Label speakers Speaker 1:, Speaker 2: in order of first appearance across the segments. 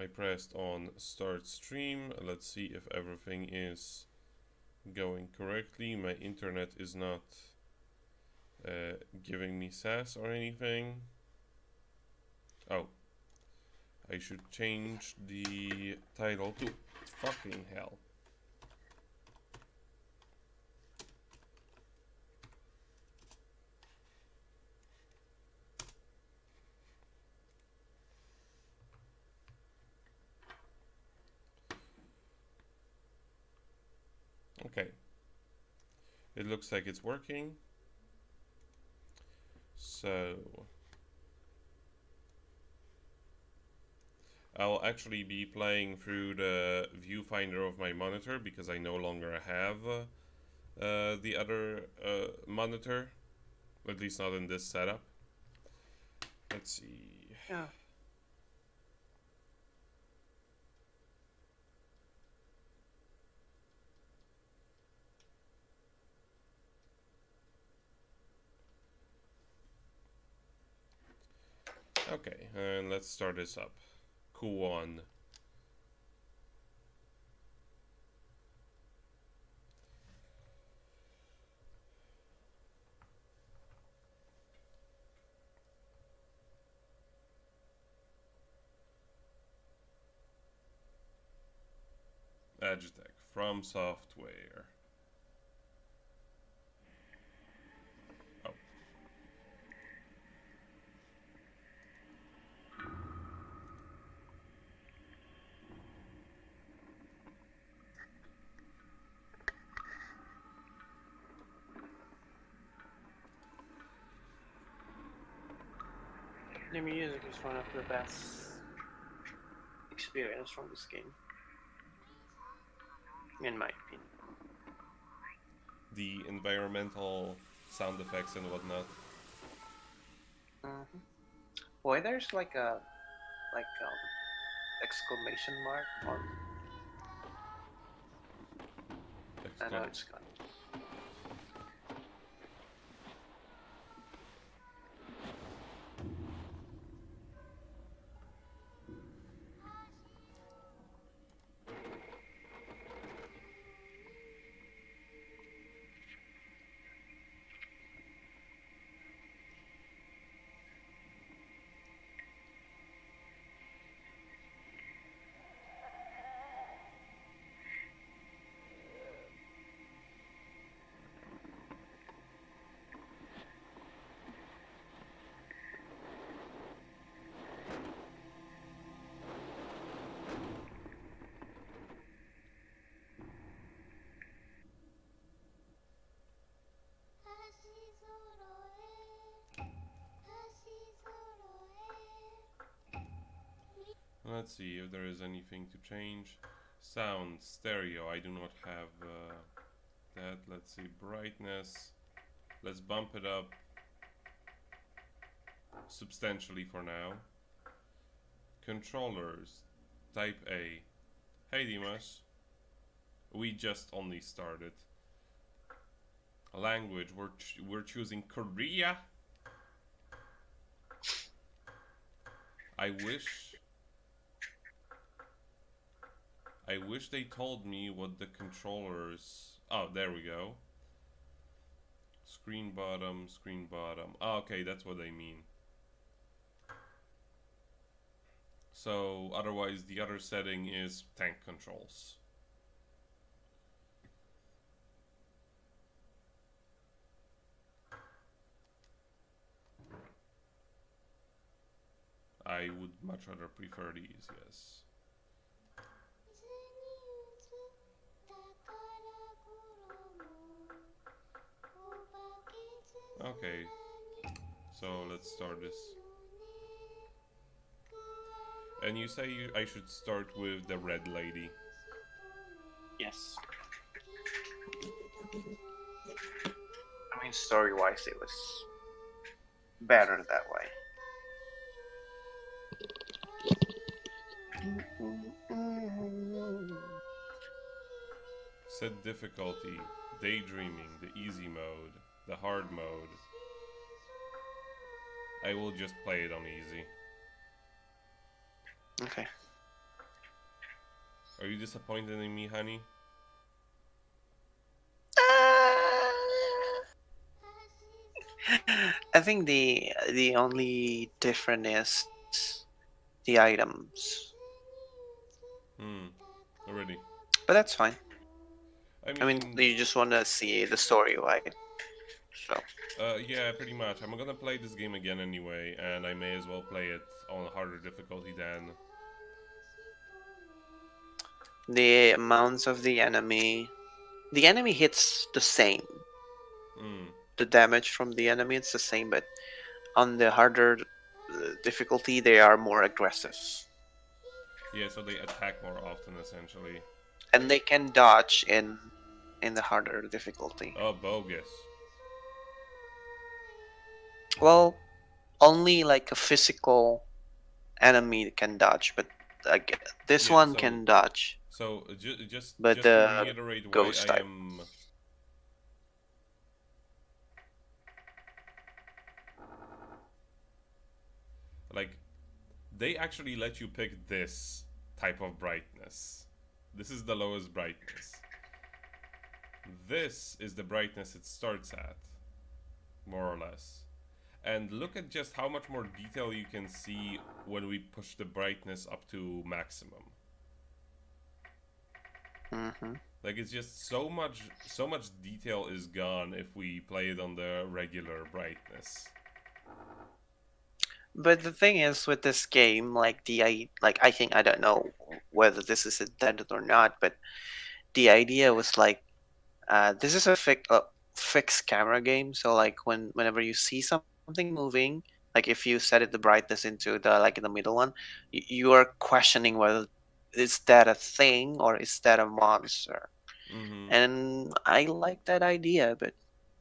Speaker 1: I pressed on start stream. Let's see if everything is going correctly. My internet is not giving me SAS or anything. Oh, I should change the title to fucking hell. Okay, it looks like it's working. So I'll actually be playing through the viewfinder of my monitor because I no longer have the other monitor, at least not in this setup. Let's see.
Speaker 2: Yeah.
Speaker 1: Okay, and let's start this up. Kuon. Agitech from software. Oh.
Speaker 2: The music is one of the best experience from this game, in my opinion.
Speaker 1: The environmental sound effects and whatnot.
Speaker 2: Mm-hmm. Why there's like a exclamation mark on? I know it's gone.
Speaker 1: Let's see if there is anything to change. Sound, stereo, I do not have that. Let's see, brightness. Let's bump it up substantially for now. Controllers, type A. Hey Dimas, we just only started. Language, we're choosing Korea. I wish they told me what the controllers. Oh, there we go. Screen bottom, screen bottom. Oh, okay, that's what they mean. So otherwise the other setting is tank controls. I would much rather prefer these, yes. Okay, so let's start this. And you say I should start with the red lady.
Speaker 2: Yes. I mean, story-wise, it was better that way.
Speaker 1: Set difficulty, daydreaming, the easy mode, the hard mode. I will just play it on easy.
Speaker 2: Okay.
Speaker 1: Are you disappointed in me, honey?
Speaker 2: I think the only difference is the items,
Speaker 1: Already.
Speaker 2: but that's fine.
Speaker 1: I
Speaker 2: I mean,
Speaker 1: mean,
Speaker 2: you just want to see the story, right? So
Speaker 1: yeah, pretty much. I'm gonna play this game again anyway, and I may as well play it on harder difficulty than.
Speaker 2: the amounts of the enemy hits the same.
Speaker 1: Hmm.
Speaker 2: The damage from the enemy it's the same, but on the harder difficulty they are more aggressive,
Speaker 1: Yeah, so they attack more often, essentially.
Speaker 2: and they can dodge in the harder difficulty.
Speaker 1: Oh, bogus.
Speaker 2: Well, only like a physical enemy can dodge, but this
Speaker 1: Yeah,
Speaker 2: one
Speaker 1: so
Speaker 2: can dodge,
Speaker 1: just
Speaker 2: but
Speaker 1: to
Speaker 2: the
Speaker 1: reiterate why
Speaker 2: ghost
Speaker 1: I
Speaker 2: type.
Speaker 1: am like they actually let you pick this type of brightness. This is the lowest brightness. This is the brightness it starts at, more or less. And look at just how much more detail you can see when we push the brightness up to maximum.
Speaker 2: Hmm.
Speaker 1: Like it's just so much detail is gone if we play it on the regular brightness.
Speaker 2: But the thing is with this game, I think I don't know whether this is intended or not, but the idea was like this is a fixed camera game, so like whenever you see something moving, like if you set it the brightness into the like in the middle one, you are questioning whether is that a thing or is that a monster.
Speaker 1: Mm-hmm.
Speaker 2: And I like that idea, but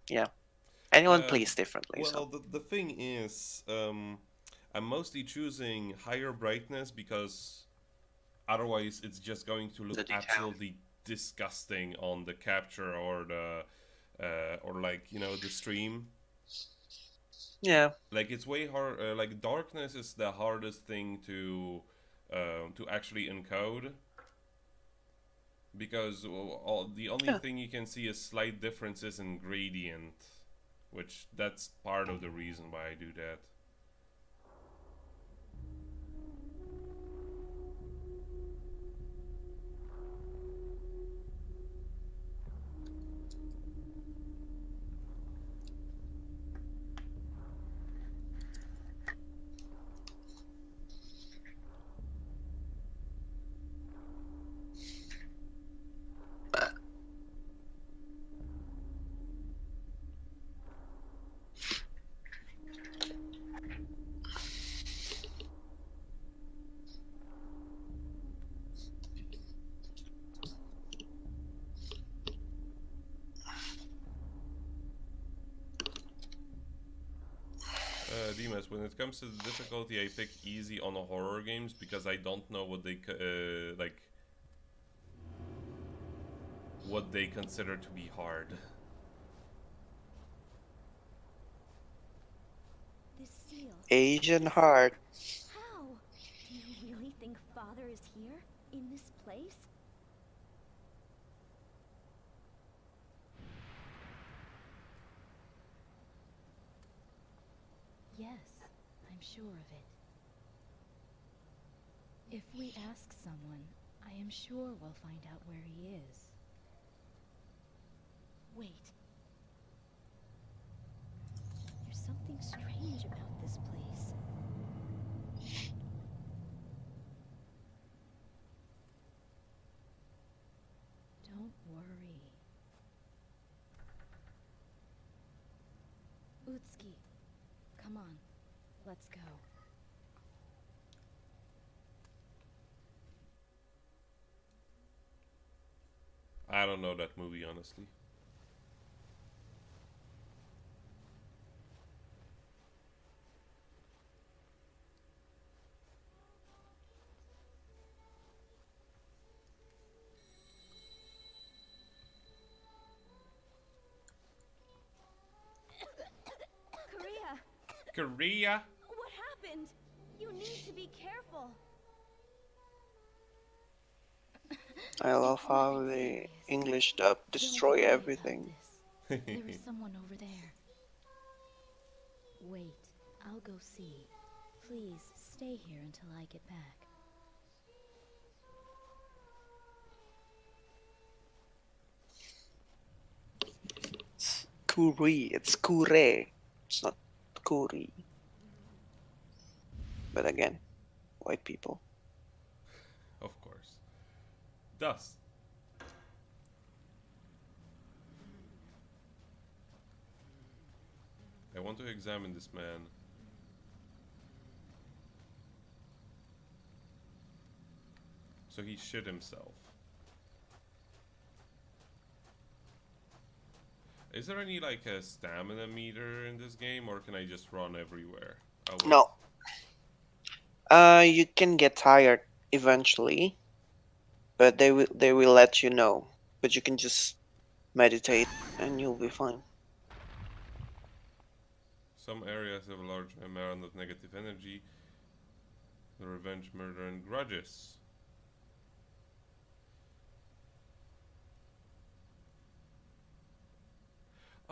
Speaker 2: yeah, anyone
Speaker 1: Uh,
Speaker 2: plays differently,
Speaker 1: well,
Speaker 2: so
Speaker 1: the thing is, I'm mostly choosing higher brightness because otherwise it's just going to look
Speaker 2: the detail.
Speaker 1: absolutely disgusting on the capture or the or like the stream.
Speaker 2: Yeah,
Speaker 1: Like it's way hard. Like darkness is the hardest thing to actually encode because the only
Speaker 2: yeah.
Speaker 1: thing you can see is slight differences in gradient, which that's part of the reason why I do that. Dimas, when it comes to the difficulty, I pick easy on the horror games because I don't know what they like what they consider to be hard.
Speaker 3: This seal.
Speaker 2: Asian heart.
Speaker 3: How? Do you really think Father is here? In this place? Yes, I'm sure of it. If we ask someone, I am sure we'll find out where he is. Wait. There's something strange about this place. Don't worry. Utsuki, come on. Let's go.
Speaker 1: I don't know that movie honestly.
Speaker 3: Korea!
Speaker 1: Korea.
Speaker 3: What happened? You need to be careful.
Speaker 2: I love how the English dub destroy
Speaker 3: Don't worry about
Speaker 2: everything.
Speaker 3: this. There is someone over there. Wait, I'll go see. Please stay here until I get back.
Speaker 2: It's Kuri. It's Kure. It's not Kuri. But again, white people.
Speaker 1: Of course. Dust. I want to examine this man. So he shit himself. Is there any like a stamina meter in this game, or can I just run everywhere? Oh, wait.
Speaker 2: No. You can get tired eventually, but they will let you know. But you can just meditate and you'll be fine.
Speaker 1: Some areas have a large amount of negative energy. The revenge, murder, and grudges.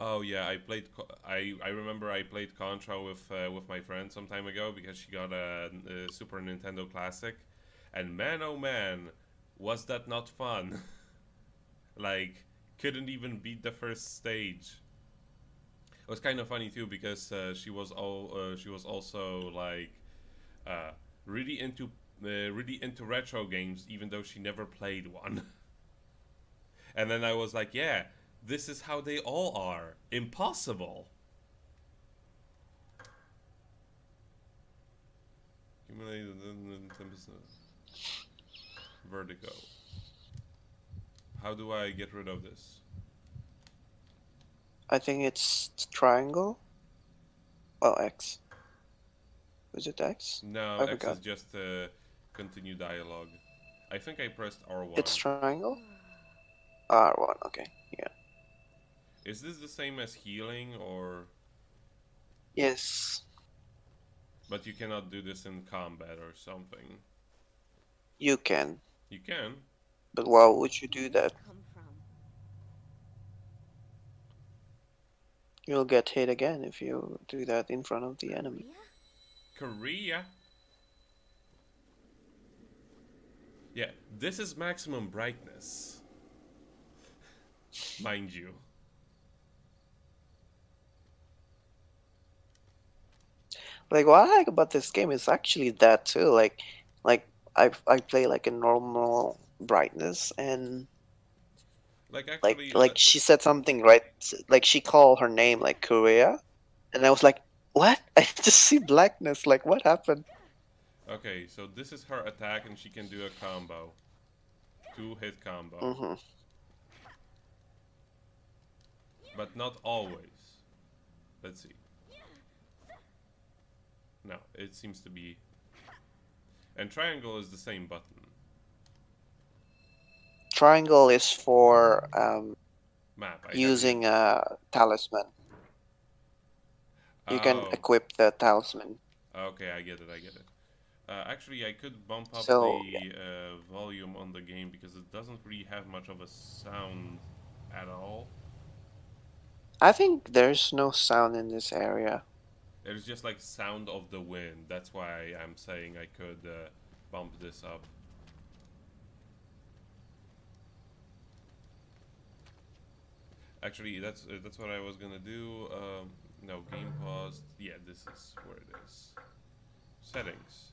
Speaker 1: Oh yeah, I remember I played Contra with my friend some time ago because she got a Super Nintendo Classic, and man oh man, was that not fun? Like, couldn't even beat the first stage. It was kind of funny too because she was also like uh, really into retro games, even though she never played one. And then I was like, yeah, this is how they all are. Impossible. Vertigo. How do I get rid of this?
Speaker 2: I think it's triangle. Oh, X. Was it X?
Speaker 1: No,
Speaker 2: I
Speaker 1: X
Speaker 2: forgot.
Speaker 1: is just continue dialogue. I think I pressed R1.
Speaker 2: It's triangle? R1, okay. Yeah.
Speaker 1: Is this the same as healing, or...
Speaker 2: Yes.
Speaker 1: But you cannot do this in combat or something.
Speaker 2: You can.
Speaker 1: You can.
Speaker 2: But why would you do that?
Speaker 3: Come from?
Speaker 2: You'll get hit again if you do that in front of the enemy.
Speaker 1: Korea? Yeah, this is maximum brightness. Mind you.
Speaker 2: Like what I like about this game is actually that too. Like I play like a normal brightness and
Speaker 1: Like, actually,
Speaker 2: she said something right. Like she called her name like Korea, and I was like, what? I just see blackness. Like what happened?
Speaker 1: okay, so this is her attack, and she can do a combo. 2-hit combo.
Speaker 2: Mm-hmm.
Speaker 1: But not always. Let's see. No, it seems to be... And triangle is the same button.
Speaker 2: Triangle is for
Speaker 1: Map.
Speaker 2: using a talisman. You can
Speaker 1: Oh,
Speaker 2: equip the talisman.
Speaker 1: okay, I get it, I get it. Actually, I could bump up
Speaker 2: So,
Speaker 1: the volume on the game because it doesn't really have much of a sound at all.
Speaker 2: I think there's no sound in this area.
Speaker 1: It's just like sound of the wind. That's why I'm saying I could bump this up. Actually, that's what I was gonna do. No, game paused. Yeah, this is where it is. Settings.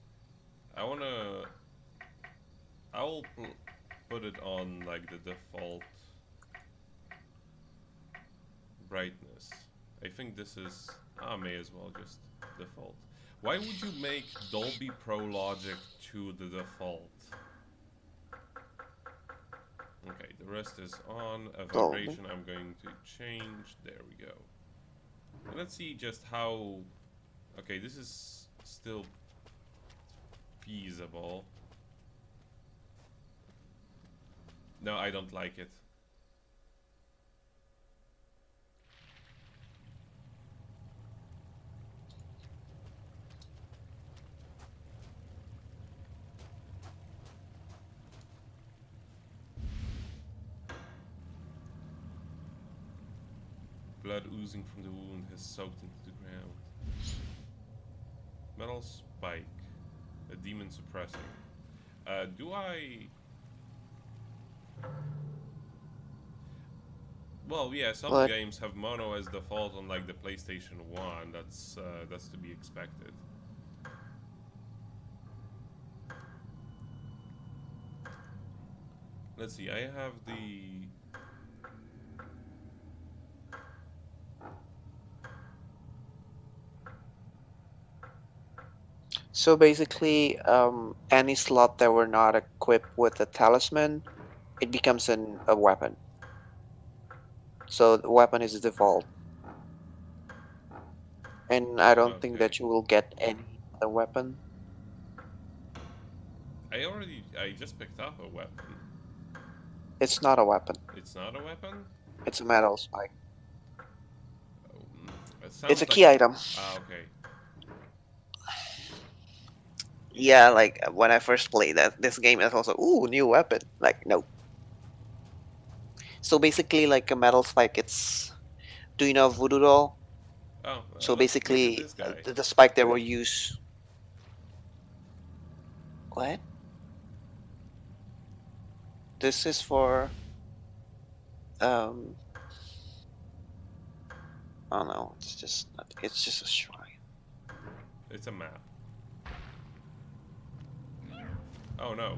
Speaker 1: I'll put it on like the default brightness. I think this is... I may as well just default. Why would you make Dolby Pro Logic to the default? Okay, the rest is on. A vibration I'm going to change. There we go. Let's see just how... Okay, this is still feasible. No, I don't like it. Blood oozing from the wound has soaked into the ground. Metal spike. A demon suppressing. Do I... Well, yeah, some
Speaker 2: But
Speaker 1: games have mono as default on like the PlayStation 1. That's to be expected. Let's see, I have the...
Speaker 2: so basically, any slot that were not equipped with a talisman, it becomes a weapon. So the weapon is default, and I don't think
Speaker 1: Okay.
Speaker 2: that you will get any other weapon.
Speaker 1: I just picked up a weapon.
Speaker 2: It's not a weapon.
Speaker 1: It's not a weapon?
Speaker 2: It's a metal spike.
Speaker 1: Oh, it
Speaker 2: It's
Speaker 1: sounds
Speaker 2: a
Speaker 1: like...
Speaker 2: key item.
Speaker 1: Ah, okay.
Speaker 2: Yeah, like when I first played that this game, it's also new weapon. Like no. So basically, like a metal spike, it's do you know voodoo doll?
Speaker 1: Oh,
Speaker 2: So
Speaker 1: look at
Speaker 2: basically,
Speaker 1: this guy.
Speaker 2: the spike that were used. What? This is for um. Oh no, it's just a shrine.
Speaker 1: It's a map. Oh no.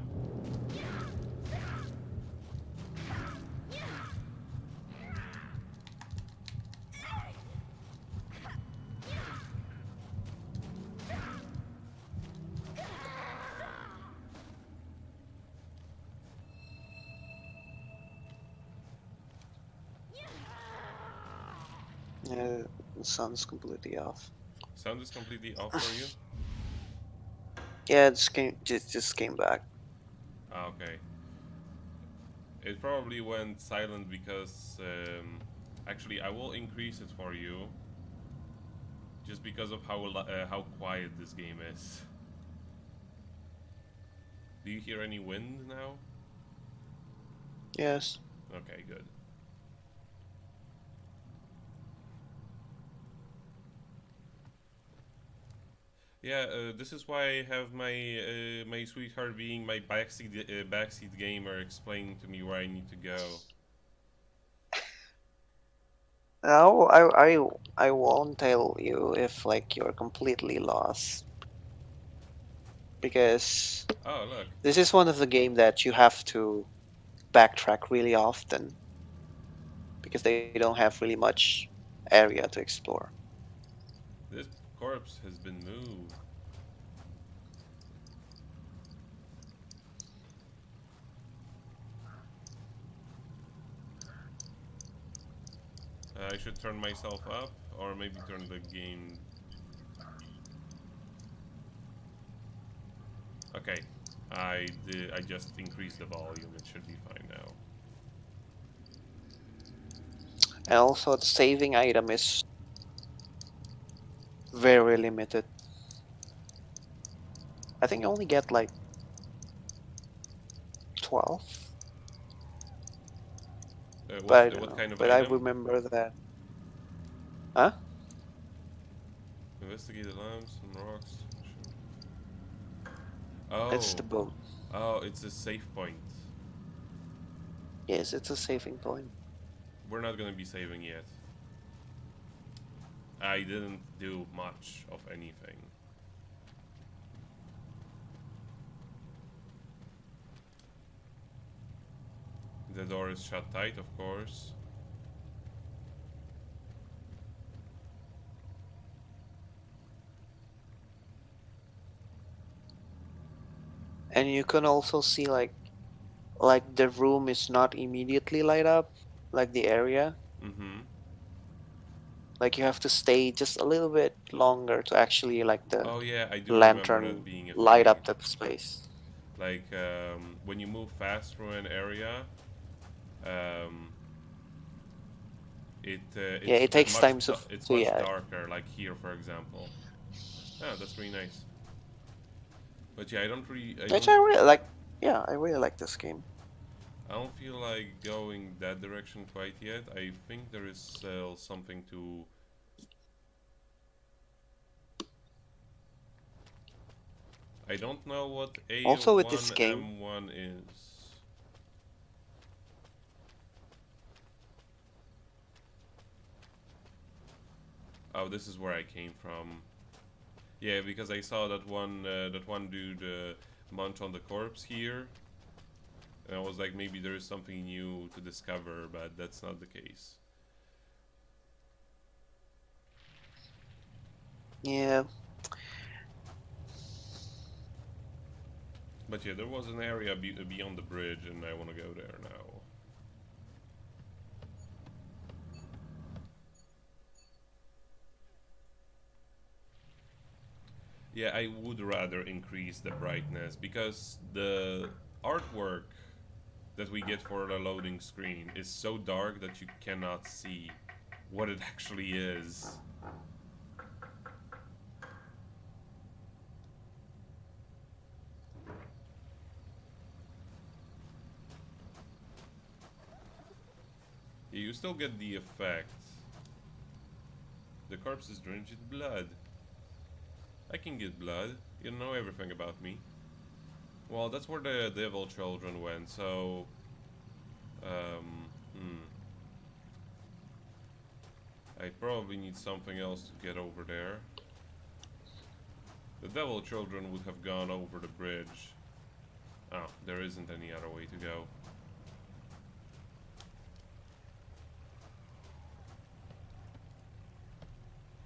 Speaker 2: Yeah, the sound's completely off.
Speaker 1: Sound is completely off for you?
Speaker 2: Yeah, just came back.
Speaker 1: Ah, okay. It probably went silent because... actually, I will increase it for you. Just because of how quiet this game is. Do you hear any wind now?
Speaker 2: Yes.
Speaker 1: Okay, good. Yeah, this is why I have my sweetheart being my backseat gamer explaining to me where I need to go.
Speaker 2: No, I won't tell you if like you're completely lost because
Speaker 1: Oh, look.
Speaker 2: this is one of the game that you have to backtrack really often because they don't have really much area to explore.
Speaker 1: This corpse has been moved. I should turn myself up, or maybe turn the game... Okay, I just increased the volume, it should be fine now.
Speaker 2: And also the saving item is very limited. I think you only get like 12, but I don't
Speaker 1: What
Speaker 2: know.
Speaker 1: kind of
Speaker 2: But I
Speaker 1: item?
Speaker 2: remember that. Huh?
Speaker 1: Investigate the lamps and rocks.
Speaker 2: It's
Speaker 1: Oh,
Speaker 2: the boat.
Speaker 1: oh, it's a save point.
Speaker 2: Yes, it's a saving point.
Speaker 1: We're not gonna be saving yet. I didn't do much of anything. The door is shut tight, of course.
Speaker 2: And you can also see like the room is not immediately light up, like the area.
Speaker 1: Mm-hmm.
Speaker 2: Like you have to stay just a little bit longer to actually like the
Speaker 1: Oh yeah, I do remember that
Speaker 2: lantern
Speaker 1: being a
Speaker 2: light
Speaker 1: thing.
Speaker 2: up the space.
Speaker 1: Like when you move fast through an area, um,
Speaker 2: Yeah,
Speaker 1: it's
Speaker 2: it takes time
Speaker 1: it's
Speaker 2: to
Speaker 1: much
Speaker 2: yeah.
Speaker 1: darker. Like here, for example. Ah, that's really nice. But yeah, I don't really, I
Speaker 2: Which
Speaker 1: don't.
Speaker 2: I really like. Yeah, I really like this game.
Speaker 1: I don't feel like going that direction quite yet. I think there is still something to... I don't know what
Speaker 2: Also with this game,
Speaker 1: A1M1 is. Oh, this is where I came from. Yeah, because I saw that one dude munch on the corpse here. And I was like, maybe there is something new to discover, but that's not the case.
Speaker 2: yeah.
Speaker 1: But yeah, there was an area beyond the bridge, and I want to go there now. Yeah, I would rather increase the brightness, because the artwork that we get for the loading screen is so dark that you cannot see what it actually is. Yeah, you still get the effect. The corpse is drenched in blood. I can get blood. You know everything about me. Well, that's where the devil children went, so... I probably need something else to get over there. The devil children would have gone over the bridge. Oh, there isn't any other way to go.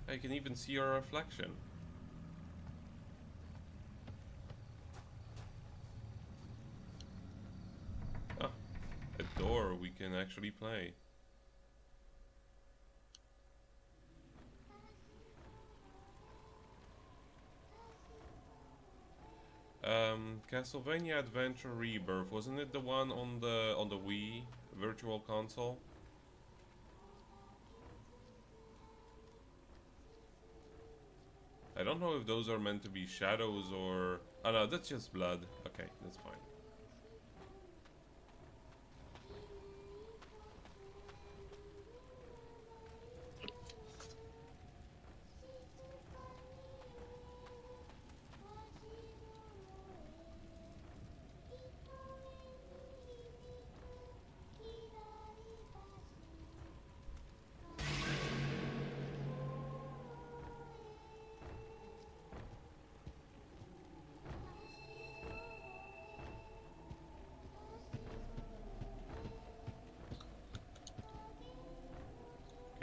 Speaker 1: I can even see our reflection. Ah, a door we can actually play. Castlevania Adventure Rebirth, wasn't it the one on the Wii Virtual Console? I don't know if those are meant to be shadows or... Oh no, that's just blood. Okay, that's fine.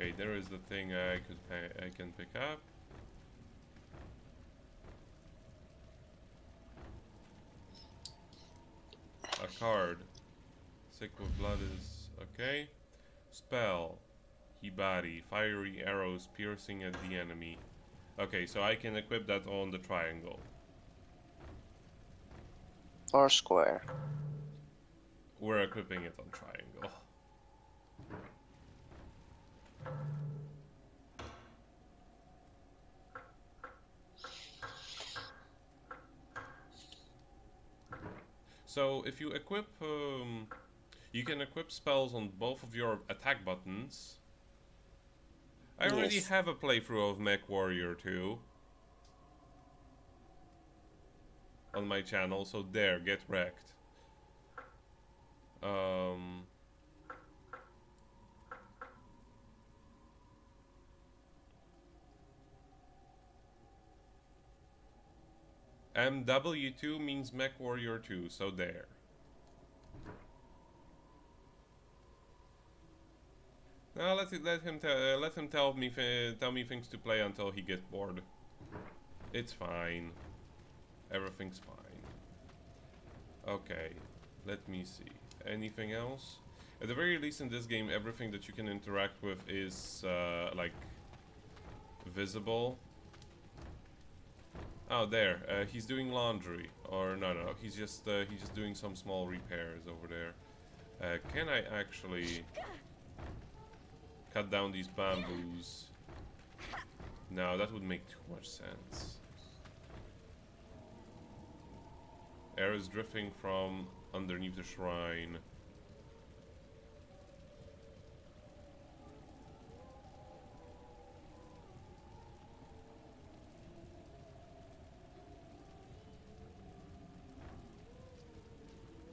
Speaker 1: Okay, there is the thing I can pick up. A card. Sick with blood is okay. Spell. Hibari. Fiery arrows piercing at the enemy. Okay, so I can equip that on the triangle.
Speaker 2: Or square.
Speaker 1: We're equipping it on triangle. So if you equip, you can equip spells on both of your attack buttons. I already
Speaker 2: Yes.
Speaker 1: have a playthrough of MechWarrior 2 on my channel, so there, get wrecked. MW2 means MechWarrior 2, so there. Now let him tell me things to play until he gets bored. It's fine. Everything's fine. Okay, let me see. Anything else? At the very least in this game, everything that you can interact with is like visible. Oh, there. He's doing laundry, or no, he's just doing some small repairs over there. Can I actually cut down these bamboos? No, that would make too much sense. Air is drifting from underneath the shrine.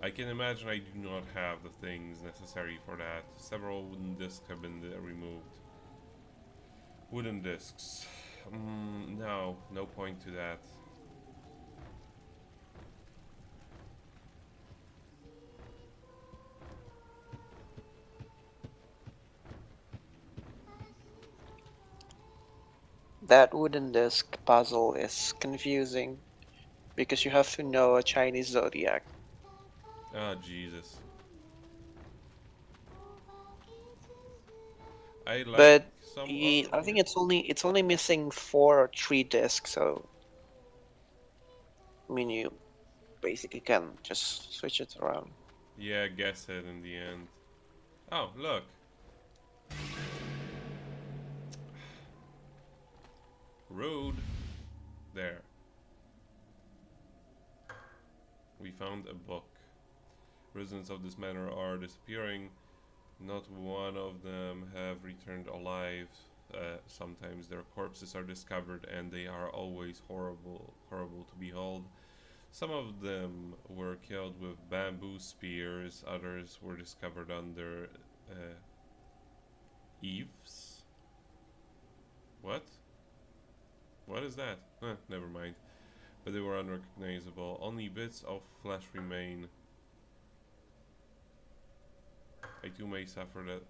Speaker 1: I can imagine I do not have the things necessary for that. Several wooden discs have been removed. Wooden discs. No, no point to that.
Speaker 2: That wooden disc puzzle is confusing because you have to know a Chinese zodiac.
Speaker 1: Ah, Jesus. I like
Speaker 2: But
Speaker 1: some of
Speaker 2: I think it's only missing 4 or 3 discs, so I mean you basically can just switch it around.
Speaker 1: Yeah, guess it in the end. Oh, look. Rude. There. We found a book. Residents of this manor are disappearing. Not one of them have returned alive. Sometimes their corpses are discovered and they are always horrible to behold. Some of them were killed with bamboo spears, others were discovered under eaves. What? What is that? Never mind. But they were unrecognizable. Only bits of flesh remain. I too may suffer that.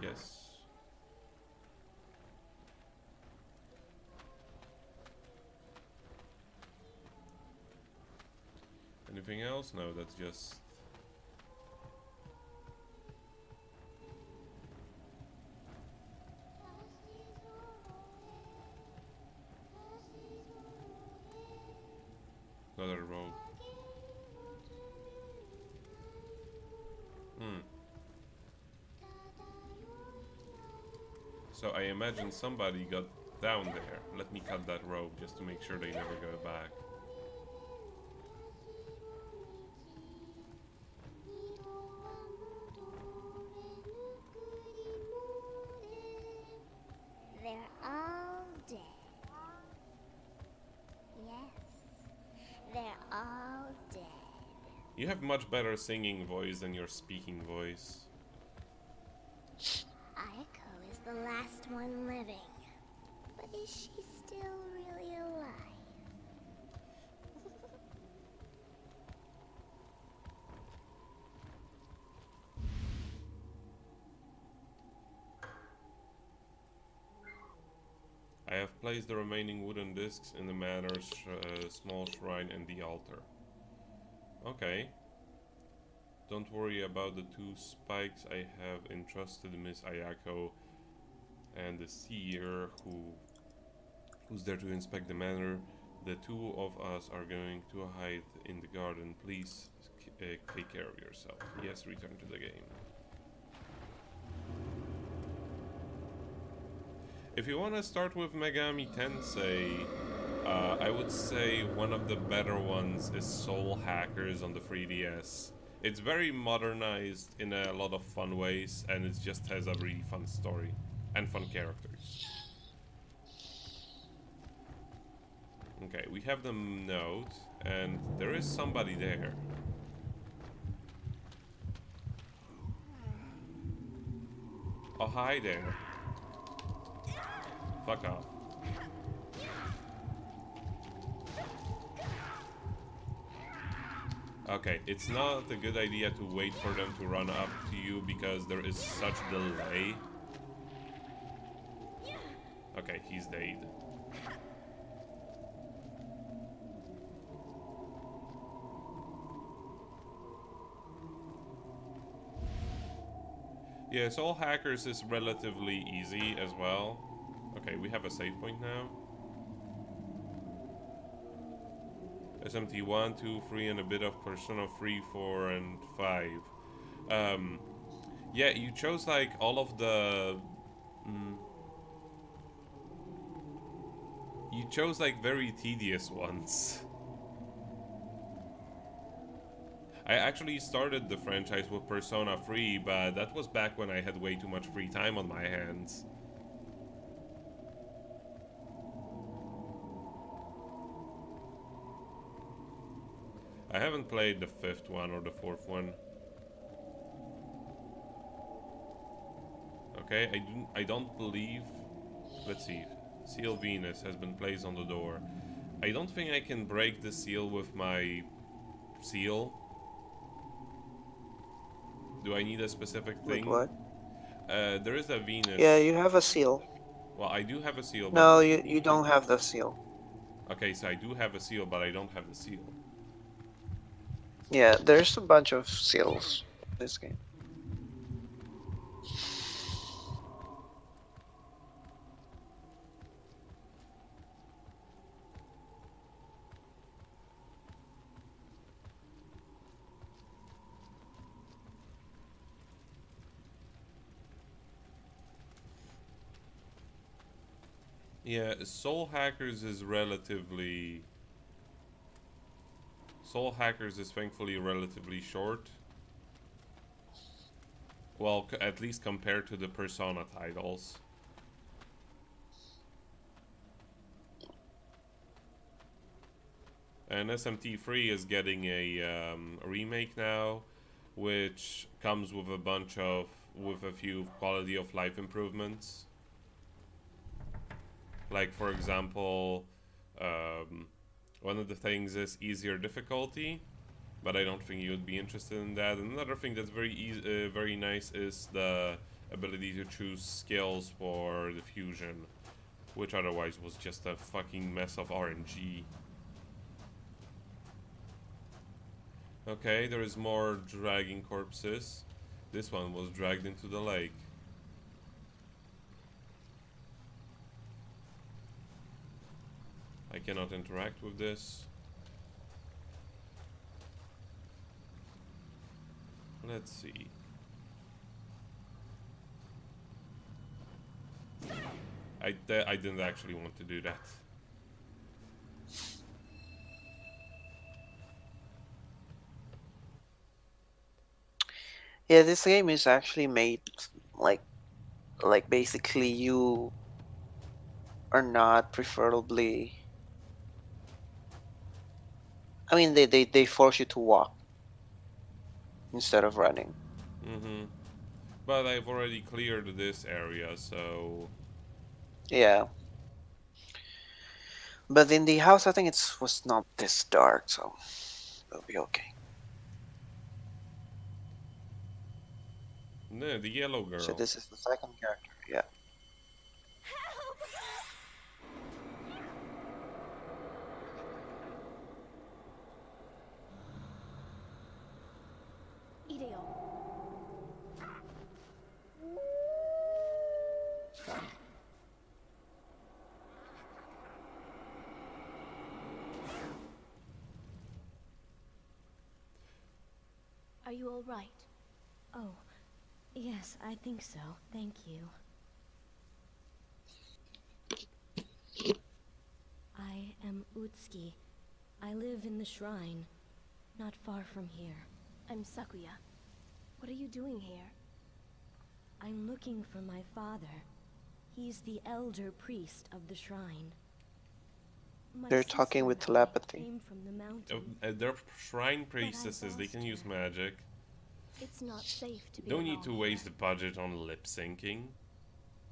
Speaker 1: Yes. Anything else? No, that's just... another road. So I imagine somebody got down there. Let me cut that rope just to make sure they never go back.
Speaker 3: They're all dead. Yes, they're all dead.
Speaker 1: You have much better singing voice than your speaking voice.
Speaker 3: Ayako is the last one living. But is she still really alive?
Speaker 1: I have placed the remaining wooden discs in the manor's small shrine and the altar. Okay. Don't worry about the 2 spikes. I have entrusted Miss Ayako and the seer who's there to inspect the manor. The 2 of us are going to hide in the garden. Please take care of yourself. Yes, return to the game. If you want to start with Megami Tensei, I would say one of the better ones is Soul Hackers on the 3DS. It's very modernized in a lot of fun ways, and it just has a really fun story and fun characters. Okay, we have the note, and there is somebody there. Oh, hi there. Fuck off. Okay, it's not a good idea to wait for them to run up to you because there is such delay. Okay, he's dead. Yeah, Soul Hackers is relatively easy as well. Okay, we have a save point now. SMT 1, 2, 3, and a bit of Persona 3, 4, and 5. Yeah, you chose like all of the... you chose like very tedious ones. I actually started the franchise with Persona 3, but that was back when I had way too much free time on my hands. I haven't played the 5th one or the 4th one. Okay, I don't believe... Let's see. Seal Venus has been placed on the door. I don't think I can break the seal with my seal. Do I need a specific
Speaker 2: With
Speaker 1: thing?
Speaker 2: what?
Speaker 1: There is a Venus.
Speaker 2: Yeah, you have a seal.
Speaker 1: Well, I do have a seal, but...
Speaker 2: No, you don't have the seal.
Speaker 1: Okay, so I do have a seal, but I don't have the seal.
Speaker 2: Yeah, there's a bunch of seals in this game.
Speaker 1: Yeah, Soul Hackers is relatively... Soul Hackers is thankfully relatively short. Well, at least compared to the Persona titles. And SMT3 is getting a remake now, which comes with a few quality of life improvements. Like, for example, one of the things is easier difficulty, but I don't think you would be interested in that. And another thing that's very nice is the ability to choose skills for the fusion, which otherwise was just a fucking mess of RNG. Okay, there is more dragging corpses. This one was dragged into the lake. I cannot interact with this. Let's see. I didn't actually want to do that.
Speaker 2: Yeah, this game is actually made like basically you are not preferably. I mean, they force you to walk instead of running.
Speaker 1: Mm-hmm. But I've already cleared this area, so...
Speaker 2: Yeah. But in the house, I think it was not this dark, so it'll be okay.
Speaker 1: No, the yellow girl.
Speaker 2: So this is the second character, yeah.
Speaker 3: Ideo. Are you all right?
Speaker 4: Oh, yes, I think so. Thank you. I am Utsuki. I live in the shrine, not far from here.
Speaker 3: I'm Sakuya. What are you doing here?
Speaker 4: I'm looking for my father. He's the elder priest of the shrine. My
Speaker 2: They're talking
Speaker 4: sister
Speaker 2: with
Speaker 4: and I
Speaker 2: telepathy.
Speaker 4: came from the mountain.
Speaker 1: They're shrine priestesses, they can use magic.
Speaker 3: It's not safe to be
Speaker 1: Don't need
Speaker 3: alone
Speaker 1: to
Speaker 3: here.
Speaker 1: waste the budget on lip syncing.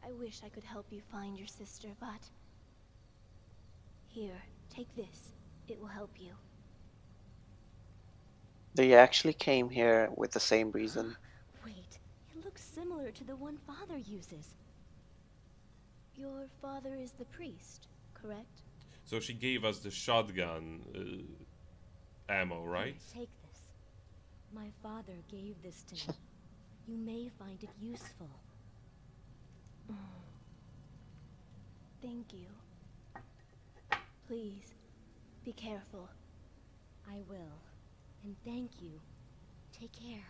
Speaker 3: I wish I could help you find your sister, but... Here, take this. It will help you.
Speaker 2: They actually came here with the same reason.
Speaker 4: Wait, it looks similar to the one father uses.
Speaker 3: Your father is the priest, correct?
Speaker 1: So she gave us the shotgun ammo, right?
Speaker 4: Here, take this. My father gave this to me. You may find it useful.
Speaker 3: Thank you. Please, be careful.
Speaker 4: I will. And thank you. Take care.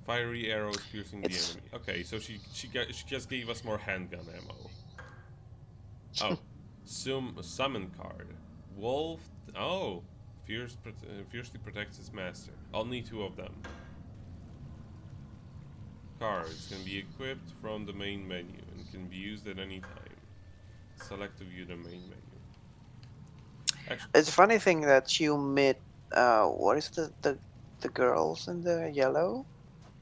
Speaker 1: Fiery arrows piercing the
Speaker 2: It's-
Speaker 1: enemy. Okay, so she just gave us more handgun ammo. Oh, summon card. Wolf. Oh, fiercely protects its master. I'll need 2 of them. Cards can be equipped from the main menu and can be used at any time. Select to view the main menu. Actually,
Speaker 2: It's funny thing that you meet what is the girls in the yellow?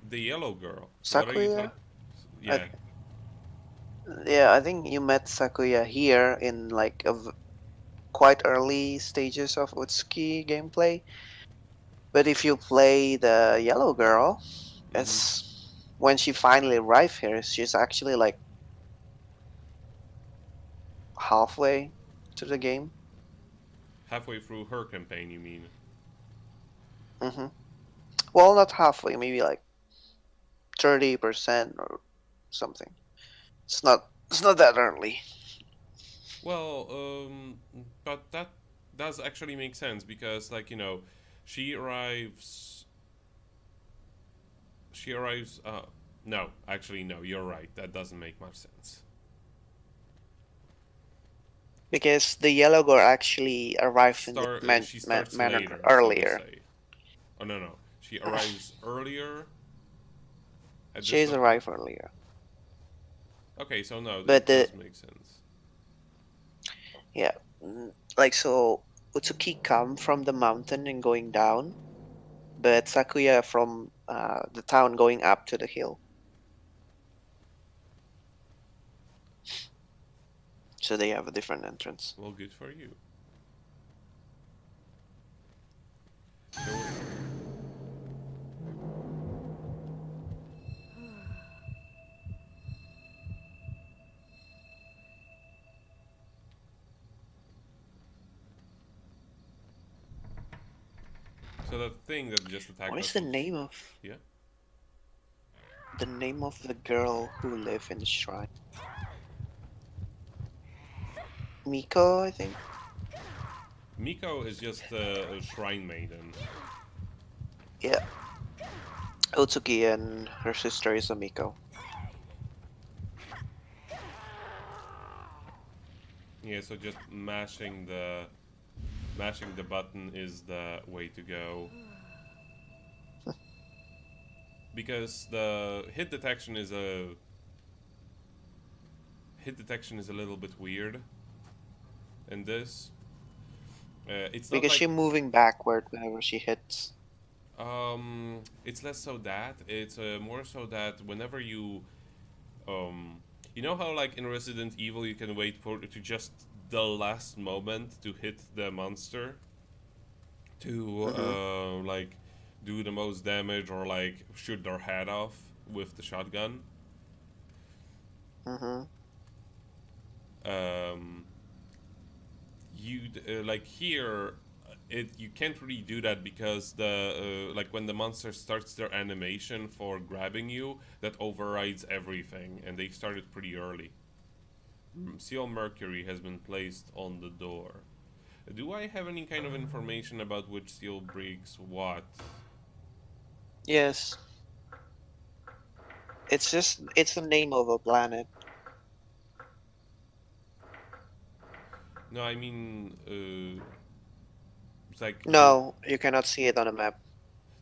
Speaker 1: the yellow girl. What are you
Speaker 2: Sakuya?
Speaker 1: talking?
Speaker 2: I,
Speaker 1: Yeah.
Speaker 2: yeah, I think you met Sakuya here in like quite early stages of Utsuki gameplay. But if you play the yellow girl,
Speaker 1: Mm-hmm.
Speaker 2: it's when she finally arrived here, she's actually like halfway to the game.
Speaker 1: Halfway through her campaign, you mean?
Speaker 2: hmm Well, not halfway, maybe like 30% or something. It's not that early.
Speaker 1: Well, but that does actually make sense because, like, she arrives. She arrives. No, actually, no. You're right. That doesn't make much sense.
Speaker 2: Because the yellow girl actually arrived in the
Speaker 1: She starts
Speaker 2: manor
Speaker 1: later, so to
Speaker 2: earlier.
Speaker 1: say. Oh no, no. She arrives earlier at this
Speaker 2: She's
Speaker 1: look.
Speaker 2: arrived earlier.
Speaker 1: Okay, so no,
Speaker 2: But
Speaker 1: it does make sense.
Speaker 2: yeah, like so Utsuki come from the mountain and going down, but Sakuya from the town going up to the hill. So they have a different entrance.
Speaker 1: Well, good for you. So, so that thing that just attacked
Speaker 2: What is
Speaker 1: us
Speaker 2: the
Speaker 1: was,
Speaker 2: name of
Speaker 1: yeah.
Speaker 2: the girl who lived in the shrine? Miko, I think.
Speaker 1: Miko is just a shrine maiden.
Speaker 2: Yeah, Utsuki and her sister is a Miko.
Speaker 1: Yeah, so just mashing the button is the way to go because the hit detection is a little bit weird in this. It's not
Speaker 2: Because
Speaker 1: like
Speaker 2: she's moving backward whenever she hits.
Speaker 1: it's less so that it's more so that whenever um you know how like in Resident Evil you can wait for to just the last moment to hit the monster to
Speaker 2: hmm
Speaker 1: like do the most damage or like shoot their head off with the shotgun.
Speaker 2: hmm
Speaker 1: Um, like here, it you can't really do that because the like when the monster starts their animation for grabbing you, that overrides everything, and they started pretty early. Seal mercury has been placed on the door. Do I have any kind of information about which seal breaks what?
Speaker 2: Yes, it's the name of a planet.
Speaker 1: No, I mean, it's like
Speaker 2: No, you cannot see it on a map.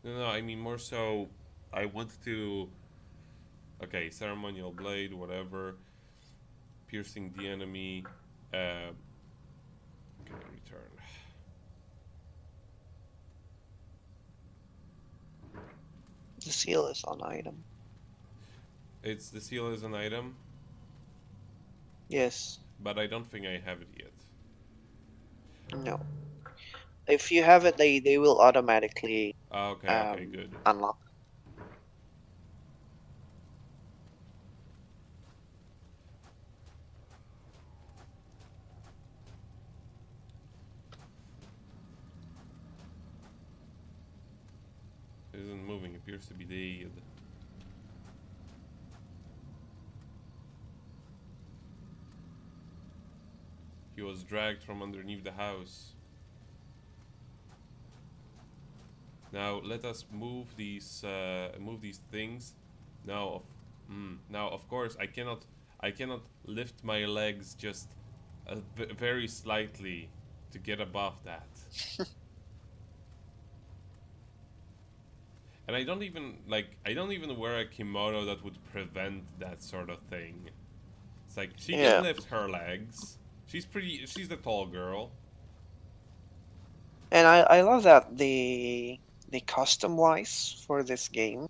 Speaker 1: no, I mean more so. I want to. Okay, ceremonial blade, whatever. Piercing the enemy. Okay, return.
Speaker 2: The seal is on item.
Speaker 1: It's the seal is an item,
Speaker 2: Yes.
Speaker 1: but I don't think I have it yet.
Speaker 2: No. If you have it, they will automatically
Speaker 1: Okay, okay, good.
Speaker 2: unlock.
Speaker 1: It isn't moving. Appears to be dead. He was dragged from underneath the house. Now let us move these things. Now, now of course I cannot lift my legs just very slightly to get above that. And I don't even wear a kimono that would prevent that sort of thing. It's like she can
Speaker 2: Yeah.
Speaker 1: lift her legs. She's the tall girl.
Speaker 2: And I love that the custom wise for this game,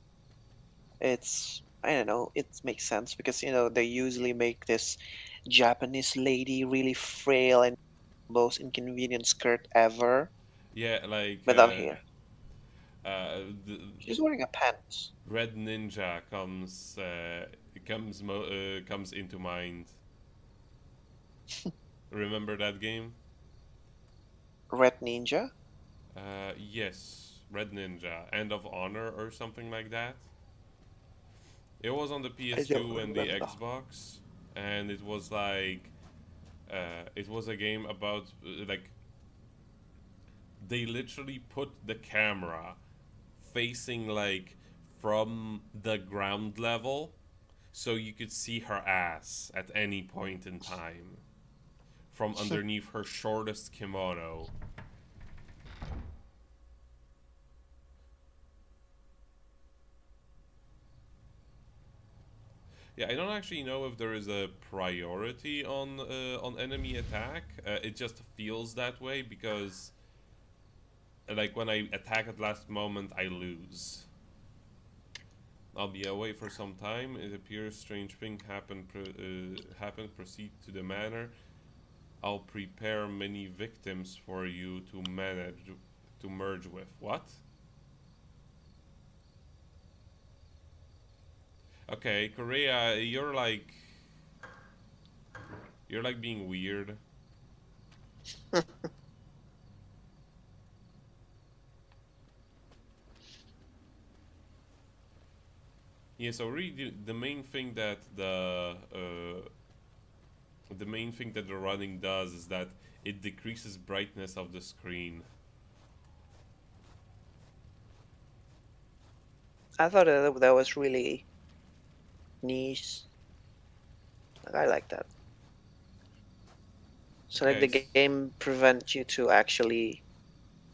Speaker 2: it's, I don't know, it makes sense because they usually make this Japanese lady really frail and most inconvenient skirt ever.
Speaker 1: Yeah, like
Speaker 2: But down here,
Speaker 1: the
Speaker 2: she's wearing a pants.
Speaker 1: Red Ninja comes into mind. Remember that game?
Speaker 2: Red Ninja?
Speaker 1: Yes, Red Ninja, End of Honor or something like that. It was on the
Speaker 2: I don't
Speaker 1: PS2 and the
Speaker 2: remember.
Speaker 1: Xbox, and it was like it was a game about like they literally put the camera facing like from the ground level so you could see her ass at any point in time from underneath her shortest kimono. Yeah, I don't actually know if there is a priority on enemy attack. It just feels that way because like when I attack at last moment, I lose. I'll be away for some time. It appears strange thing happen. Proceed to the manor. I'll prepare many victims for you to merge with. What? Okay, Korea, you're like being weird. Yeah, so really the main thing that the main thing that the running does is that it decreases brightness of the screen.
Speaker 2: I thought that was really niche. I like that. So like
Speaker 1: Okay.
Speaker 2: the game prevents you to actually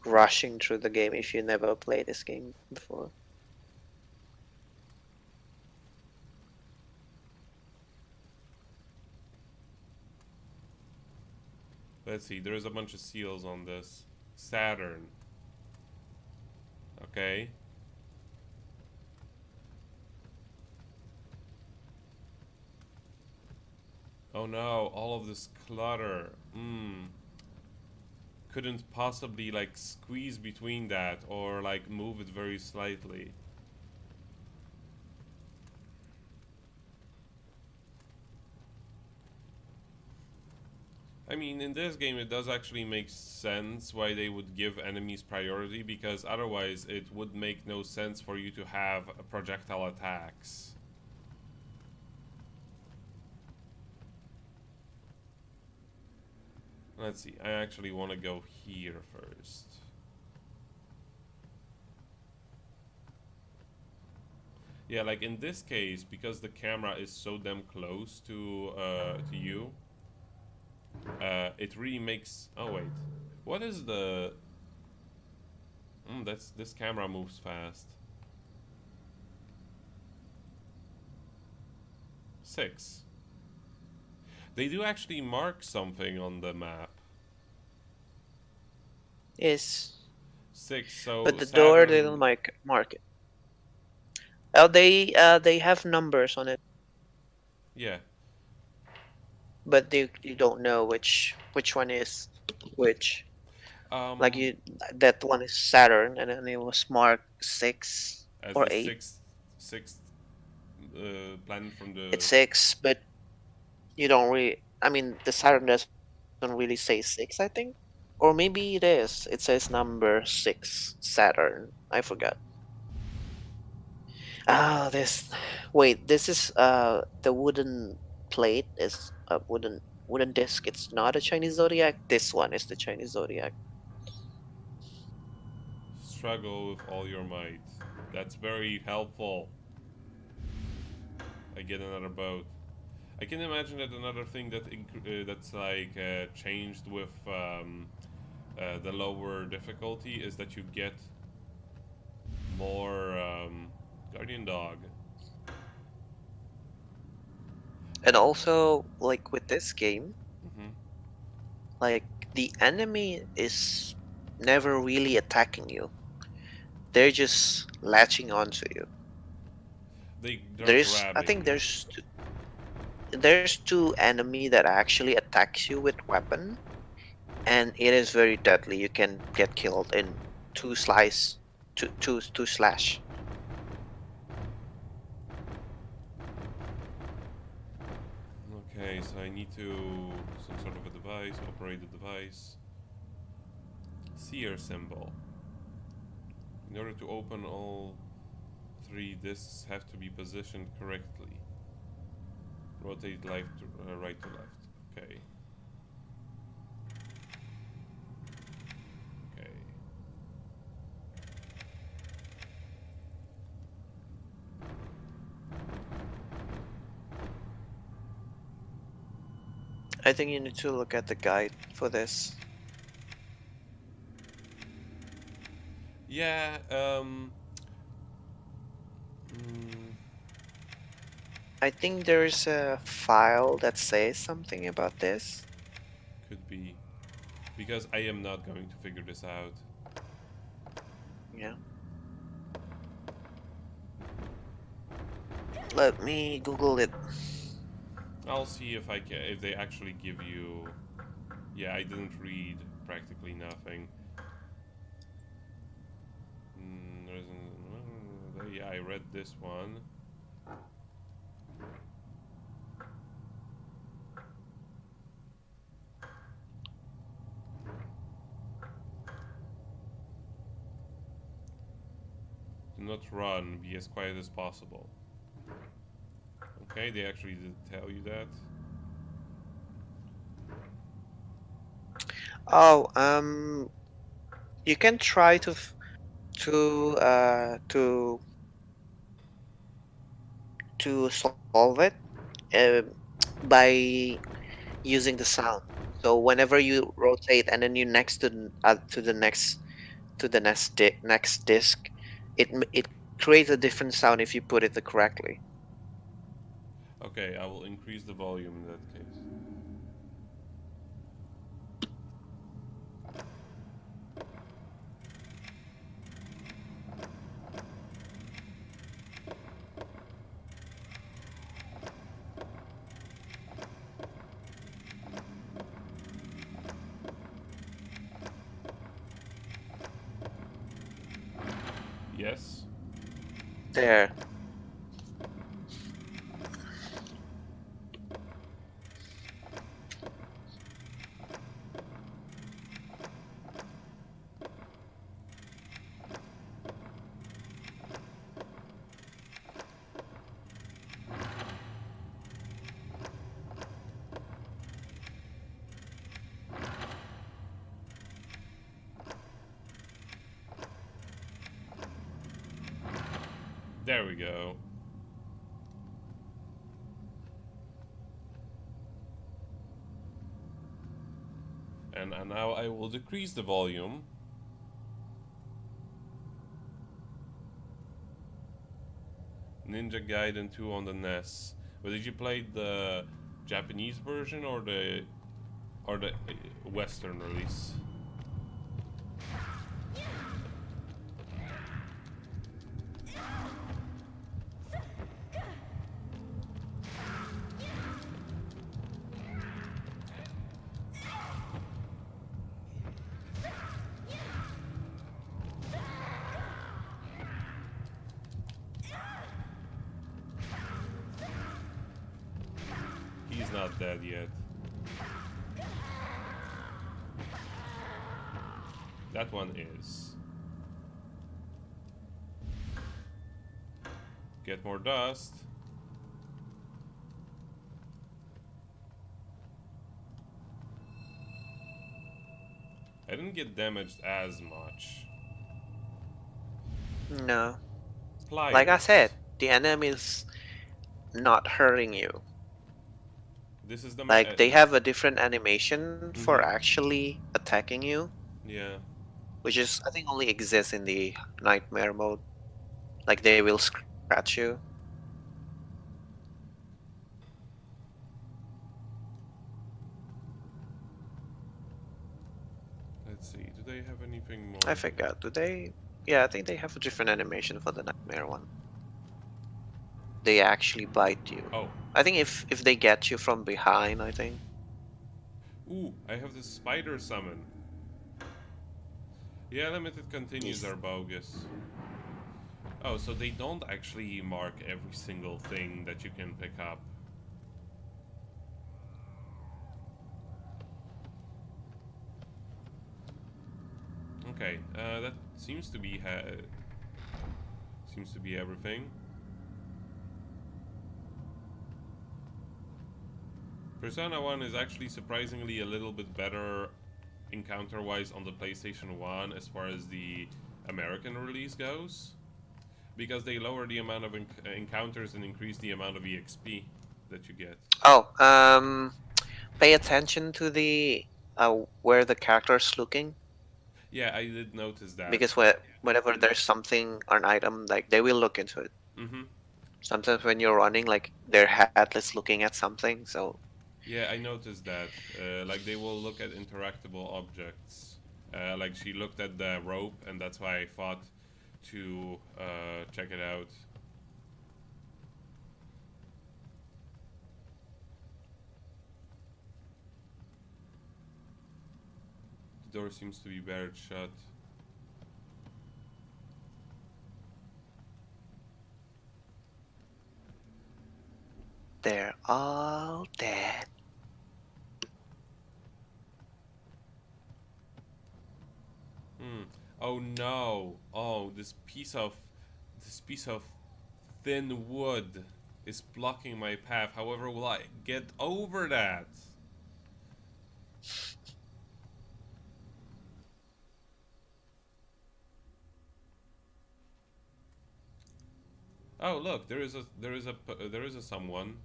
Speaker 2: rushing through the game if you never played this game before.
Speaker 1: Let's see, there's a bunch of seals on this. Saturn. Okay. Oh no, all of this clutter. Couldn't possibly like squeeze between that or like move it very slightly. I mean, in this game, it does actually make sense why they would give enemies priority, because otherwise it would make no sense for you to have projectile attacks. Let's see, I actually want to go here first. Yeah, like in this case, because the camera is so damn close to you, it really makes. Oh wait, what is the? This camera moves fast. 6. They do actually mark something on the map.
Speaker 2: Yes,
Speaker 1: 6. So
Speaker 2: but the door they don't
Speaker 1: Saturn.
Speaker 2: mark it. Oh, they have numbers on it,
Speaker 1: Yeah.
Speaker 2: but you don't know which one is which. Like
Speaker 1: Um.
Speaker 2: you, that one is Saturn, and then it was marked 6
Speaker 1: As
Speaker 2: or
Speaker 1: the
Speaker 2: 8.
Speaker 1: sixth planet from
Speaker 2: It's
Speaker 1: the.
Speaker 2: 6, but you don't really. I mean, the Saturn doesn't really say 6, I think, or maybe it is. It says number 6, Saturn. I forgot. Ah, this. Wait, this is the wooden plate is a wooden disc. It's not a Chinese zodiac. This one is the Chinese zodiac.
Speaker 1: Struggle with all your might. That's very helpful. I get another boat. I can imagine that another thing that's like changed with the lower difficulty is that you get more guardian dog.
Speaker 2: And also, like with this game,
Speaker 1: Hmm.
Speaker 2: like the enemy is never really attacking you. They're just latching onto you.
Speaker 1: They're
Speaker 2: I
Speaker 1: grabbing
Speaker 2: think
Speaker 1: you.
Speaker 2: there's two enemy that actually attacks you with weapon, and it is very deadly. You can get killed in two slash.
Speaker 1: Okay, so I need to some sort of a device, operate the device. Seer symbol. In order to open all 3 discs have to be positioned correctly. Rotate left to right to left. Okay. Okay.
Speaker 2: I think you need to look at the guide for this.
Speaker 1: Yeah,
Speaker 2: I think there's a file that says something about this.
Speaker 1: could be. Because I am not going to figure this out.
Speaker 2: Yeah. Let me Google it.
Speaker 1: I'll see if if they actually give you. Yeah, I didn't read practically nothing. Yeah, I read this one. Do not run, be as quiet as possible. Okay, they actually did tell you that.
Speaker 2: Oh, you can try to solve it uh, by using the sound. So whenever you rotate and then you next to the next disc, it creates a different sound if you put it the correctly.
Speaker 1: Okay, I will increase the volume in that case. Yes?
Speaker 2: There.
Speaker 1: There we go. And now I will decrease the volume. Ninja Gaiden 2 on the NES. But did you play the Japanese version or the Western release? He's not dead yet. That one is. Get more dust. I didn't get damaged as much.
Speaker 2: No.
Speaker 1: Pliers.
Speaker 2: Like I said, the enemy is not hurting you.
Speaker 1: This is the
Speaker 2: Like they have a different animation for
Speaker 1: Mhm.
Speaker 2: actually attacking you,
Speaker 1: Yeah.
Speaker 2: which is I think only exists in the nightmare mode. Like they will scratch you.
Speaker 1: Let's see. Do they have anything more?
Speaker 2: I forgot. Do they? Yeah, I think they have a different animation for the nightmare one. They actually bite you.
Speaker 1: Oh.
Speaker 2: I think if they get you from behind, I think.
Speaker 1: Ooh, I have the spider summon. Yeah, limited continues
Speaker 2: Yes.
Speaker 1: are bogus. Oh, so they don't actually mark every single thing that you can pick up. Okay, that seems to be everything. Persona 1 is actually surprisingly a little bit better encounter-wise on the PlayStation 1 as far as the American release goes, because they lower the amount of encounters and increase the amount of EXP that you get.
Speaker 2: Oh, pay attention to the where the character's looking,
Speaker 1: Yeah, I did notice that.
Speaker 2: because whenever there's something or an item, like they will look into it.
Speaker 1: Mm-hmm.
Speaker 2: Sometimes when you're running, like their headless looking at something, so
Speaker 1: Yeah, I noticed that. Like they will look at interactable objects. Like she looked at the rope, and that's why I thought to check it out. The door seems to be barred shut.
Speaker 2: they're all dead.
Speaker 1: Hmm. Oh no. Oh, this piece of thin wood is blocking my path. However, will I get over that? Oh, look, there is a someone.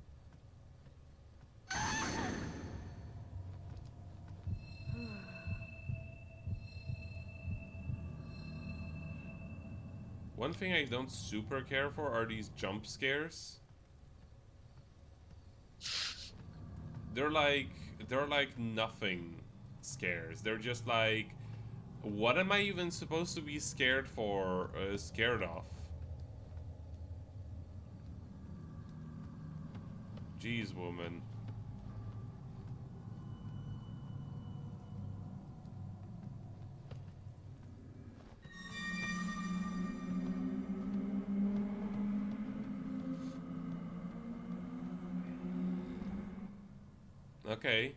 Speaker 1: One thing I don't super care for are these jump scares. They're like nothing scares. They're just like, what am I even supposed to be scared for? Scared of? Jeez, woman. Okay.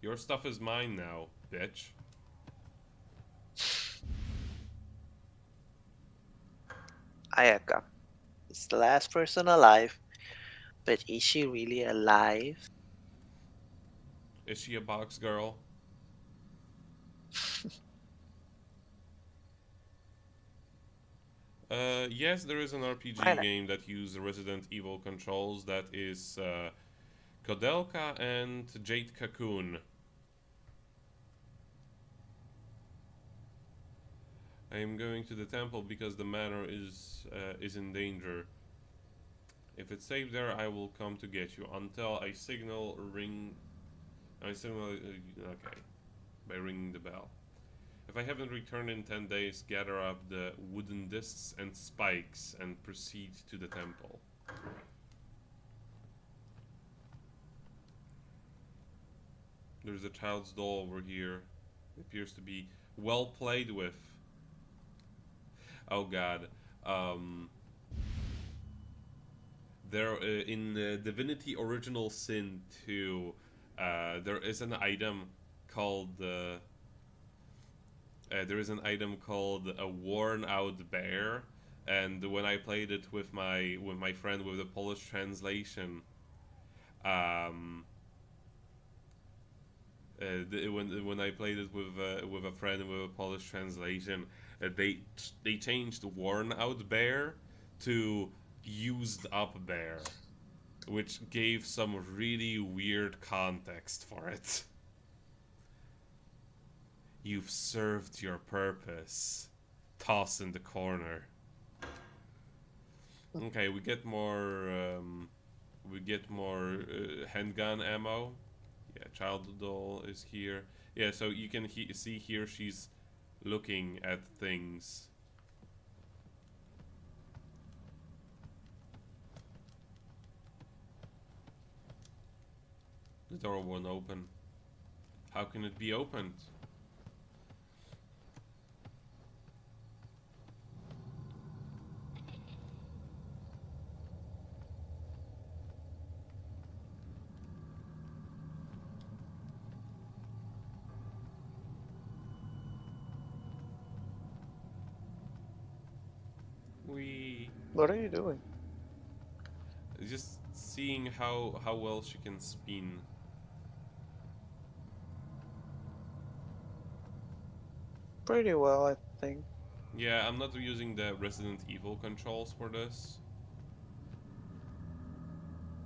Speaker 1: Your stuff is mine now, bitch.
Speaker 2: Ayaka is the last person alive, but is she really alive?
Speaker 1: Is she a box girl? Yes, there is an
Speaker 2: I
Speaker 1: RPG game that uses Resident Evil controls. That is Kodelka and Jade Cocoon. I am going to the temple because the manor is in danger. If it's safe there, I will come to get you. Until I signal ring. I signal. Okay, by ringing the bell. If I haven't returned in 10 days, gather up the wooden discs and spikes and proceed to the temple. There's a child's doll over here. It appears to be well played with. Oh god. There in Divinity Original Sin 2, there is an item called a worn out bear, and when I played it with my friend with the Polish translation, um, when I played it with a friend with a Polish translation, they changed worn out bear to used up bear, which gave some really weird context for it. You've served your purpose. Toss in the corner. Okay, we get more handgun ammo. Yeah, child doll is here. Yeah, so you can see here she's looking at things. The door won't open. How can it be opened? We
Speaker 2: What are you doing?
Speaker 1: just seeing how well she can spin.
Speaker 2: Pretty well, I think.
Speaker 1: Yeah, I'm not using the Resident Evil controls for this.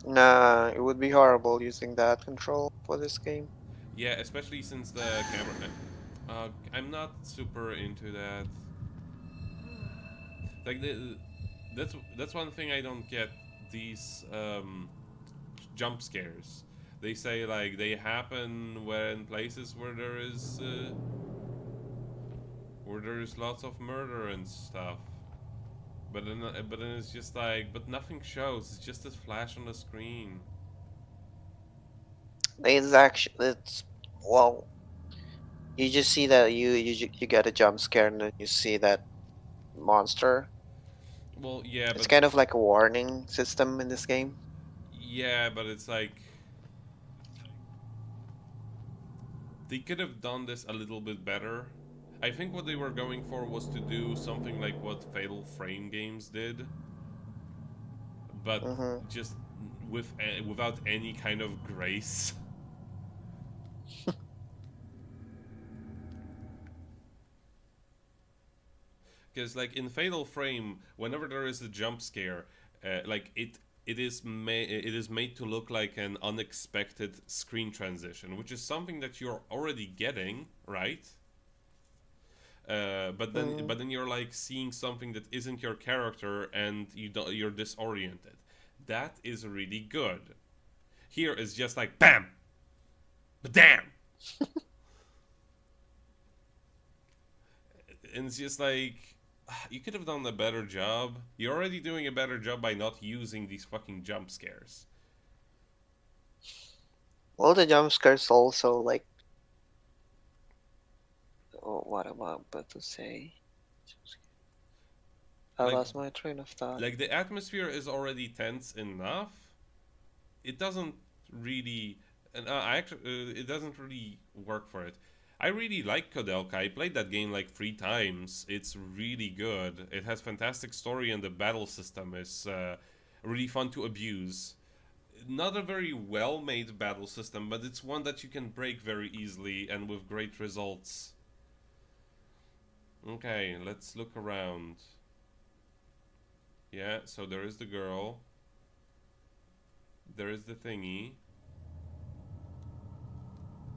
Speaker 2: Nah, it would be horrible using that control for this game.
Speaker 1: Yeah, especially since the camera. I'm not super into that. Like that's one thing I don't get. These jump scares. They say like they happen when places where there is lots of murder and stuff. But then it's just like, but nothing shows. It's just a flash on the screen.
Speaker 2: It's well, you just see that you get a jump scare and then you see that monster.
Speaker 1: Well, yeah,
Speaker 2: It's
Speaker 1: but
Speaker 2: kind of like a warning system in this game.
Speaker 1: yeah, but it's like they could have done this a little bit better. I think what they were going for was to do something like what Fatal Frame games did, but
Speaker 2: Mm-hmm.
Speaker 1: just without any kind of grace. Because like in Fatal Frame, whenever there is a jump scare, like it is made to look like an unexpected screen transition, which is something that you're already getting, right?
Speaker 2: Mm.
Speaker 1: But then you're like seeing something that isn't your character, and you're disoriented. That is really good. Here is just like bam, damn, and it's just like you could have done a better job. You're already doing a better job by not using these fucking jump scares.
Speaker 2: Well, the jump scares also like. Oh, what am I about to say? I
Speaker 1: Like
Speaker 2: lost my train of thought.
Speaker 1: like the atmosphere is already tense enough. It doesn't really, and I actually it doesn't really work for it. I really like Kodelka. I played that game like 3 times. It's really good. It has fantastic story, and the battle system is really fun to abuse. Not a very well made battle system, but it's one that you can break very easily and with great results. Okay, let's look around. Yeah, so there is the girl. There is the thingy.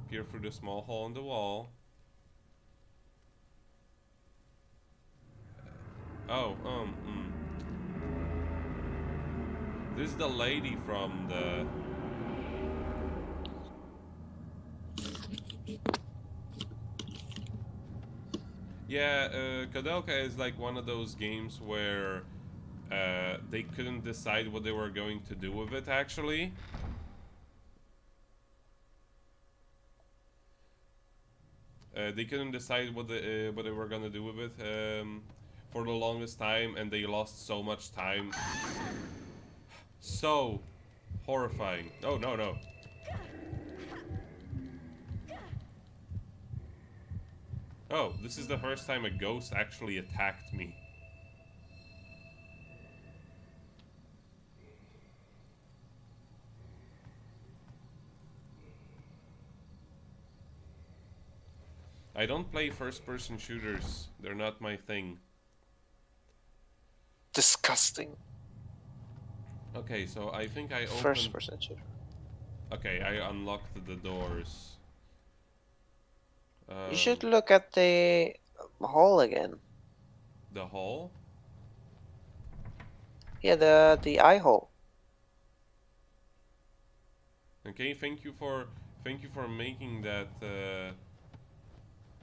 Speaker 1: Peer through the small hole in the wall. Oh, This is the lady from the... Yeah, Kodelka is like one of those games where they couldn't decide what they were going to do with it, actually. They couldn't decide what they were gonna do with it for the longest time, and they lost so much time. So horrifying. Oh, no, no. Oh, this is the first time a ghost actually attacked me. I don't play first-person shooters. They're not my thing.
Speaker 2: Disgusting.
Speaker 1: Okay, so I think I opened...
Speaker 2: First person shooter.
Speaker 1: Okay, I unlocked the doors.
Speaker 2: You should look at the hole again.
Speaker 1: The hall?
Speaker 2: Yeah, the eye hole.
Speaker 1: Okay, thank you for Thank you for making that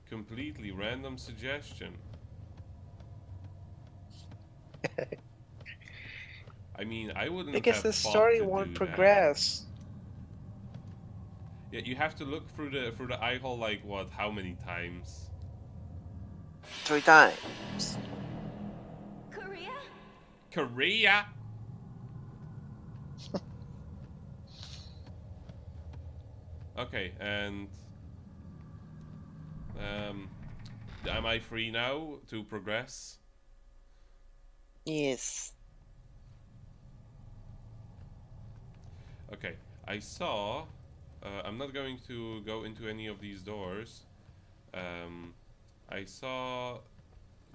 Speaker 1: completely random suggestion. I mean, I wouldn't
Speaker 2: Because
Speaker 1: have
Speaker 2: the
Speaker 1: thought
Speaker 2: story
Speaker 1: to
Speaker 2: won't
Speaker 1: do that.
Speaker 2: progress.
Speaker 1: Yeah, you have to look through the eye hole like what? How many times?
Speaker 2: 3 times.
Speaker 4: Korea?
Speaker 1: Korea. Okay, and am I free now to progress?
Speaker 2: Yes.
Speaker 1: Okay, I saw. I'm not going to go into any of these doors. I saw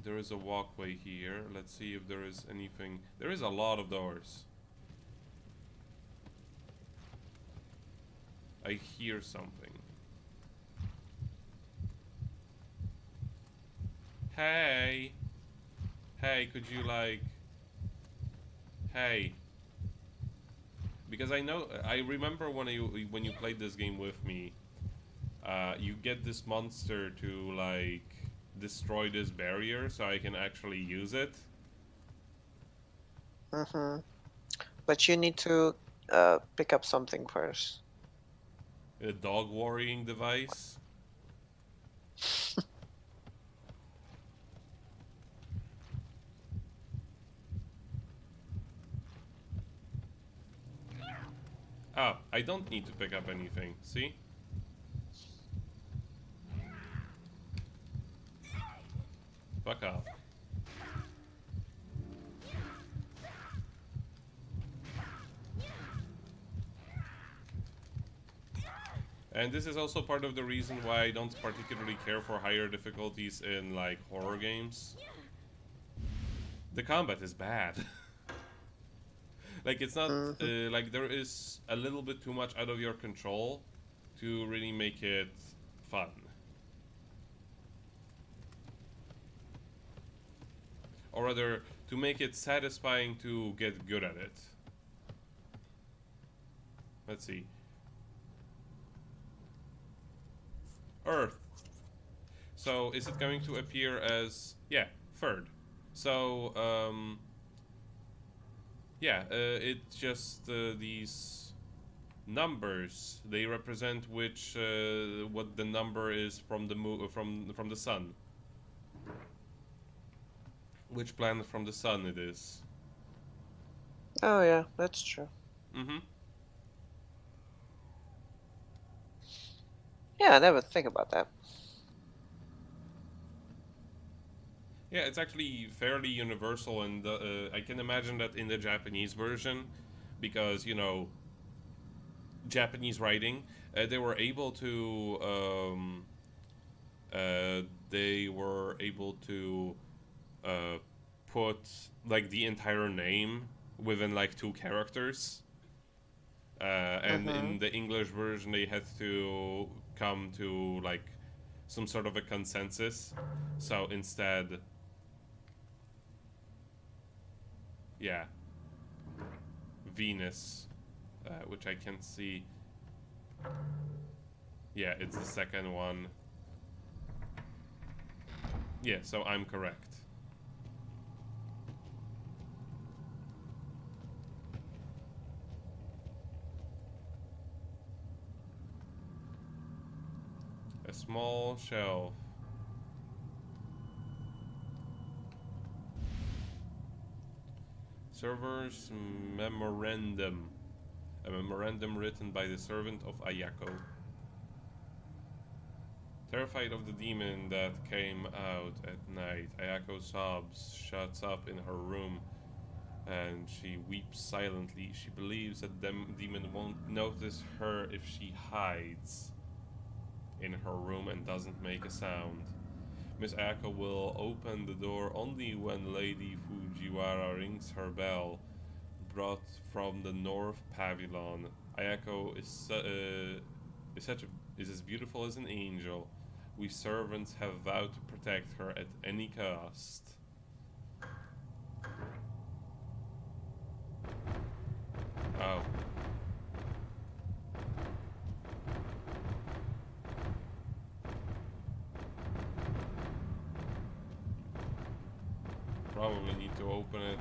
Speaker 1: there is a walkway here. Let's see if there is anything. There is a lot of doors. I hear something. Hey! Hey, could you like... Hey. Because I remember when you played this game with me, you get this monster to like destroy this barrier so I can actually use it.
Speaker 2: But you need to pick up something first.
Speaker 1: A dog worrying device. Ah, I don't need to pick up anything, see? Fuck off. And this is also part of the reason why I don't particularly care for higher difficulties in like horror games. The combat is bad. Like it's not like there is a little bit too much out of your control to really make it fun. Or rather, to make it satisfying to get good at it. Let's see. Earth. So is it going to appear as... Yeah, third. So, yeah, it's just these numbers. They represent which what the number is from the from the sun. Which planet from the sun it is.
Speaker 2: Oh yeah, that's true.
Speaker 1: Mm-hmm.
Speaker 2: Yeah, I never think about that.
Speaker 1: Yeah, it's actually fairly universal, and I can imagine that in the Japanese version, because you know, Japanese writing, they were able to put like the entire name within like 2 characters. And in the English version, they had to come to like some sort of a consensus. So instead, yeah, Venus, which I can see. Yeah, it's the second one. Yeah, so I'm correct. A small shelf. Server's memorandum. A memorandum written by the servant of Ayako. Terrified of the demon that came out at night, Ayako sobs, shuts up in her room, and she weeps silently. She believes that the demon won't notice her if she hides in her room and doesn't make a sound. Miss Ayako will open the door only when Lady Fujiwara rings her bell, brought from the North Pavilion. Ayako is as beautiful as an angel. We servants have vowed to protect her at any cost. Oh. probably need to open it.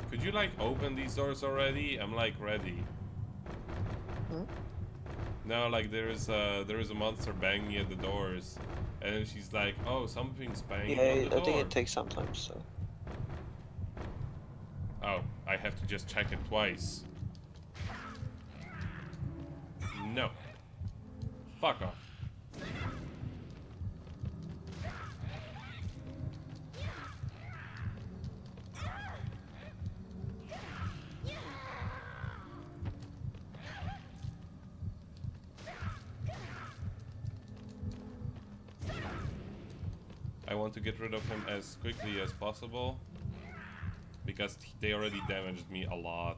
Speaker 1: Could you like open these doors already? I'm like ready.
Speaker 2: Hmm?
Speaker 1: No, like there is a monster banging at the doors, and then she's like, "Oh, something's banging
Speaker 2: Yeah,
Speaker 1: on the
Speaker 2: I think
Speaker 1: door."
Speaker 2: it takes some time, so.
Speaker 1: Oh, I have to just check it twice. No. Fuck off. I want to get rid of him as quickly as possible, because they already damaged me a lot.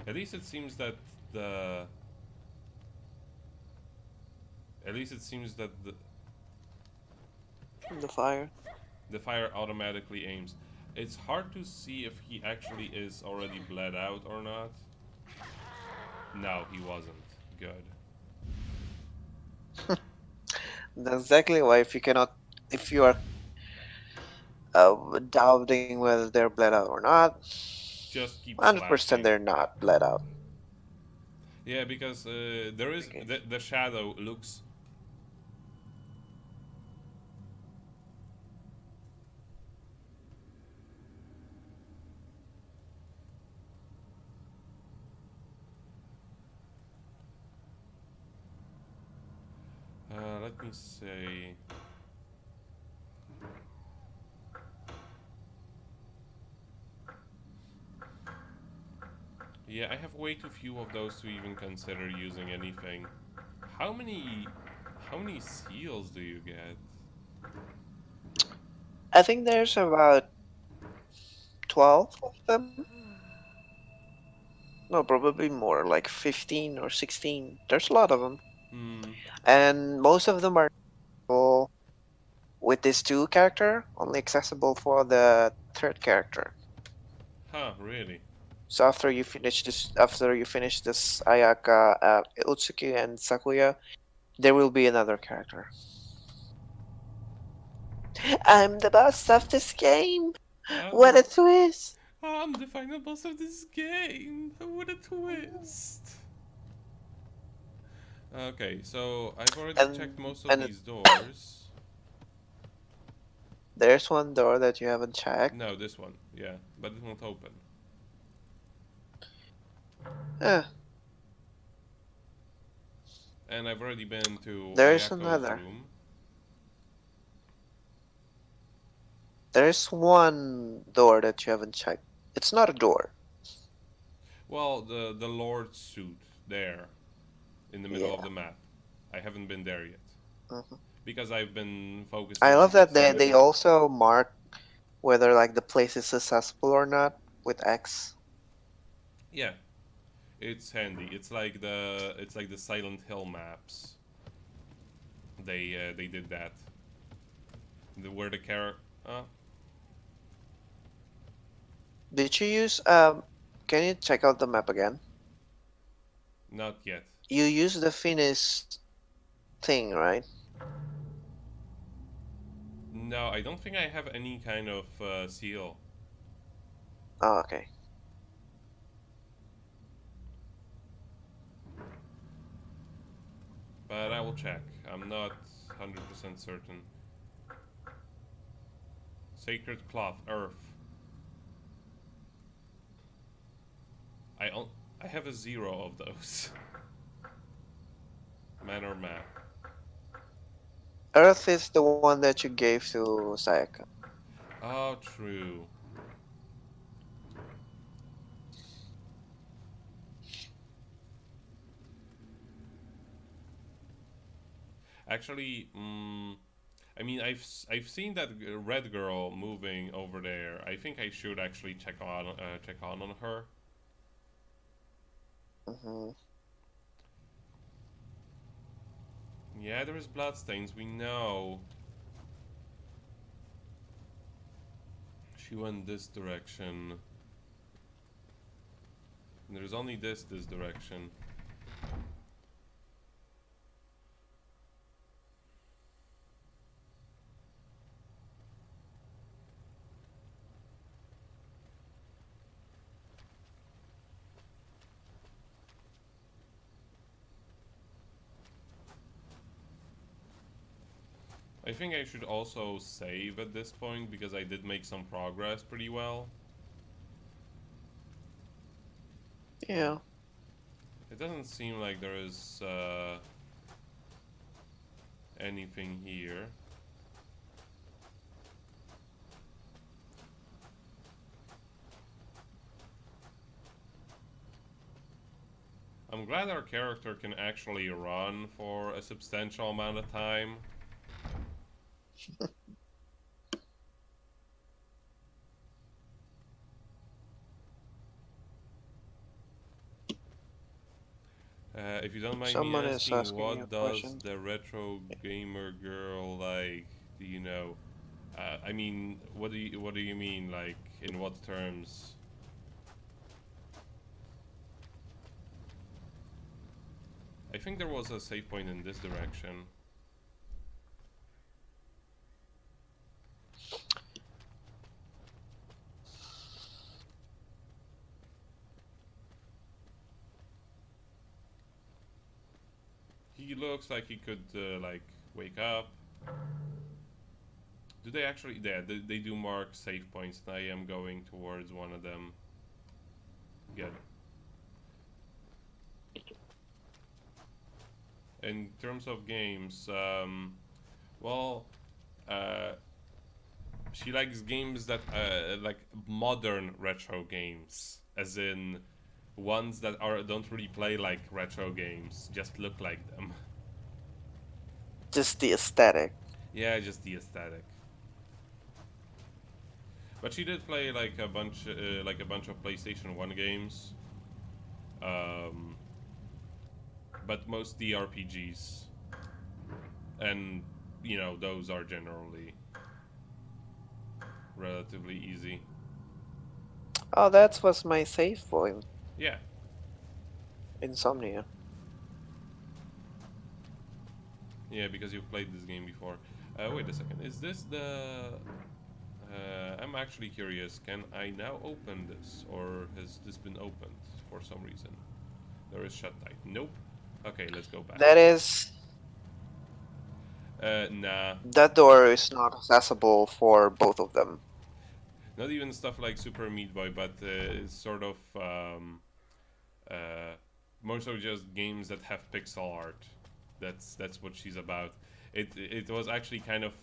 Speaker 1: At least it seems that the... At least it seems that
Speaker 2: The fire.
Speaker 1: the fire automatically aims. It's hard to see if he actually is already bled out or not. No, he wasn't. Good.
Speaker 2: That's exactly why if you are doubting whether they're bled out or not,
Speaker 1: Just keep
Speaker 2: 100%
Speaker 1: slashing.
Speaker 2: they're not bled out.
Speaker 1: Yeah, because there is
Speaker 2: Okay.
Speaker 1: the shadow looks. Let me say. Yeah, I have way too few of those to even consider using anything. How many seals do you get?
Speaker 2: I think there's about 12 of them. No, probably more, like 15 or 16. There's a lot of them.
Speaker 1: Hmm.
Speaker 2: And most of them are accessible with this 2 character, only accessible for the 3rd character.
Speaker 1: Huh, really?
Speaker 2: So after you finish this Ayaka, Utsuki and Sakuya, there will be another character. I'm the boss of this game! What a twist!
Speaker 1: I'm the final boss of this game! What a twist! Okay, so I've already checked most of
Speaker 2: And
Speaker 1: these doors.
Speaker 2: there's one door that you haven't checked.
Speaker 1: No, this one, yeah, but it won't open.
Speaker 2: Eh,
Speaker 1: And I've already been to
Speaker 2: there's
Speaker 1: Ayako's
Speaker 2: another.
Speaker 1: room.
Speaker 2: There's one door that you haven't checked. It's not a door.
Speaker 1: Well, the Lord's suit there, in the middle of
Speaker 2: Yeah.
Speaker 1: the map. I haven't been there yet
Speaker 2: Mhm.
Speaker 1: because I've been focusing.
Speaker 2: I love
Speaker 1: on
Speaker 2: that they
Speaker 1: Samuel.
Speaker 2: also mark whether like the place is accessible or not with X.
Speaker 1: Yeah, it's handy. It's like the Silent Hill maps. They did that. Where the character.
Speaker 2: Did you use can you check out the map again?
Speaker 1: Not yet.
Speaker 2: You use the Finnish thing, right?
Speaker 1: No, I don't think I have any kind of seal.
Speaker 2: Oh, okay.
Speaker 1: But I will check. I'm not 100% certain. Sacred cloth, earth. I have a 0 of those. Manor map.
Speaker 2: Earth is the one that you gave to Sayaka.
Speaker 1: Oh, true. Actually, I mean, I've seen that red girl moving over there. I think I should actually check on her.
Speaker 2: Hmm.
Speaker 1: Yeah, there's bloodstains, we know. She went this direction. And there's only this direction. I think I should also save at this point because I did make some progress pretty well.
Speaker 2: Yeah.
Speaker 1: It doesn't seem like there is anything here. I'm glad our character can actually run for a substantial amount of time. If you don't mind
Speaker 2: Someone
Speaker 1: me
Speaker 2: is
Speaker 1: asking,
Speaker 2: asking you a
Speaker 1: what does
Speaker 2: question.
Speaker 1: the retro gamer girl like? Do you know? I mean, what do you mean? Like, in what terms? I think there was a save point in this direction. He looks like he could like wake up. Do they actually? Yeah, they do mark save points, and I am going towards one of them. Good. In terms of games, well, she likes games that like modern retro games, as in ones that don't really play like retro games, just look like them.
Speaker 2: Just the aesthetic.
Speaker 1: Yeah, just the aesthetic. But she did play like a bunch of PlayStation 1 games. But mostly RPGs. And, you know, those are generally relatively easy.
Speaker 2: Oh, that was my save point.
Speaker 1: Yeah.
Speaker 2: Insomnia.
Speaker 1: Yeah, because you've played this game before. Wait a second. Is this the... I'm actually curious. Can I now open this? Or has this been opened for some reason? There is shut tight. Nope. Okay, let's go back.
Speaker 2: That is...
Speaker 1: Nah.
Speaker 2: That door is not accessible for both of them.
Speaker 1: Not even stuff like Super Meat Boy, but it's sort of... more so just games that have pixel art. That's what she's about. It was actually kind of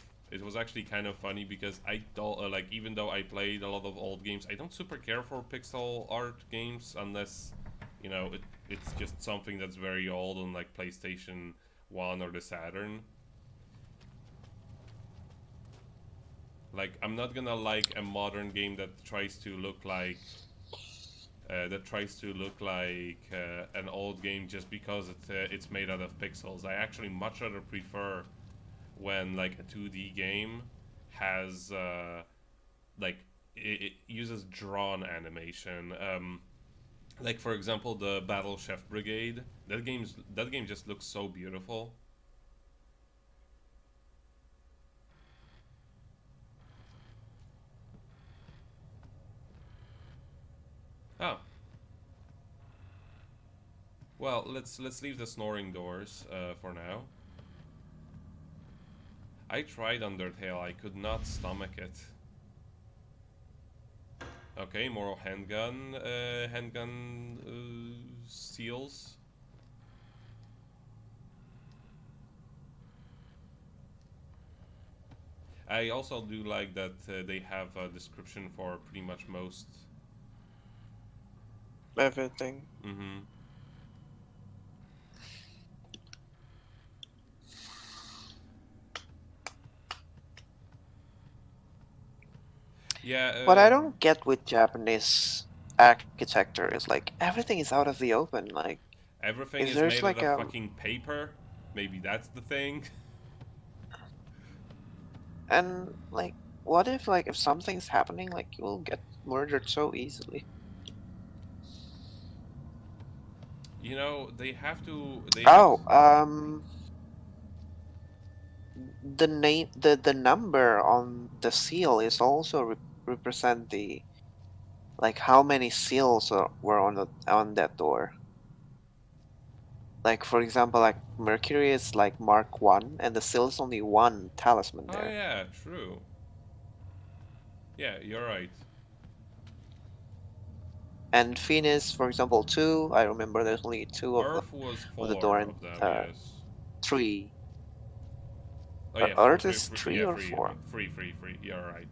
Speaker 1: funny because I don't like, even though I played a lot of old games, I don't super care for pixel art games unless, you know, it's just something that's very old on like PlayStation 1 or the Saturn. Like, I'm not gonna like a modern game that tries to look like an old game just because it's made out of pixels. I actually much rather prefer when like a 2D game has like it uses drawn animation. Like for example, the Battle Chef Brigade. That game just looks so beautiful. Oh. Well, let's leave the snoring doors for now. I tried Undertale, I could not stomach it. Okay, more handgun seals. I also do like that they have a description for pretty much most.
Speaker 2: Everything.
Speaker 1: Mm-hmm. Yeah.
Speaker 2: What I don't get with Japanese architecture is like everything is out of the open. Like,
Speaker 1: everything is
Speaker 2: there's
Speaker 1: made
Speaker 2: like
Speaker 1: out of fucking paper. Maybe that's the thing.
Speaker 2: And like, what if like if something's happening, like you will get murdered so easily?
Speaker 1: You know, they have to. They have.
Speaker 2: Oh, the name, the number on the seal is also represent the like how many seals were on that door. Like for example, like Mercury is like Mark 1, and the seal is only one talisman
Speaker 1: Oh
Speaker 2: there.
Speaker 1: yeah, true. Yeah, you're right.
Speaker 2: And Venus, for example, 2. I remember there's only two
Speaker 1: Earth was
Speaker 2: of the door,
Speaker 1: 4
Speaker 2: and
Speaker 1: of them. Yes.
Speaker 2: 3.
Speaker 1: Oh yeah,
Speaker 2: Earth is 3
Speaker 1: yeah,
Speaker 2: or
Speaker 1: 3.
Speaker 2: 4?
Speaker 1: Free. You're right.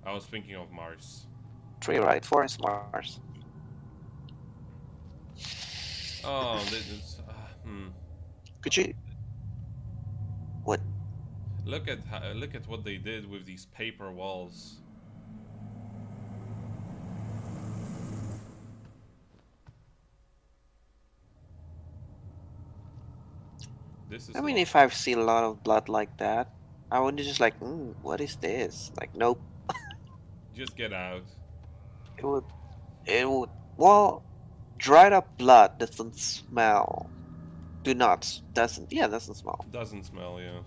Speaker 1: I was thinking of Mars.
Speaker 2: 3, right? 4 is Mars.
Speaker 1: Oh, this.
Speaker 2: Could you? What?
Speaker 1: Look at what they did with these paper walls. This is
Speaker 2: I
Speaker 1: a
Speaker 2: mean,
Speaker 1: lot.
Speaker 2: if I've seen a lot of blood like that, I would just like, what is this? Like, nope.
Speaker 1: Just get out.
Speaker 2: It would. It would. Well, dried up blood doesn't smell. Do not. Doesn't. Yeah, doesn't smell.
Speaker 1: Doesn't smell, yeah.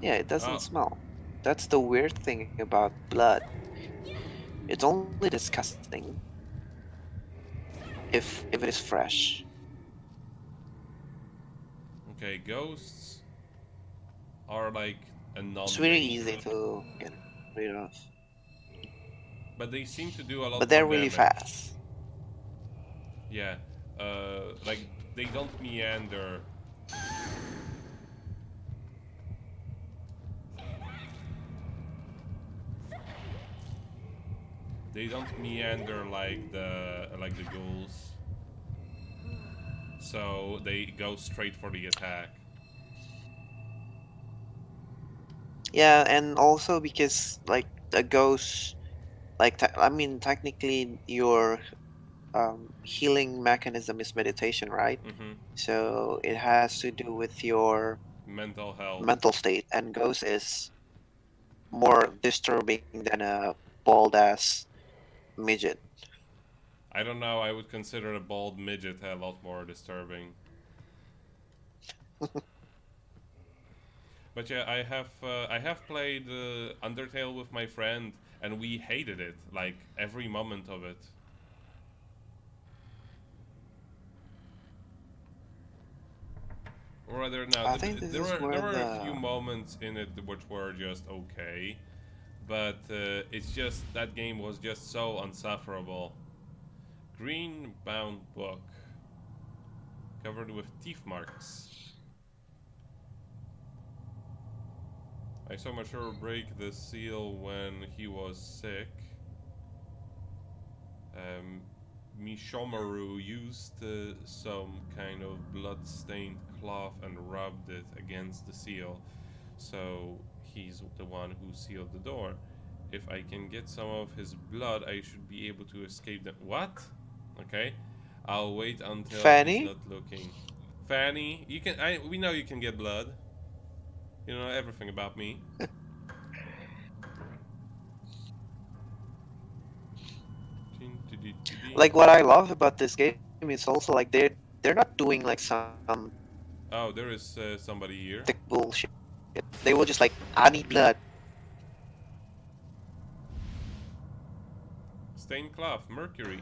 Speaker 2: Yeah, it doesn't
Speaker 1: Oh,
Speaker 2: smell. That's the weird thing about blood. It's only disgusting if it is fresh.
Speaker 1: okay. Ghosts are like a
Speaker 2: It's really
Speaker 1: non-danger,
Speaker 2: easy to get rid of,
Speaker 1: but they seem to do a lot
Speaker 2: but
Speaker 1: more
Speaker 2: they're really
Speaker 1: damage.
Speaker 2: fast.
Speaker 1: Yeah. Like they don't meander. They don't meander like the ghouls. So they go straight for the attack.
Speaker 2: Yeah, and also because like a ghost, like I mean, technically your healing mechanism is meditation, right?
Speaker 1: Mm-hmm.
Speaker 2: So it has to do with your
Speaker 1: Mental health.
Speaker 2: mental state, and ghost is more disturbing than a bald ass midget.
Speaker 1: I don't know. I would consider a bald midget a lot more disturbing. But yeah, I have played Undertale with my friend, and we hated it like every moment of it. Or rather, no,
Speaker 2: I think this is
Speaker 1: there
Speaker 2: where
Speaker 1: were a few
Speaker 2: the
Speaker 1: moments in it which were just okay, but it's just that game was just so unsufferable. Green bound book, covered with teeth marks. I saw Mashur break the seal when he was sick. Mishomaru used some kind of blood-stained cloth and rubbed it against the seal, so he's the one who sealed the door. If I can get some of his blood, I should be able to escape them. What? Okay, I'll wait until he's
Speaker 2: Fanny.
Speaker 1: not looking. Fanny, you can. We know you can get blood. You know everything about me.
Speaker 2: Like what I love about this game is also like they're not doing like some
Speaker 1: Oh, there is somebody here.
Speaker 2: thick bullshit. They will just like, I need blood.
Speaker 1: Stained cloth, mercury.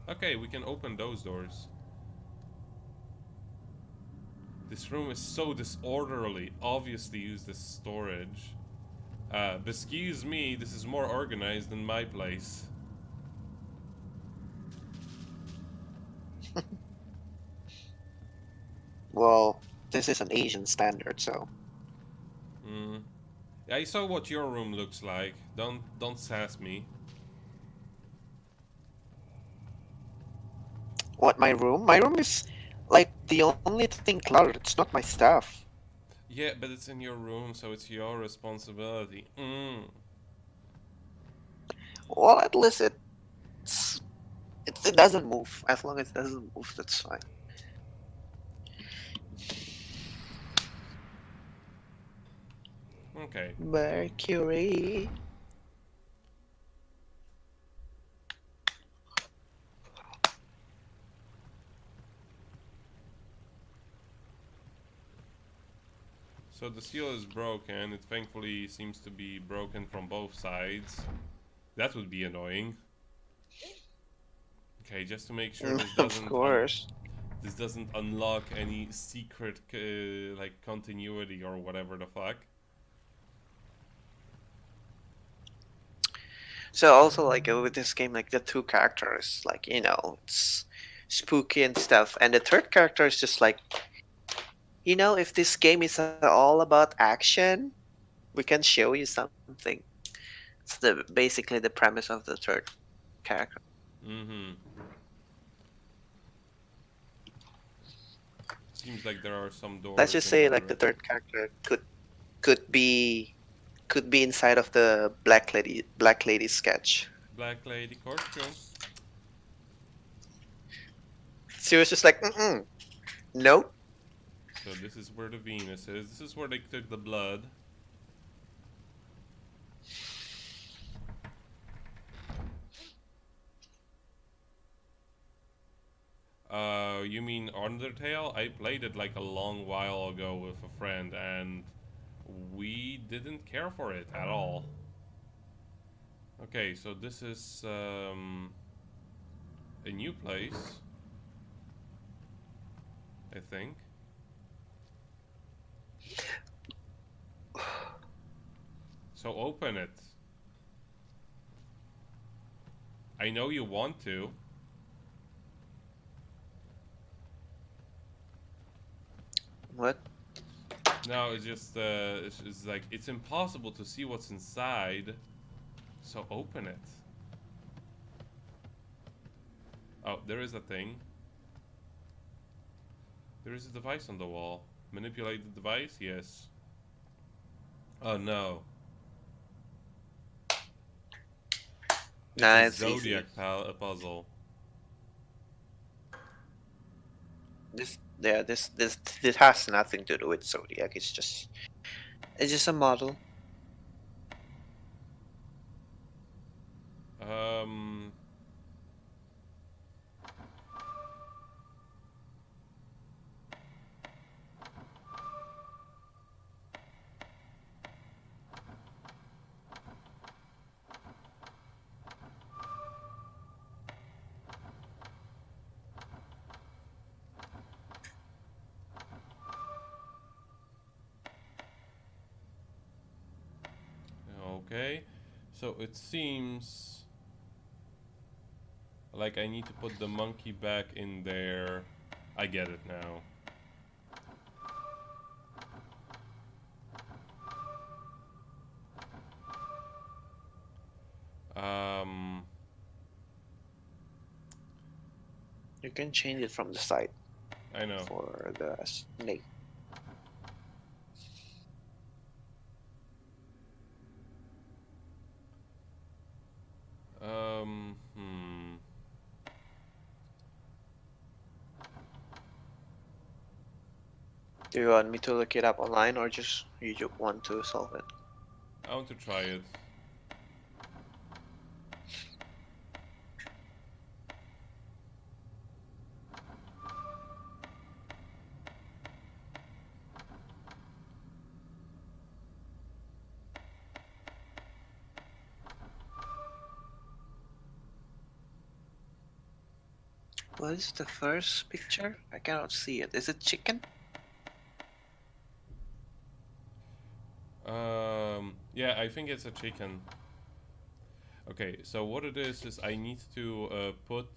Speaker 1: Okay, we can open those doors. This room is so disorderly. Obviously used as storage. Excuse me, this is more organized than my place.
Speaker 2: Well, this is an Asian standard, so.
Speaker 1: I saw what your room looks like. Don't sass me.
Speaker 2: What, my room? My room is like the only thing cluttered. It's not my stuff.
Speaker 1: Yeah, but it's in your room, so it's your responsibility.
Speaker 2: Well, at least it doesn't move. As long as it doesn't move, that's fine.
Speaker 1: Okay.
Speaker 2: Mercury.
Speaker 1: So the seal is broken. It thankfully seems to be broken from both sides. That would be annoying. Okay, just to make sure this
Speaker 2: Of
Speaker 1: doesn't
Speaker 2: course.
Speaker 1: this doesn't unlock any secret like continuity or whatever the fuck.
Speaker 2: So also like with this game, like the two characters, like it's spooky and stuff, and the third character is just like, if this game is all about action, we can show you something. It's basically the premise of the third character.
Speaker 1: Mm-hmm. Seems like there are some
Speaker 2: Let's
Speaker 1: doors
Speaker 2: just
Speaker 1: in
Speaker 2: say
Speaker 1: the
Speaker 2: like the
Speaker 1: direction.
Speaker 2: third character could be inside of the Black Lady sketch.
Speaker 1: Black lady costume.
Speaker 2: She was just like, nope.
Speaker 1: So this is where the Venus is. This is where they took the blood. You mean Undertale? I played it like a long while ago with a friend and we didn't care for it at all. Okay, so this is a new place, I think. So open it. I know you want to.
Speaker 2: What?
Speaker 1: No, it's just it's like it's impossible to see what's inside. So open it. Oh, there is a thing. There is a device on the wall. Manipulate the device? Yes. Oh no. It's
Speaker 2: Nah,
Speaker 1: a
Speaker 2: it's easy.
Speaker 1: zodiac puzzle.
Speaker 2: This has nothing to do with Zodiac. It's just a model.
Speaker 1: Um. Okay. So it seems like I need to put the monkey back in there. I get it now. Um.
Speaker 2: You can change it from the side
Speaker 1: I know.
Speaker 2: for the snake.
Speaker 1: Hmm.
Speaker 2: Do you want me to look it up online, or just you want to solve it?
Speaker 1: I want to try it.
Speaker 2: What is the first picture? I cannot see it. Is it chicken?
Speaker 1: Yeah, I think it's a chicken. Okay, so what it is I need to put.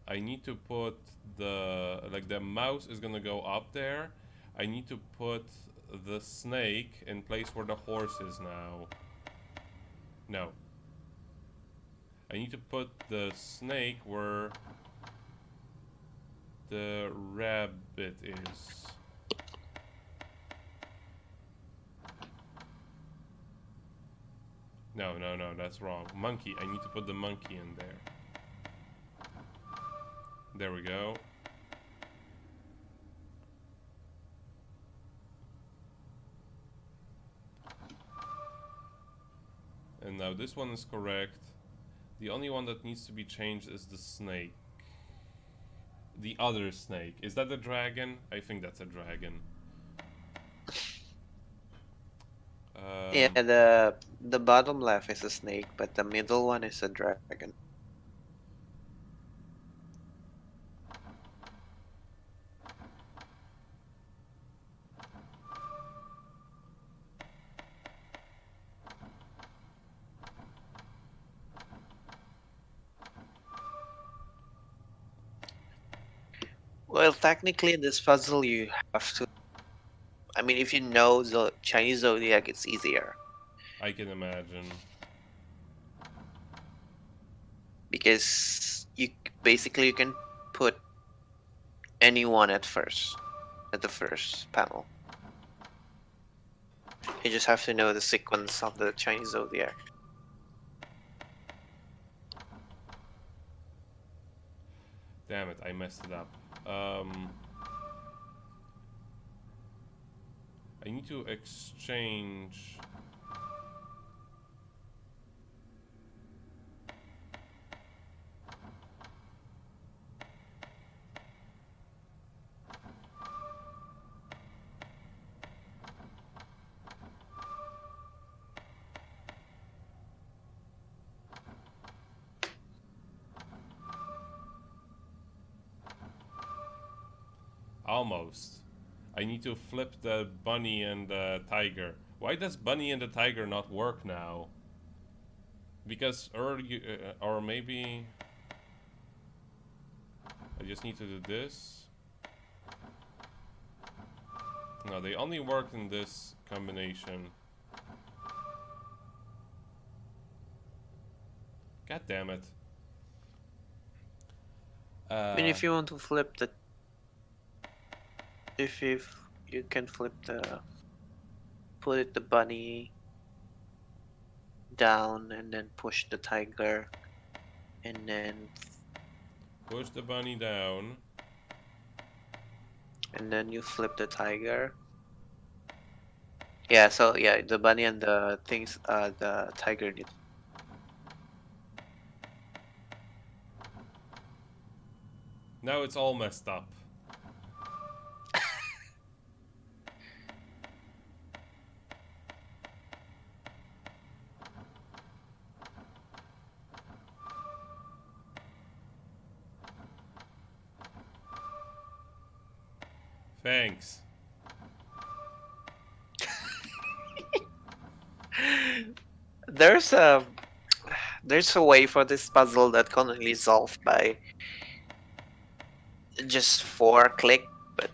Speaker 1: I need to put the mouse is gonna go up there. I need to put the snake in place where the horse is now. No. I need to put the snake where the rabbit is. No, no, no, that's wrong. Monkey. I need to put the monkey in there. There we go. this one is correct. The only one that needs to be changed is the snake. The other snake. Is that a dragon? I think that's a dragon.
Speaker 2: Yeah, the bottom left is a snake, but the middle one is a dragon. Well, technically, in this puzzle, you have to. I mean, if you know the Chinese zodiac, it's easier
Speaker 1: I can imagine.
Speaker 2: because you basically you can put anyone at the first panel. You just have to know the sequence of the Chinese zodiac.
Speaker 1: Damn it, I messed it up. I need to exchange. Almost. I need to flip the bunny and the tiger. Why does bunny and the tiger not work now? Because early, or maybe I just need to do this. No, they only work in this combination. God damn it.
Speaker 2: I mean, if you want to flip the, if you can flip put the bunny down and then push the tiger, and then
Speaker 1: push the bunny down.
Speaker 2: And then you flip the tiger. Yeah, so yeah, the bunny and the things, the tiger need.
Speaker 1: Now it's all messed up. Thanks.
Speaker 2: There's a way for this puzzle that can only solve by just 4 click, but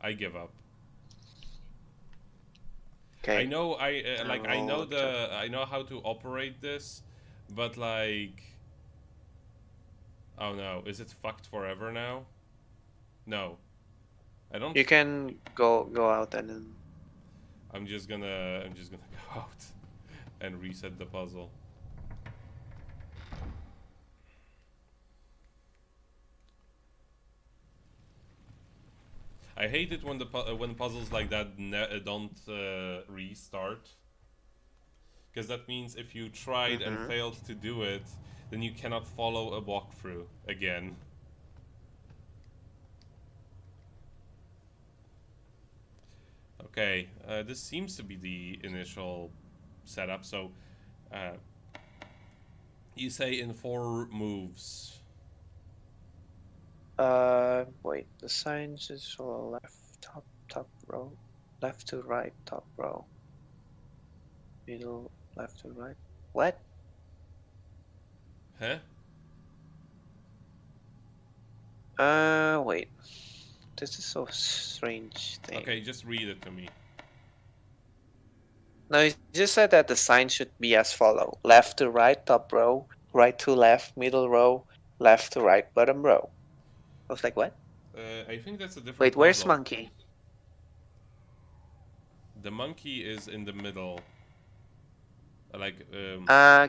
Speaker 1: I give up.
Speaker 2: okay.
Speaker 1: I know like I know
Speaker 2: Oh,
Speaker 1: I know how to operate this, but like, oh no, is it fucked forever now? No, I don't.
Speaker 2: You can go out and then.
Speaker 1: I'm just gonna go out and reset the puzzle. I hate it when when puzzles like that don't restart, because that means if you tried and failed to do it, then you cannot follow a walkthrough again. Okay, this seems to be the initial setup. So, you say in 4 moves.
Speaker 2: Wait. The signs is left top row, left to right top row, middle left to right. What?
Speaker 1: Huh?
Speaker 2: Wait. This is so strange thing.
Speaker 1: Okay, just read it to me.
Speaker 2: No, you just said that the sign should be as follow: left to right top row, right to left middle row, left to right bottom row. I was like, what?
Speaker 1: I think that's a different
Speaker 2: Wait, where's
Speaker 1: puzzle.
Speaker 2: monkey?
Speaker 1: The monkey is in the middle. Like,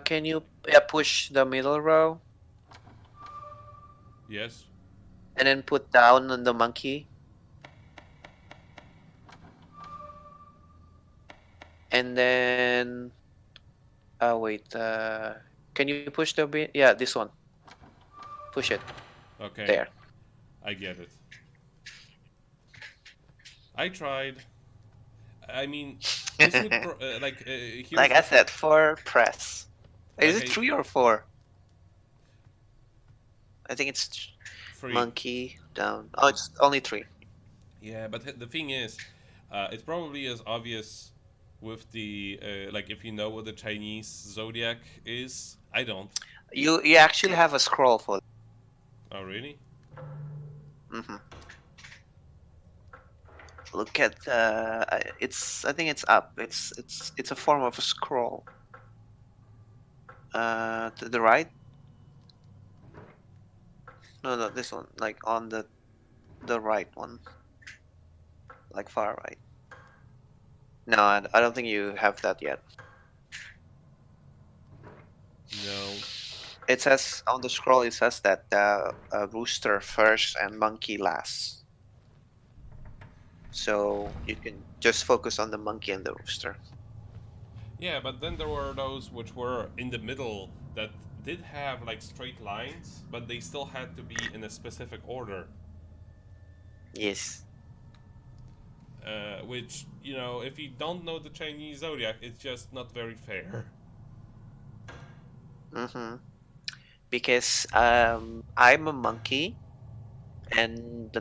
Speaker 2: Can you push the middle row?
Speaker 1: yes.
Speaker 2: And then put down on the monkey. And then wait, can you push the yeah, this one. Push it.
Speaker 1: Okay,
Speaker 2: There.
Speaker 1: I get it. I tried. I mean, this would here's
Speaker 2: Like I said, 4 press. Is
Speaker 1: Like
Speaker 2: it
Speaker 1: I-
Speaker 2: 3 or 4? I think it's
Speaker 1: free.
Speaker 2: monkey down. Oh, it's only 3.
Speaker 1: Yeah, but the thing is, it probably is obvious with the like if you know what the Chinese zodiac is. I don't.
Speaker 2: You actually have a scroll for.
Speaker 1: Oh really?
Speaker 2: Mm-hmm. Look at it's. I think it's up. It's a form of a scroll. To the right. No, this one. Like on the right one. Like far right. No, I don't think you have that yet.
Speaker 1: No.
Speaker 2: It says on the scroll. It says that rooster first and monkey last. So you can just focus on the monkey and the rooster.
Speaker 1: Yeah, but then there were those which were in the middle that did have like straight lines, but they still had to be in a specific order.
Speaker 2: Yes.
Speaker 1: Which, you know, if you don't know the Chinese zodiac, it's just not very fair.
Speaker 2: Mm-hmm. Because I'm a monkey, and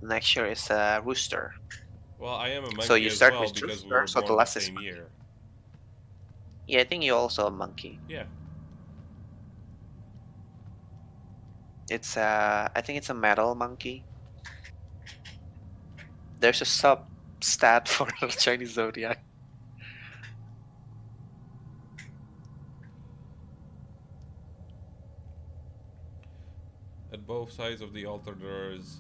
Speaker 2: next year is a rooster.
Speaker 1: Well, I am a monkey
Speaker 2: So you
Speaker 1: as
Speaker 2: start
Speaker 1: well
Speaker 2: with
Speaker 1: because we
Speaker 2: rooster,
Speaker 1: were
Speaker 2: so the
Speaker 1: born the
Speaker 2: last is
Speaker 1: same
Speaker 2: monkey.
Speaker 1: year.
Speaker 2: Yeah, I think you're also a monkey.
Speaker 1: Yeah.
Speaker 2: It's I think it's a metal monkey. There's a sub stat for the Chinese zodiac.
Speaker 1: At both sides of the altar there is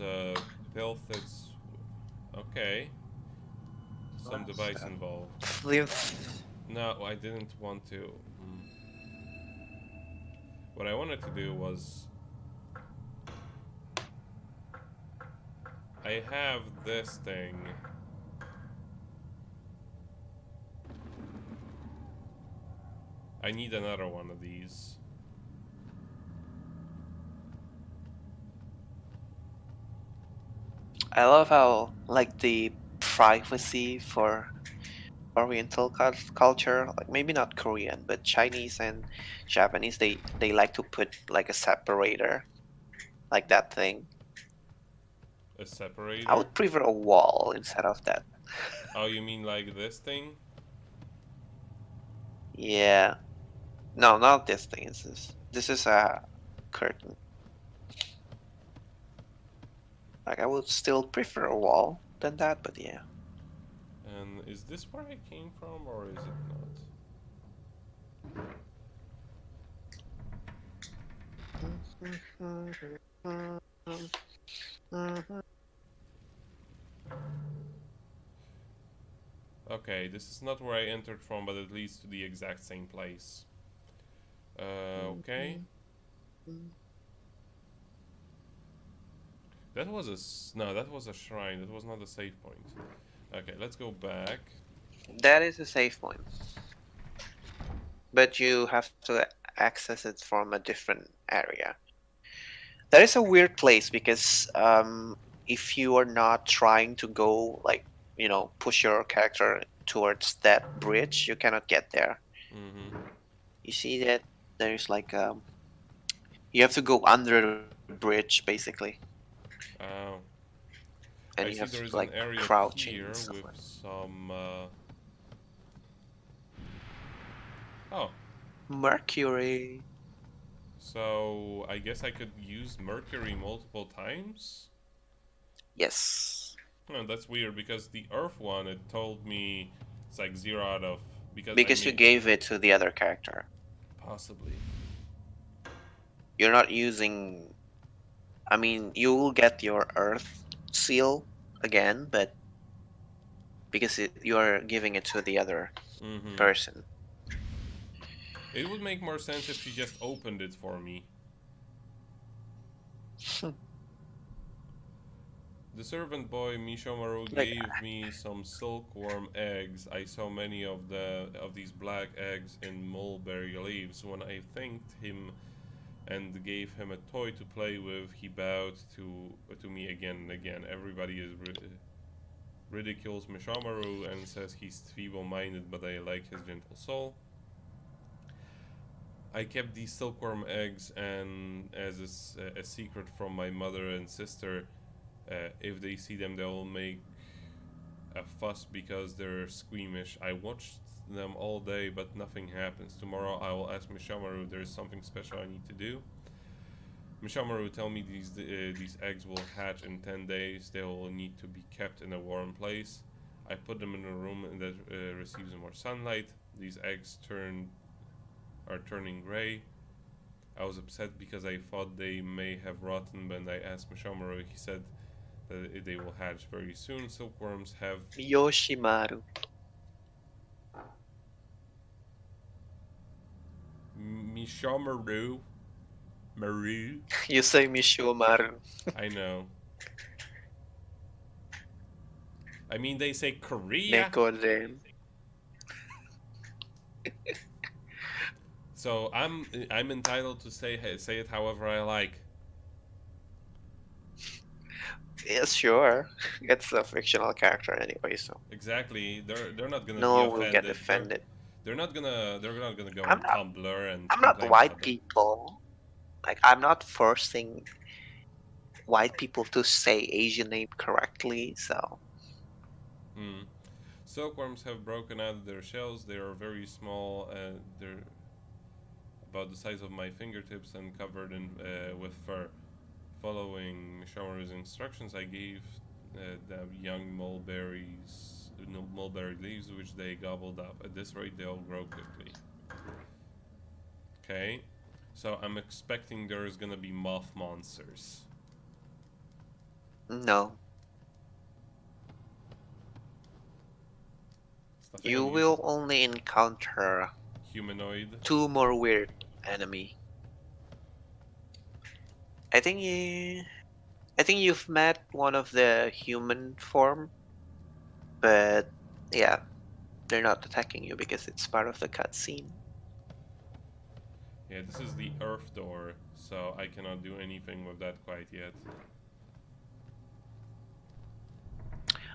Speaker 1: filth. It's okay. Some device involved.
Speaker 2: Flinth.
Speaker 1: No, I didn't want to. What I wanted to do was I have this thing. I need another one of these.
Speaker 2: I love how like the privacy for Oriental culture, like maybe not Korean, but Chinese and Japanese, they like to put like a separator, like that thing.
Speaker 1: A separator?
Speaker 2: I would prefer a wall instead of that.
Speaker 1: Oh, you mean like this thing?
Speaker 2: Yeah. No, not this thing. This is a curtain. Like I would still prefer a wall than that, but yeah.
Speaker 1: And is this where I came from, or is it not? Okay, this is not where I entered from, but it leads to the exact same place. Okay. That was no, that was a shrine. That was not a save point. Okay, let's go back.
Speaker 2: That is a save point. But you have to access it from a different area. That is a weird place because if you are not trying to go like, you know, push your character towards that bridge, you cannot get there.
Speaker 1: Mm-hmm.
Speaker 2: You see that there's like you have to go under the bridge basically.
Speaker 1: Oh.
Speaker 2: And
Speaker 1: I
Speaker 2: you
Speaker 1: see
Speaker 2: have
Speaker 1: there
Speaker 2: to
Speaker 1: is
Speaker 2: like
Speaker 1: an area
Speaker 2: crouching
Speaker 1: here
Speaker 2: and stuff
Speaker 1: with
Speaker 2: like that.
Speaker 1: some. Oh.
Speaker 2: Mercury.
Speaker 1: So I guess I could use Mercury multiple times.
Speaker 2: Yes.
Speaker 1: Oh, that's weird because the Earth one it told me it's like 0 out of
Speaker 2: Because you gave it to the other character.
Speaker 1: Possibly.
Speaker 2: You're not using. I mean, you will get your Earth seal again, but because you are giving it to the other person.
Speaker 1: It would make more sense if she just opened it for me. The servant boy Mishomaru
Speaker 2: Like,
Speaker 1: gave me some silkworm eggs. I saw many of these black eggs in mulberry leaves. When I thanked him and gave him a toy to play with, he bowed to me again and again. Everybody ridicules Mishomaru and says he's feeble-minded, but I like his gentle soul. I kept these silkworm eggs and as a secret from my mother and sister. If they see them, they'll make a fuss because they're squeamish. I watched them all day, but nothing happens. Tomorrow I will ask Mishamaru if there's something special I need to do. Mishamaru tell me these eggs will hatch in 10 days. They will need to be kept in a warm place. I put them in a room that receives more sunlight. These eggs are turning gray. I was upset because I thought they may have rotten. When I asked Mishamaru, he said that they will hatch very soon. Silkworms have
Speaker 2: Yoshimaru.
Speaker 1: Mishamaru. Maru.
Speaker 2: You say Mishomaru.
Speaker 1: I know. I mean, they say Korea.
Speaker 2: Nikodem.
Speaker 1: So I'm entitled to say it however I like.
Speaker 2: Yeah, sure. It's a fictional character anyway, so
Speaker 1: Exactly. They're not gonna
Speaker 2: no
Speaker 1: be
Speaker 2: one will get
Speaker 1: offended.
Speaker 2: offended.
Speaker 1: They're not gonna go
Speaker 2: I'm
Speaker 1: on
Speaker 2: not.
Speaker 1: Tumblr and
Speaker 2: I'm not
Speaker 1: complain
Speaker 2: white
Speaker 1: about it.
Speaker 2: people. Like, I'm not forcing white people to say Asian name correctly, so
Speaker 1: Silkworms have broken out of their shells. They are very small and they're about the size of my fingertips and covered with fur. Following Shower's instructions, I gave them young mulberry leaves, which they gobbled up. At this rate, they'll grow quickly. Okay, so I'm expecting there's gonna be moth monsters.
Speaker 2: no.
Speaker 1: Nothing
Speaker 2: You
Speaker 1: unusual.
Speaker 2: will only encounter
Speaker 1: Humanoid.
Speaker 2: 2 more weird enemy. I think you've met one of the human form, but yeah, they're not attacking you because it's part of the cutscene.
Speaker 1: Yeah, this is the Earth door, so I cannot do anything with that quite yet.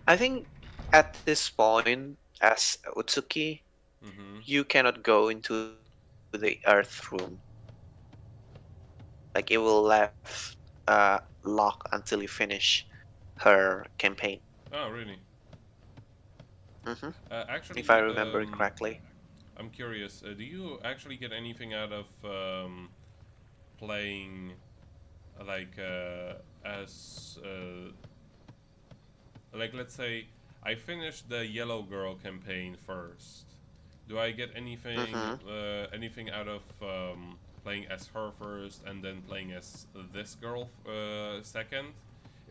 Speaker 2: I think at this point, as Utsuki, you cannot go into the Earth room. Like, it will left lock until you finish her campaign.
Speaker 1: Oh, really? Actually,
Speaker 2: If I remember it correctly.
Speaker 1: I'm curious. Do you actually get anything out of playing, like, like, let's say I finished the Yellow Girl campaign first. Do I get anything out of playing as her first and then playing as this girl second?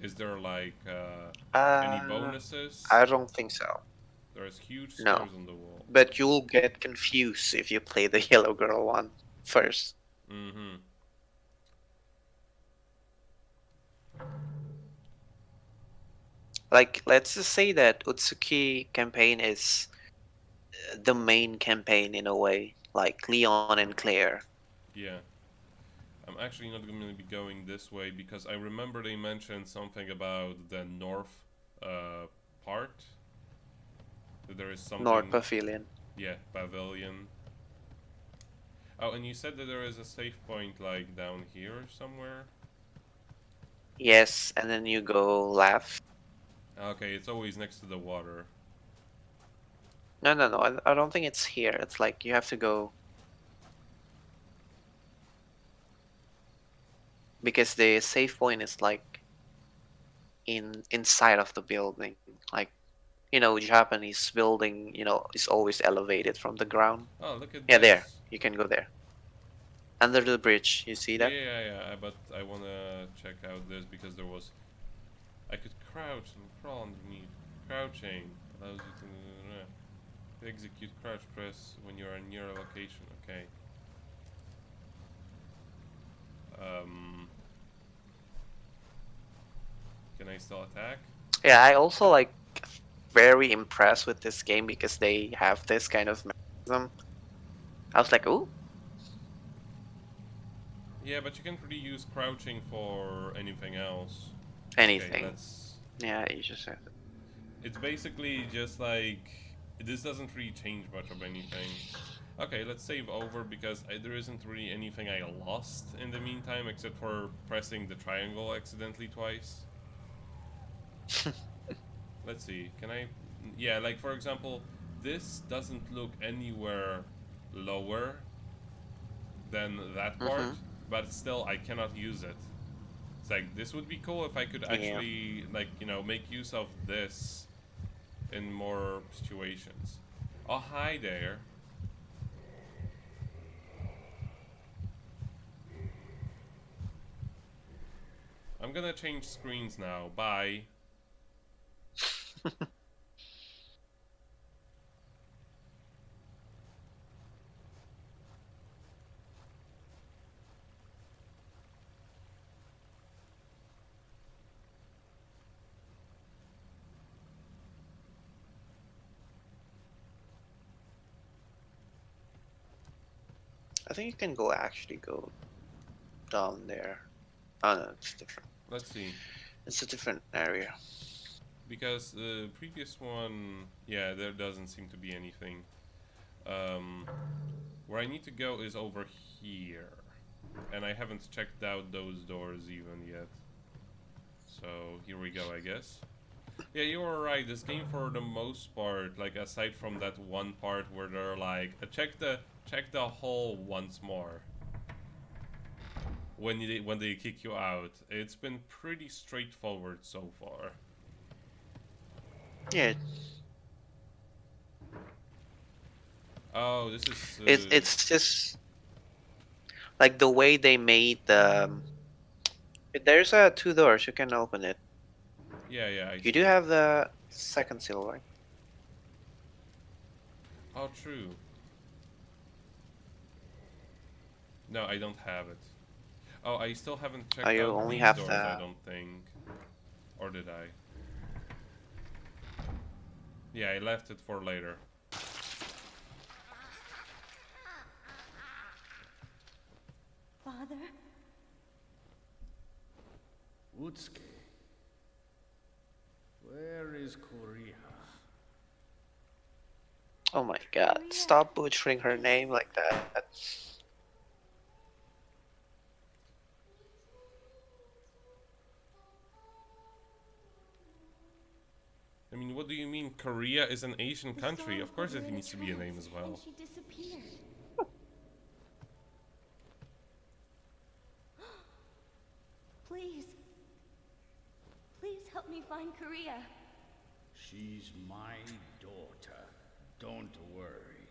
Speaker 1: Is there like any bonuses?
Speaker 2: I don't think so.
Speaker 1: There's huge
Speaker 2: No.
Speaker 1: stars on the wall.
Speaker 2: But you'll get confused if you play the Yellow Girl one first. Like, let's just say that Utsuki campaign is the main campaign in a way, like Leon and Claire.
Speaker 1: Yeah. I'm actually not going to be going this way because I remember they mentioned something about the north part. That there is something...
Speaker 2: North Pavilion.
Speaker 1: Yeah, pavilion. Oh, and you said that there is a save point like down here somewhere?
Speaker 2: Yes, and then you go left.
Speaker 1: Okay, it's always next to the water.
Speaker 2: No, I don't think it's here. It's like you have to go... Because the save point is like inside of the building. Like, you know, Japanese building, you know, is always elevated from the ground.
Speaker 1: Oh, look at
Speaker 2: Yeah,
Speaker 1: this.
Speaker 2: there. You can go there. Under the bridge, you see that?
Speaker 1: Yeah, but I want to check out this because there was... I could crouch and crawl underneath. Crouching allows you to execute crouch press when you are near a location. Okay. Can I still attack?
Speaker 2: Yeah, I also like very impressed with this game because they have this kind of mechanism. I was like, ooh,
Speaker 1: Yeah, but you can't really use crouching for anything else. Okay,
Speaker 2: anything.
Speaker 1: let's...
Speaker 2: Yeah, you just have to.
Speaker 1: It's basically just like... This doesn't really change much of anything. Okay, let's save over because there isn't really anything I lost in the meantime except for pressing the triangle accidentally twice. Let's see, can I... Yeah, like for example, this doesn't look anywhere lower than that part, but still I cannot use it. It's like, this would be cool if I could actually, like, you know, make use of this in more situations. Oh, hi there. I'm gonna change screens now. Bye.
Speaker 2: I think you can go actually go down there. Oh no, it's different.
Speaker 1: Let's see.
Speaker 2: It's a different area.
Speaker 1: Because the previous one, yeah, there doesn't seem to be anything. Where I need to go is over here. And I haven't checked out those doors even yet. So, here we go, I guess. Yeah, you were right. This game, for the most part, like aside from that one part where they're like, check the hole once more. When they kick you out, it's been pretty straightforward so far.
Speaker 2: Yeah,
Speaker 1: Oh, this is.
Speaker 2: it's just like the way they made the. There's two doors. You can open it.
Speaker 1: Yeah.
Speaker 2: You do have the second seal, right?
Speaker 1: Oh, true. No, I don't have it. Oh, I still haven't checked
Speaker 2: you
Speaker 1: out
Speaker 2: only
Speaker 1: these
Speaker 2: have
Speaker 1: doors,
Speaker 2: the-
Speaker 1: I don't think. Or did I? Yeah, I left it for later.
Speaker 4: Father?
Speaker 5: Utsuki. Where is Korea?
Speaker 2: Oh my god! Stop butchering her name like that.
Speaker 1: I mean, what do you mean Korea is an Asian
Speaker 4: The
Speaker 1: country?
Speaker 4: song
Speaker 1: Of course
Speaker 4: put her
Speaker 1: it
Speaker 4: in a
Speaker 1: needs to be a name
Speaker 4: trance,
Speaker 1: as well.
Speaker 4: And she disappeared. Please. Please help me find Korea.
Speaker 5: She's my daughter. Don't worry.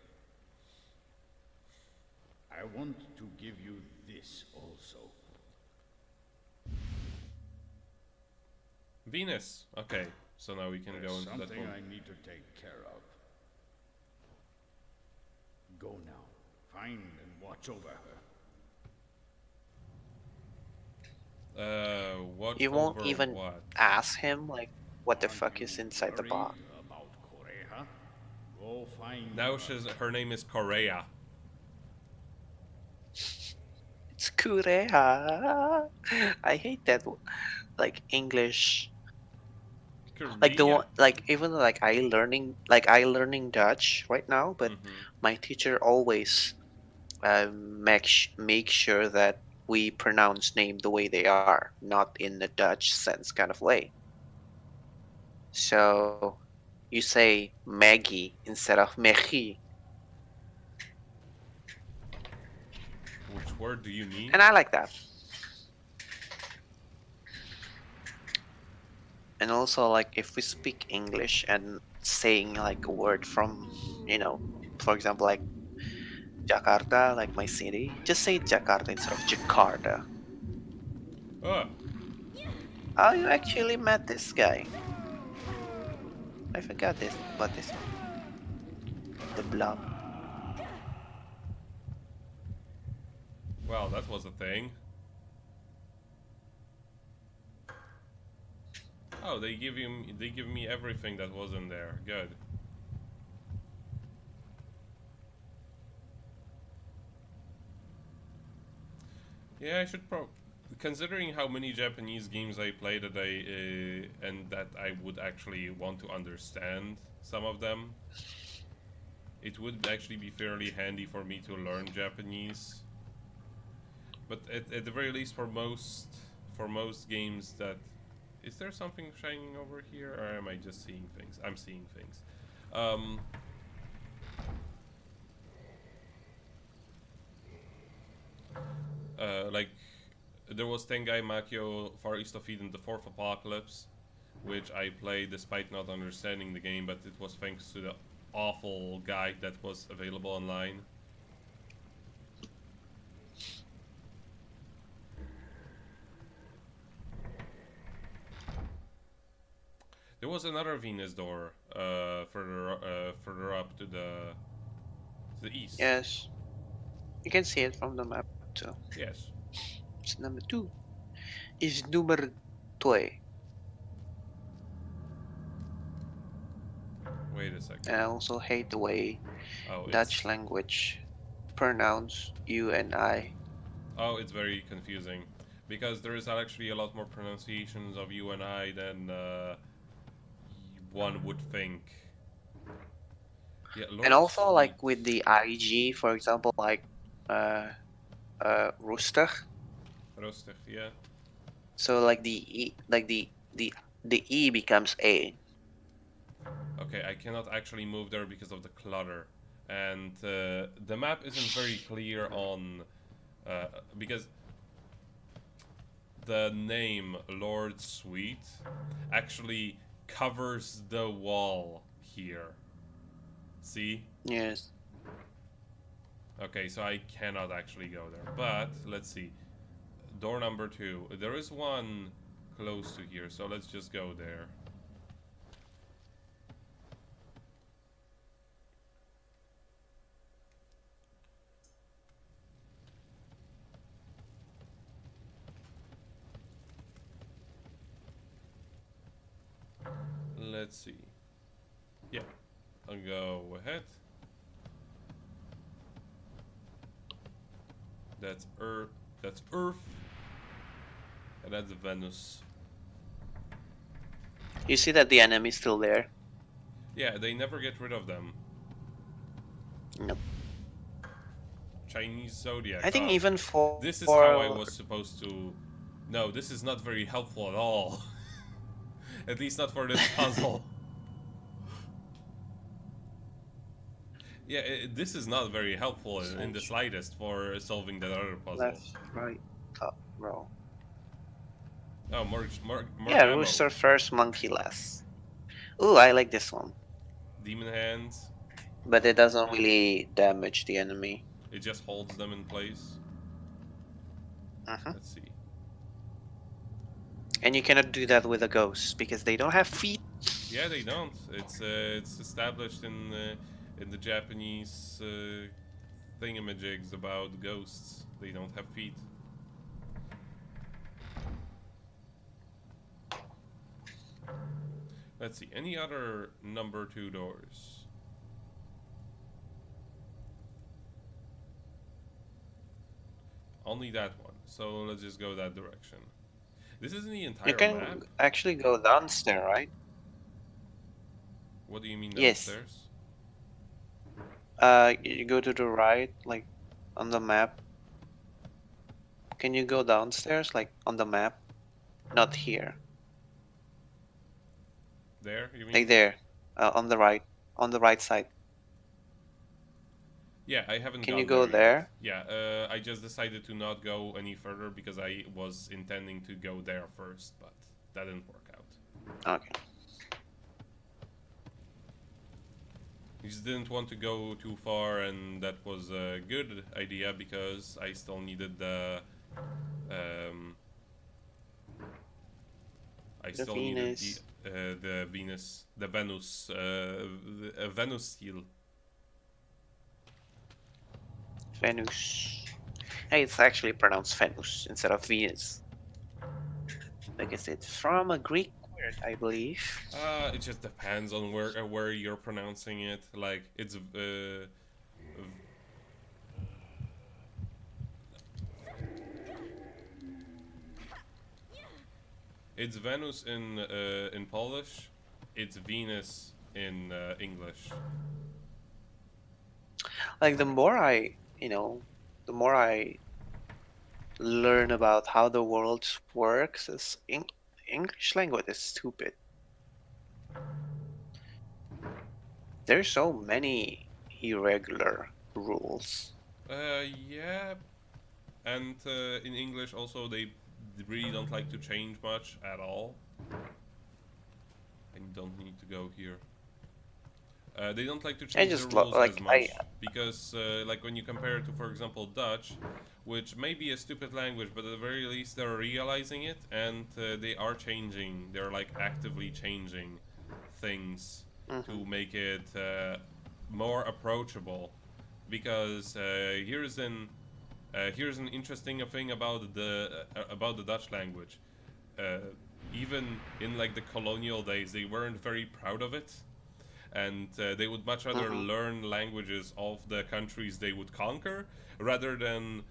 Speaker 5: I want to give you this also.
Speaker 1: Venus. Okay, so now we can go
Speaker 5: There's
Speaker 1: into that
Speaker 5: something
Speaker 1: one.
Speaker 5: I need to take care of. Go now. Find and watch over her.
Speaker 1: Watch
Speaker 2: You won't
Speaker 1: over
Speaker 2: even
Speaker 1: what?
Speaker 2: ask him like what the
Speaker 5: Aren't
Speaker 2: fuck
Speaker 5: you
Speaker 2: is inside the
Speaker 5: worried
Speaker 2: box.
Speaker 5: about Korea? Go find
Speaker 1: Now
Speaker 5: her.
Speaker 1: her name is Korea.
Speaker 2: It's Korea. I hate that like English. Like the
Speaker 1: Korea.
Speaker 2: one, like even like I learning Dutch right now, but my teacher always make sure that we pronounce name the way they are, not in the Dutch sense kind of way. So you say Maggie instead of Maggie,
Speaker 1: Which word do you mean?
Speaker 2: and I like that. And also, like if we speak English and saying like a word from, for example, like Jakarta, like my city, just say Jakarta instead of Jakarta.
Speaker 1: Oh,
Speaker 2: Oh, you actually met this guy. I forgot this about this one. The blob.
Speaker 1: well, that was a thing. Oh, they give me everything that wasn't there. Good. Yeah, I should considering how many Japanese games I play that and that I would actually want to understand some of them. It would actually be fairly handy for me to learn Japanese. But at the very least, for most games that... Is there something shining over here, or am I just seeing things? I'm seeing things. Like, there was Tengai Makio Far East of Eden, the Fourth Apocalypse, which I played despite not understanding the game, but it was thanks to the awful guide that was available online. There was another Venus door further up to the east.
Speaker 2: Yes. You can see it from the map too.
Speaker 1: Yes.
Speaker 2: It's number 2. Is number 2.
Speaker 1: Wait a second.
Speaker 2: And I also hate the way
Speaker 1: Oh,
Speaker 2: Dutch language pronounce you and I.
Speaker 1: Oh, it's very confusing because there is actually a lot more pronunciations of you and I than one would think. Yeah,
Speaker 2: And also
Speaker 1: Sweet.
Speaker 2: like with the IG, for example, like rustig.
Speaker 1: Rustig, yeah.
Speaker 2: So like the E, like the E becomes A.
Speaker 1: Okay, I cannot actually move there because of the clutter, and the map isn't very clear on because the name Lord Sweet actually covers the wall here. See?
Speaker 2: Yes.
Speaker 1: Okay, so I cannot actually go there. But let's see. Door number 2. There is one close to here, so let's just go there. Let's see. Yeah, I'll go ahead. That's Earth. That's Earth. And that's Venus.
Speaker 2: You see that the enemy's still there?
Speaker 1: Yeah, they never get rid of them.
Speaker 2: Nope.
Speaker 1: Chinese zodiac.
Speaker 2: I think
Speaker 1: Ah,
Speaker 2: even for
Speaker 1: this is how I was supposed to... No, this is not very helpful at all. At least not for this puzzle. Yeah, this is not very helpful in the slightest for solving that other puzzle.
Speaker 2: left, right, top, row.
Speaker 1: Oh, more
Speaker 2: Yeah,
Speaker 1: ammo.
Speaker 2: rooster first, monkey last. Ooh, I like this one.
Speaker 1: Demon hands.
Speaker 2: But it doesn't really damage the enemy.
Speaker 1: It just holds them in place.
Speaker 2: Uh-huh.
Speaker 1: Let's see.
Speaker 2: And you cannot do that with a ghost because they don't have feet.
Speaker 1: Yeah, they don't. It's established in the Japanese thingamajigs about ghosts. They don't have feet. Let's see. Any other number 2 doors? Only that one. So let's just go that direction. This isn't the entire
Speaker 2: You can
Speaker 1: map.
Speaker 2: actually go downstairs, right?
Speaker 1: What do you mean
Speaker 2: Yes.
Speaker 1: downstairs?
Speaker 2: You go to the right, like on the map. Can you go downstairs, like on the map? Not here.
Speaker 1: There, you mean?
Speaker 2: Like there, on the right side.
Speaker 1: Yeah, I haven't.
Speaker 2: Can
Speaker 1: gone
Speaker 2: you go
Speaker 1: yet.
Speaker 2: there?
Speaker 1: Yeah, I just decided to not go any further because I was intending to go there first, but that didn't work out.
Speaker 2: Okay.
Speaker 1: I just didn't want to go too far, and that was a good idea because I still needed the. I still needed the Venus, the Venus, Venus seal.
Speaker 2: Venus. Hey, it's actually pronounced Venus instead of Venus. Like I said, from a Greek weird, I believe.
Speaker 1: It just depends on where you're pronouncing it. Like it's it's Venus in Polish. It's Venus in English.
Speaker 2: Like the more I, the more I learn about how the world works, is English language is stupid. There's so many irregular rules.
Speaker 1: Yeah, and in English also they really don't like to change much at all. And you don't need to go here. They don't like to change the
Speaker 2: just
Speaker 1: rules
Speaker 2: like
Speaker 1: as much because, like when you compare it to, for example, Dutch, which may be a stupid language, but at the very least they're realizing it and they are changing. They're like actively changing things to make it more approachable. Because here's an interesting thing about the Dutch language. Even in like the colonial days, they weren't very proud of it. And they would much rather learn languages of the countries they would conquer rather than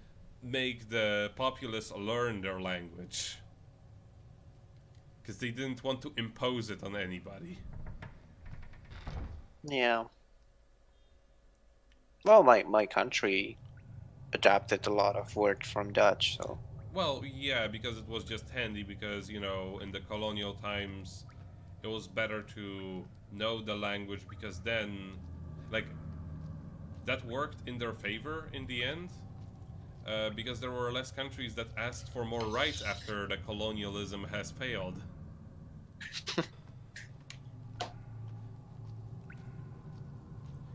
Speaker 1: make the populace learn their language, because they didn't want to impose it on anybody.
Speaker 2: Yeah. Well, my country adapted a lot of words from Dutch, so.
Speaker 1: Well, yeah, because it was just handy, because, you know, in the colonial times, it was better to know the language, because then, like, that worked in their favor in the end, because there were less countries that asked for more rights after the colonialism has failed.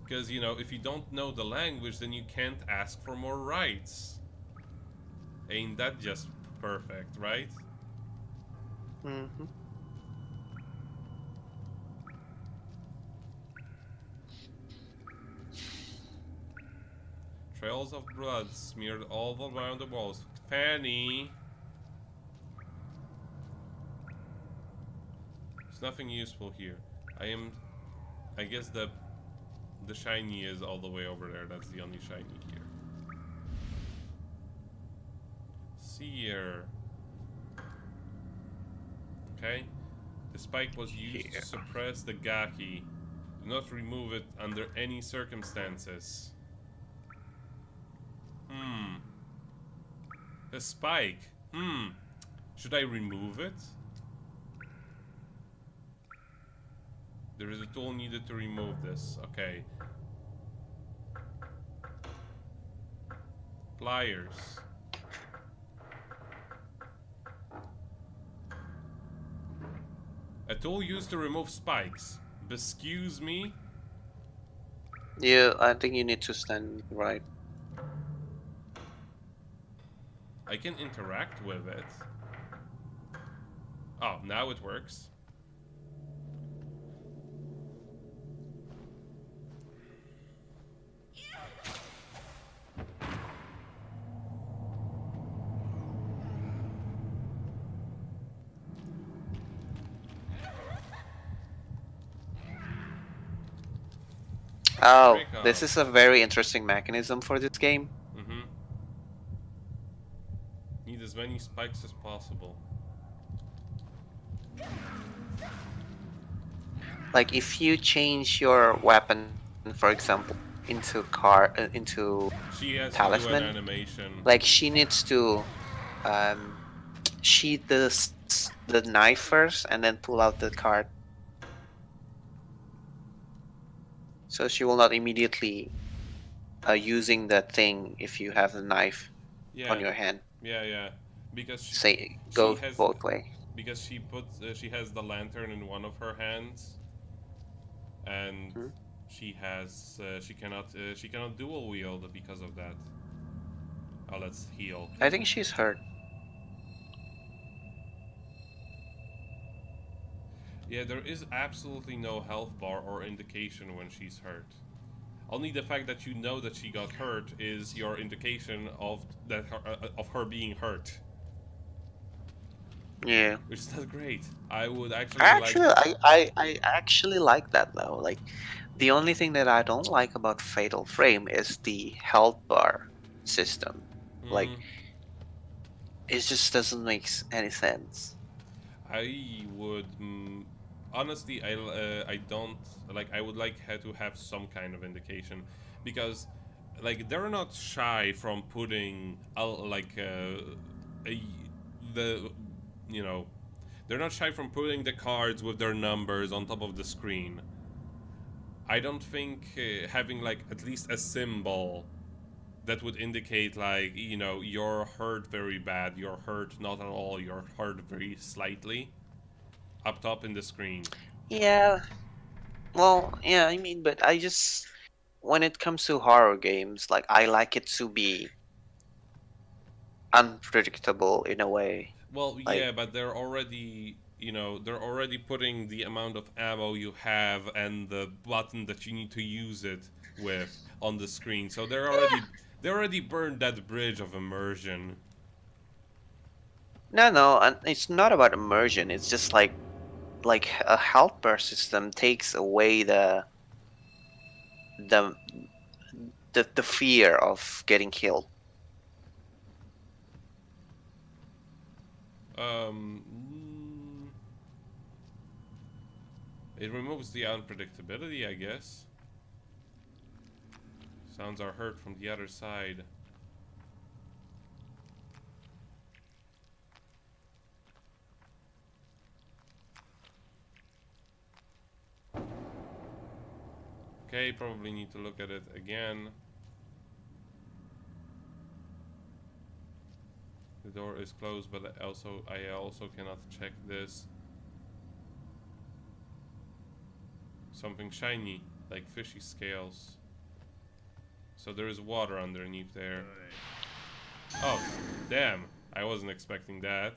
Speaker 1: Because, you know, if you don't know the language, then you can't ask for more rights. Ain't that just perfect, right?
Speaker 2: Mm-hmm.
Speaker 1: Trails of blood smeared all around the walls. Fanny! There's nothing useful here. I guess the shiny is all the way over there. That's the only shiny here. Seer. Okay. The spike was used to suppress the Gaki. Do not remove it under any circumstances. The spike. Should I remove it? There is a tool needed to remove this. Okay. Pliers. A tool used to remove spikes. Excuse me?
Speaker 2: Yeah, I think you need to stand right.
Speaker 1: I can interact with it. Oh, now it works.
Speaker 2: Oh, this is a very interesting mechanism for this game.
Speaker 1: Need as many spikes as possible.
Speaker 2: Like if you change your weapon, for example, into
Speaker 1: She has
Speaker 2: talisman,
Speaker 1: to do an animation.
Speaker 2: like she needs to sheath the knife first and then pull out the card. So she will not immediately using that thing if you have the knife on your hand.
Speaker 1: Yeah. Because
Speaker 2: she goes both way.
Speaker 1: Because she has the lantern in one of her hands, and she cannot dual wield because of that. Oh, let's heal.
Speaker 2: I think she's hurt.
Speaker 1: Yeah, there is absolutely no health bar or indication when she's hurt. Only the fact that you know that she got hurt is your indication of her being hurt.
Speaker 2: Yeah.
Speaker 1: which is not great. I would actually like.
Speaker 2: Actually, I actually like that though. Like, the only thing that I don't like about Fatal Frame is the health bar system. Like,
Speaker 1: Mm,
Speaker 2: it just doesn't make any sense.
Speaker 1: I would honestly, I don't like. I would like to have some kind of indication, because like they're not shy from putting a, the you know they're not shy from putting the cards with their numbers on top of the screen. I don't think having like at least a symbol that would indicate like you're hurt very bad, you're hurt not at all, you're hurt very slightly up top in the screen.
Speaker 2: Yeah. Well, yeah. I mean, but I just when it comes to horror games, like I like it to be unpredictable in a way.
Speaker 1: Well,
Speaker 2: Like,
Speaker 1: yeah, but they're already putting the amount of ammo you have and the button that you need to use it with on the screen. So they already burned that bridge of immersion.
Speaker 2: no, and it's not about immersion. It's just like a health bar system takes away the the fear of getting killed.
Speaker 1: Um, it removes the unpredictability, I guess. Sounds are heard from the other side. Okay, probably need to look at it again. The door is closed, but I also cannot check this. Something shiny, like fishy scales. So there is water underneath there. Oh, damn. I wasn't expecting that.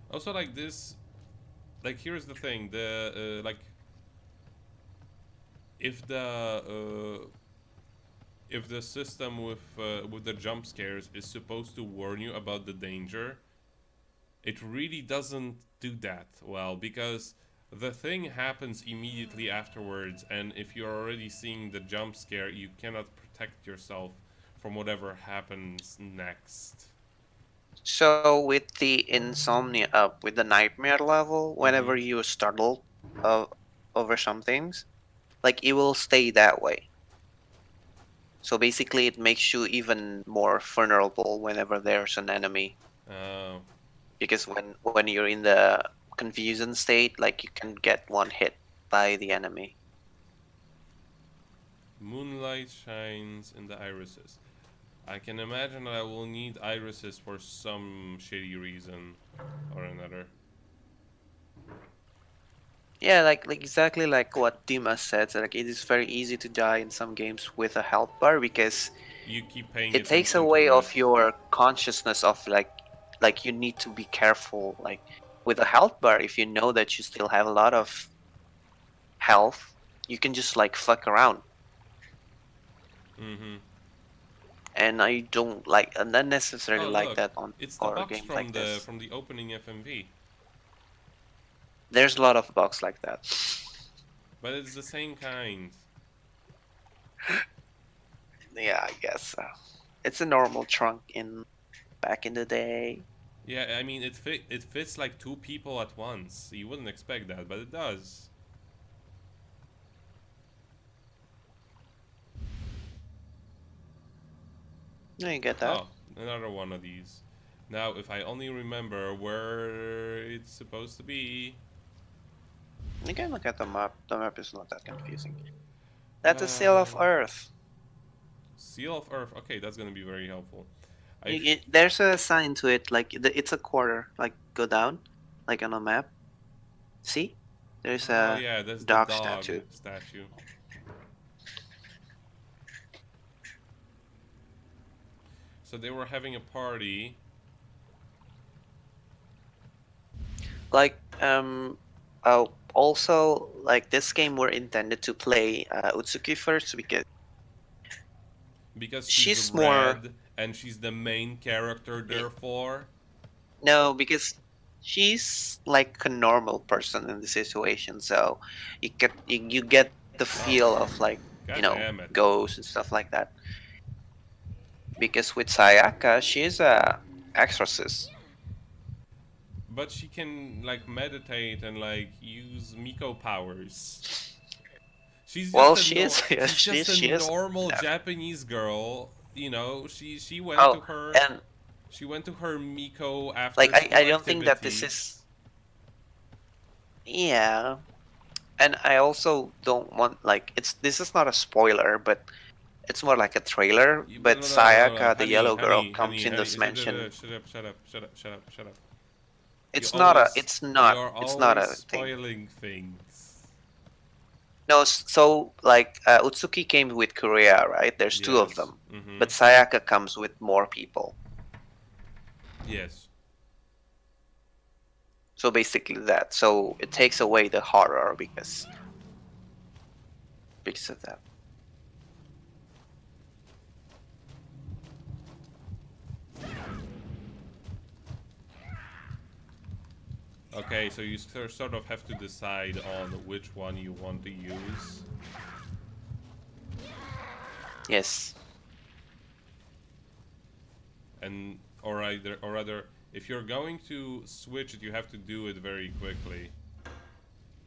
Speaker 1: Also, like this, like here's the thing: like if the system with the jump scares is supposed to warn you about the danger, it really doesn't do that well, because the thing happens immediately afterwards, and if you're already seeing the jump scare, you cannot protect yourself from whatever happens next.
Speaker 2: So with the insomnia, with the nightmare level,
Speaker 1: Mm-hmm.
Speaker 2: whenever you startle uh, over some things, like it will stay that way. So basically, it makes you even more vulnerable whenever there's an enemy.
Speaker 1: Uh,
Speaker 2: Because when you're in the confusion state, like you can get one hit by the enemy.
Speaker 1: Moonlight shines in the irises. I can imagine that I will need irises for some shitty reason or another.
Speaker 2: Yeah, like exactly like what Dima said. So, like it is very easy to die in some games with a health bar because
Speaker 1: You keep paying
Speaker 2: it takes
Speaker 1: attention
Speaker 2: away
Speaker 1: to it.
Speaker 2: of your consciousness of like you need to be careful. Like with a health bar, if you know that you still have a lot of health, you can just like fuck around.
Speaker 1: Mm-hmm.
Speaker 2: And I don't like and not necessarily
Speaker 1: Oh
Speaker 2: like
Speaker 1: look,
Speaker 2: that on
Speaker 1: it's the
Speaker 2: horror
Speaker 1: box
Speaker 2: games
Speaker 1: from
Speaker 2: like
Speaker 1: the
Speaker 2: this.
Speaker 1: opening FMV,
Speaker 2: There's a lot of bugs like that.
Speaker 1: but it's the same kind.
Speaker 2: Yeah, I guess so. It's a normal trunk in back in the day.
Speaker 1: Yeah, I mean it fits like two people at once. You wouldn't expect that, but it does.
Speaker 2: No, you get that.
Speaker 1: Oh, another one of these. Now, if I only remember where it's supposed to be.
Speaker 2: You can look at the map. The map is not that confusing. That's a seal of Earth.
Speaker 1: Seal of Earth. Okay, that's gonna be very helpful.
Speaker 2: There's a sign to it, like it's a quarter. Like go down, like on a map. See, there's
Speaker 1: Oh
Speaker 2: a
Speaker 1: yeah, that's the
Speaker 2: dog
Speaker 1: dog
Speaker 2: statue.
Speaker 1: statue. So they were having a party.
Speaker 2: Like oh, also like this game were intended to play Utsuki first because
Speaker 1: Because
Speaker 2: she's
Speaker 1: she's
Speaker 2: more
Speaker 1: red and she's the main character, therefore.
Speaker 2: no, because she's like a normal person in the situation, so you get the feel of like
Speaker 1: God damn it.
Speaker 2: ghosts and stuff like that. Because with Sayaka, she's a exorcist.
Speaker 1: But she can like meditate and like use Miko powers. She's just
Speaker 2: Well,
Speaker 1: a
Speaker 2: she is. Yeah,
Speaker 1: she's just a
Speaker 2: she is.
Speaker 1: normal
Speaker 2: Yeah.
Speaker 1: Japanese girl. You know, she went to
Speaker 2: Oh,
Speaker 1: her
Speaker 2: and
Speaker 1: Miko after
Speaker 2: like
Speaker 1: school
Speaker 2: I don't think that this
Speaker 1: activities.
Speaker 2: is. Yeah, and I also don't want like this is not a spoiler, but it's more like a trailer. But
Speaker 1: No, no, no, no,
Speaker 2: Sayaka, the
Speaker 1: honey,
Speaker 2: yellow girl,
Speaker 1: honey,
Speaker 2: comes
Speaker 1: honey,
Speaker 2: in
Speaker 1: honey.
Speaker 2: this mansion.
Speaker 1: Shut up, shut up, shut up, shut up, shut up. You
Speaker 2: It's not a.
Speaker 1: always,
Speaker 2: It's
Speaker 1: you're
Speaker 2: not. It's not
Speaker 1: always
Speaker 2: a thing.
Speaker 1: spoiling things.
Speaker 2: No, so like Utsuki came with Korea, right? There's two of
Speaker 1: Yes.
Speaker 2: them,
Speaker 1: Mm-hmm.
Speaker 2: but Sayaka comes with more people.
Speaker 1: Yes.
Speaker 2: So basically that. So it takes away the horror because of that.
Speaker 1: Okay, so you sort of have to decide on which one you want to use.
Speaker 2: Yes.
Speaker 1: And or rather, if you're going to switch it, you have to do it very quickly.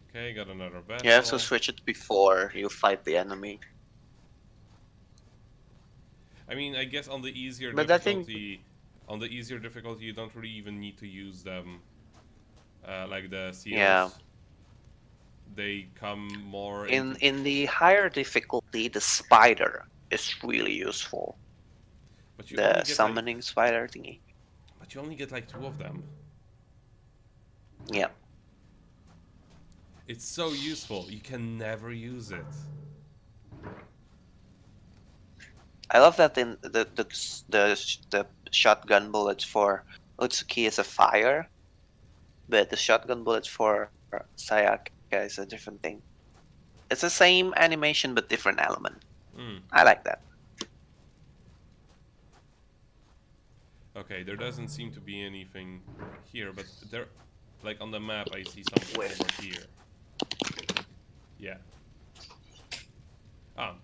Speaker 1: Okay, got another battle.
Speaker 2: You have to switch it before you fight the enemy.
Speaker 1: I mean, I guess on the easier
Speaker 2: But I think-
Speaker 1: difficulty, you don't really even need to use them. Like the seals.
Speaker 2: Yeah.
Speaker 1: They come more
Speaker 2: In the higher difficulty, the spider is really useful.
Speaker 1: but you
Speaker 2: The
Speaker 1: only get
Speaker 2: summoning spider thingy.
Speaker 1: but you only get like 2 of them.
Speaker 2: Yeah.
Speaker 1: It's so useful. You can never use it.
Speaker 2: I love that in the shotgun bullets for Utsuki is a fire, but the shotgun bullets for Sayaka is a different thing. It's the same animation but different element. I like that.
Speaker 1: Okay, there doesn't seem to be anything here, but there, like on the map, I see something
Speaker 2: Where?
Speaker 1: over here. Yeah. Ah.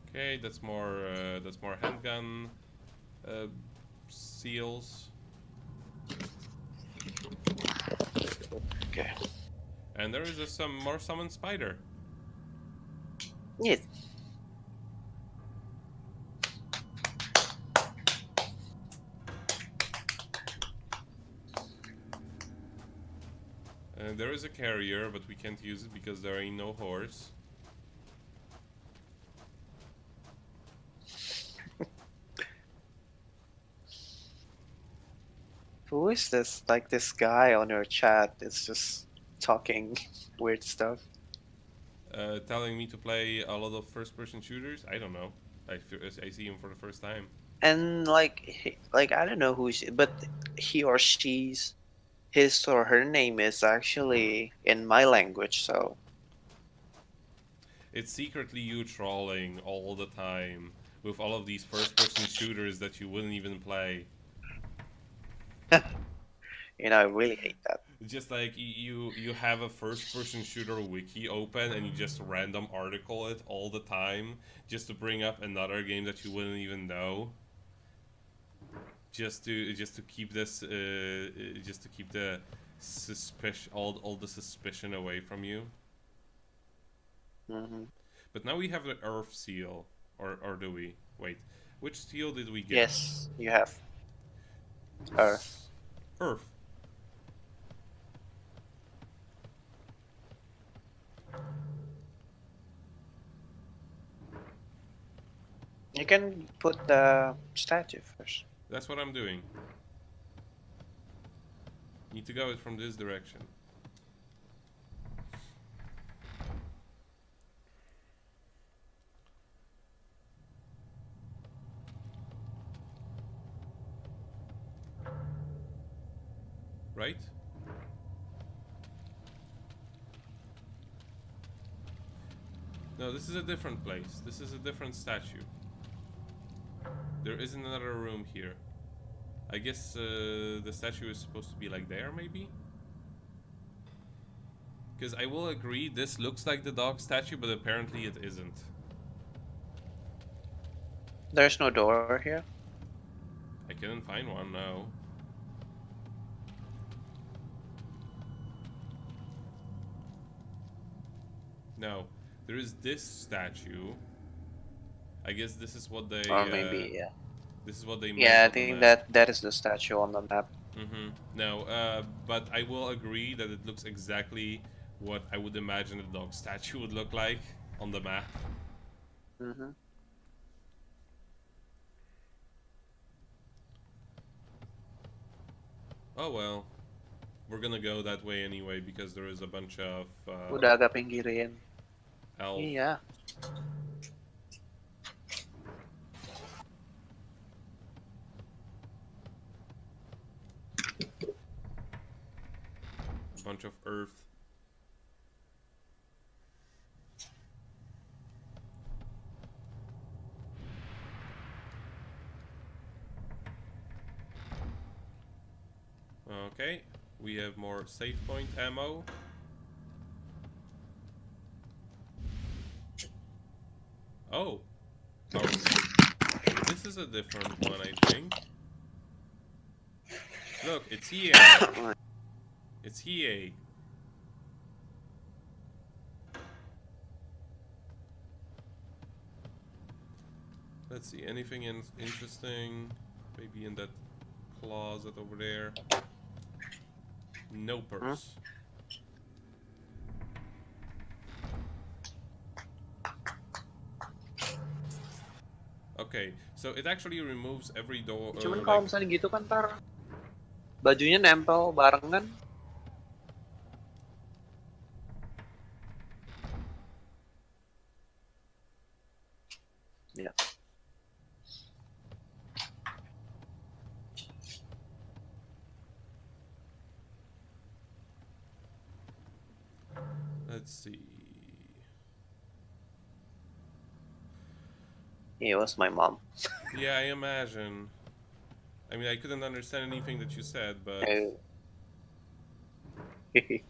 Speaker 1: Okay, that's more handgun seals.
Speaker 2: Okay.
Speaker 1: And there is some more summoned spider.
Speaker 2: Yes.
Speaker 1: There is a carrier, but we can't use it because there ain't no horse.
Speaker 2: Who is this? Like this guy on your chat is just talking weird stuff.
Speaker 1: Telling me to play a lot of first-person shooters. I don't know. I see him for the first time.
Speaker 2: And like I don't know who's, but he or she's, his or her name is actually in my language, so
Speaker 1: It's secretly you trolling all the time with all of these first-person shooters that you wouldn't even play.
Speaker 2: I really hate that.
Speaker 1: Just like you have a first-person shooter wiki open and you just random article it all the time just to bring up another game that you wouldn't even know. Just to keep this just to keep the suspicion all the suspicion away from you.
Speaker 2: Hmm.
Speaker 1: But now we have the Earth seal, or do we? Wait, which seal did we get?
Speaker 2: Yes, you have Earth.
Speaker 1: Earth.
Speaker 2: You can put the statue first.
Speaker 1: That's what I'm doing. Need to go from this direction. right? No, this is a different place. This is a different statue. There isn't another room here. I guess the statue is supposed to be like there, maybe? Because I will agree, this looks like the dog statue, but apparently it isn't.
Speaker 2: There's no door here.
Speaker 1: I couldn't find one, no. No, there is this statue. I guess this is what they.
Speaker 2: Or maybe, yeah.
Speaker 1: This is what they.
Speaker 2: Yeah, I
Speaker 1: meant on the
Speaker 2: think
Speaker 1: map.
Speaker 2: that is the statue on the map.
Speaker 1: Mm-hmm. No, but I will agree that it looks exactly what I would imagine a dog statue would look like on the map.
Speaker 2: Mm-hmm.
Speaker 1: Oh well, we're gonna go that way anyway because there is a bunch of
Speaker 2: Udah agak pinggirin.
Speaker 1: elf.
Speaker 2: Iya.
Speaker 1: Bunch of earth. Okay, we have more save point ammo. Oh, this is a different one, I think. Look, it's here. It's here. Let's see, anything interesting? Maybe in that closet over there. No purse. Okay, so it actually removes every door.
Speaker 2: Cuman kalau misalnya gitu kan ntar bajunya nempel barengan. Ya.
Speaker 1: Let's see.
Speaker 2: It was my mom.
Speaker 1: Yeah, I imagine. I mean, I couldn't understand anything that you said, but
Speaker 2: It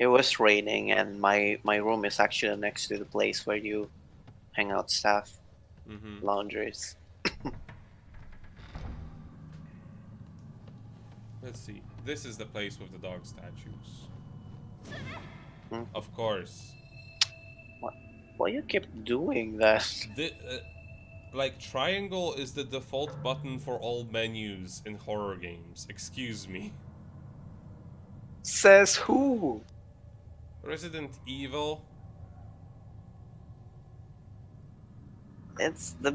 Speaker 2: was raining, and my room is actually next to the place where you hang out staff, loungers.
Speaker 1: Let's see. This is the place with the dog statues.
Speaker 2: Hmm.
Speaker 1: Of course.
Speaker 2: Why you keep doing that?
Speaker 1: Like, triangle is the default button for all menus in horror games. Excuse me.
Speaker 2: Says who?
Speaker 1: Resident Evil?
Speaker 2: It's the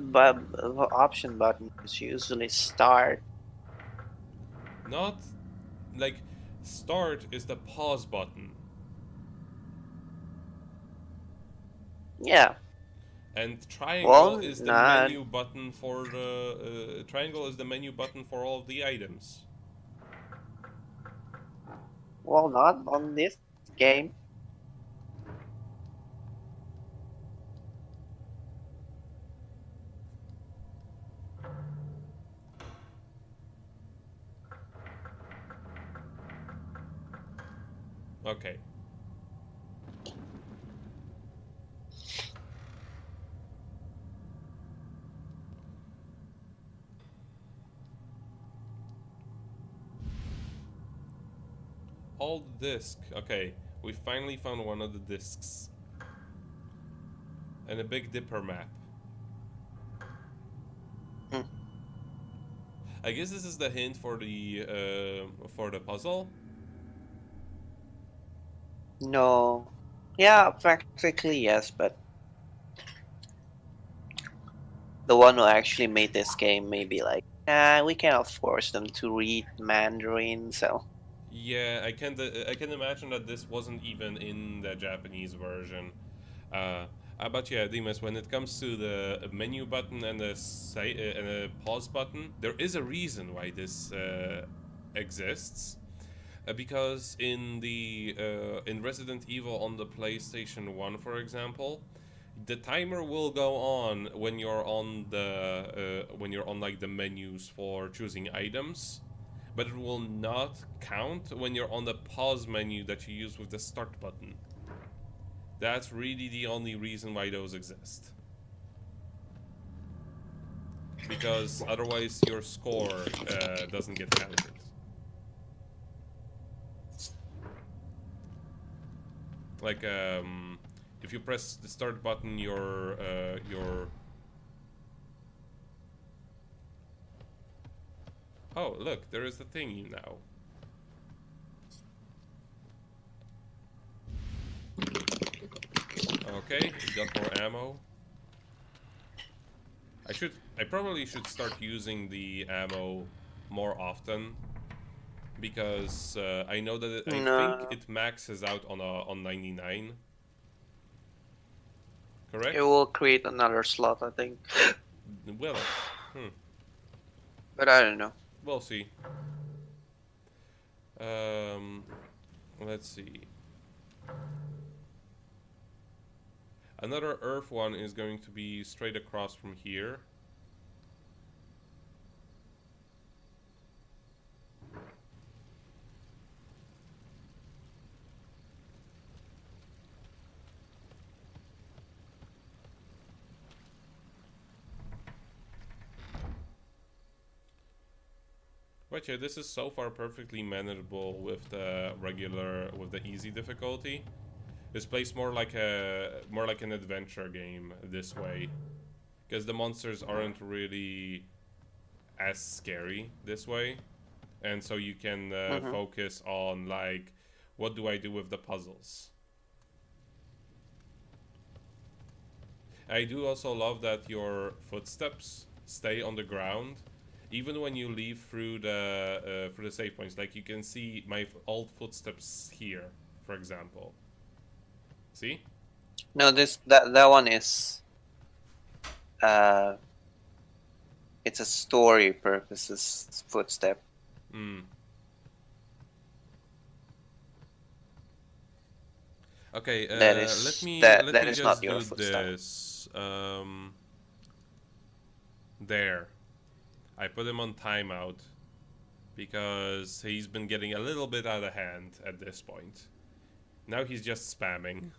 Speaker 2: option button. It's usually start.
Speaker 1: Not... Like, start is the pause button.
Speaker 2: Yeah.
Speaker 1: And triangle
Speaker 2: Well,
Speaker 1: is the
Speaker 2: not.
Speaker 1: menu button for the... triangle is the menu button for all of the items.
Speaker 2: Well, not on this game.
Speaker 1: Okay. All disc. Okay, we finally found one of the discs. And a Big Dipper map.
Speaker 2: Hmm.
Speaker 1: I guess this is the hint for the puzzle.
Speaker 2: No. Yeah, practically yes, but the one who actually made this game may be like, we cannot force them to read Mandarin, so.
Speaker 1: Yeah, I can imagine that this wasn't even in the Japanese version. But yeah, Dimas, when it comes to the menu button and the pause button, there is a reason why this exists. Because in the in Resident Evil on the PlayStation 1, for example, the timer will go on when you're on the like the menus for choosing items, but it will not count when you're on the pause menu that you use with the start button. That's really the only reason why those exist. Because otherwise your score doesn't get counted. Like, if you press the start button, your oh, look, there is a thingy now. Okay, got more ammo. I probably should start using the ammo more often, because I know that I think it maxes out on 99. Correct?
Speaker 2: It will create another slot, I think.
Speaker 1: Will it?
Speaker 2: But I don't know.
Speaker 1: We'll see. Let's see. Another Earth one is going to be straight across from here. But yeah, this is so far perfectly manageable with the easy difficulty. This plays more like an adventure game this way, because the monsters aren't really as scary this way, and so you can focus on like, what do I do with the puzzles? I do also love that your footsteps stay on the ground even when you leave through the save points. Like, you can see my old footsteps here, for example. See?
Speaker 2: No, that one is it's a story purposes footstep.
Speaker 1: Okay,
Speaker 2: that is,
Speaker 1: let me
Speaker 2: is
Speaker 1: just
Speaker 2: not your
Speaker 1: do
Speaker 2: footstep.
Speaker 1: this. There. I put him on timeout because he's been getting a little bit out of hand at this point. Now he's just spamming.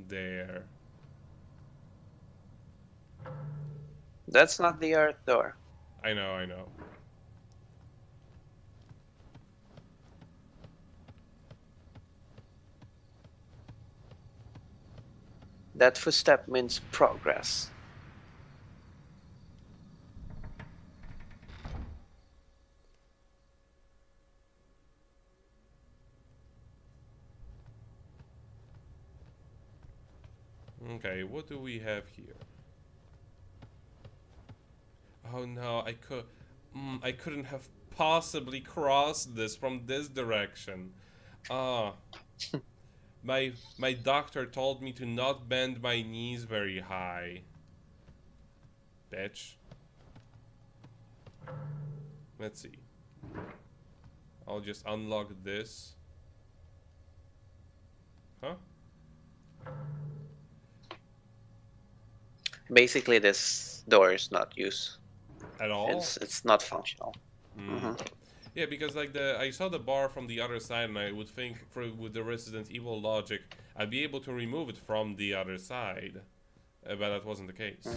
Speaker 1: There.
Speaker 2: That's not the Earth door.
Speaker 1: I know, I know.
Speaker 2: That footstep means progress.
Speaker 1: Okay, what do we have here? Oh no, I couldn't have possibly crossed this from this direction. Ah. My doctor told me to not bend my knees very high. Bitch. Let's see. I'll just unlock this. Huh?
Speaker 2: Basically, this door is not used
Speaker 1: At all?
Speaker 2: It's not functional.
Speaker 1: Yeah, because like I saw the bar from the other side, and I would think with the Resident Evil logic, I'd be able to remove it from the other side, but that wasn't the case.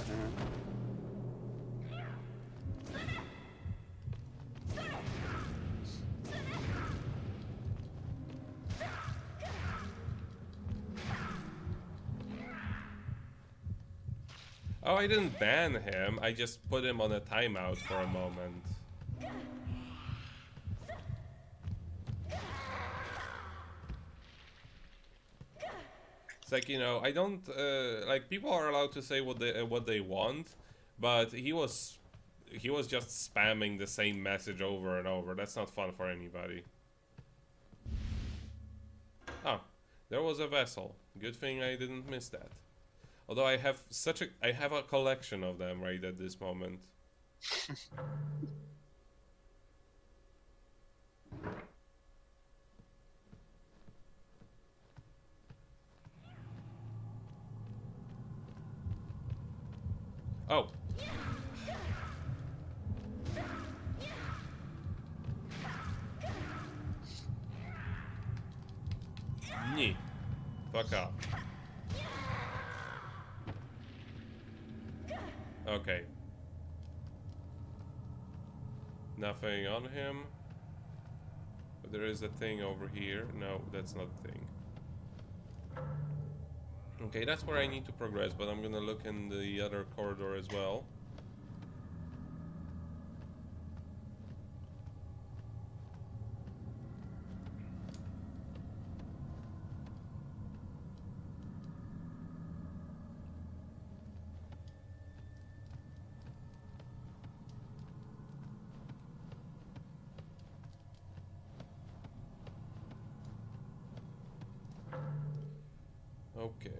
Speaker 1: Oh, I didn't ban him. I just put him on a timeout for a moment. It's like, you know, I don't like, people are allowed to say what they want, but he was just spamming the same message over and over. That's not fun for anybody. Oh, there was a vessel. Good thing I didn't miss that. Although I have a collection of them right at this moment. Oh. Nee. Fuck up. Okay. Nothing on him. But there is a thing over here. No, that's not a thing. Okay, that's where I need to progress, but I'm gonna look in the other corridor as well. Okay.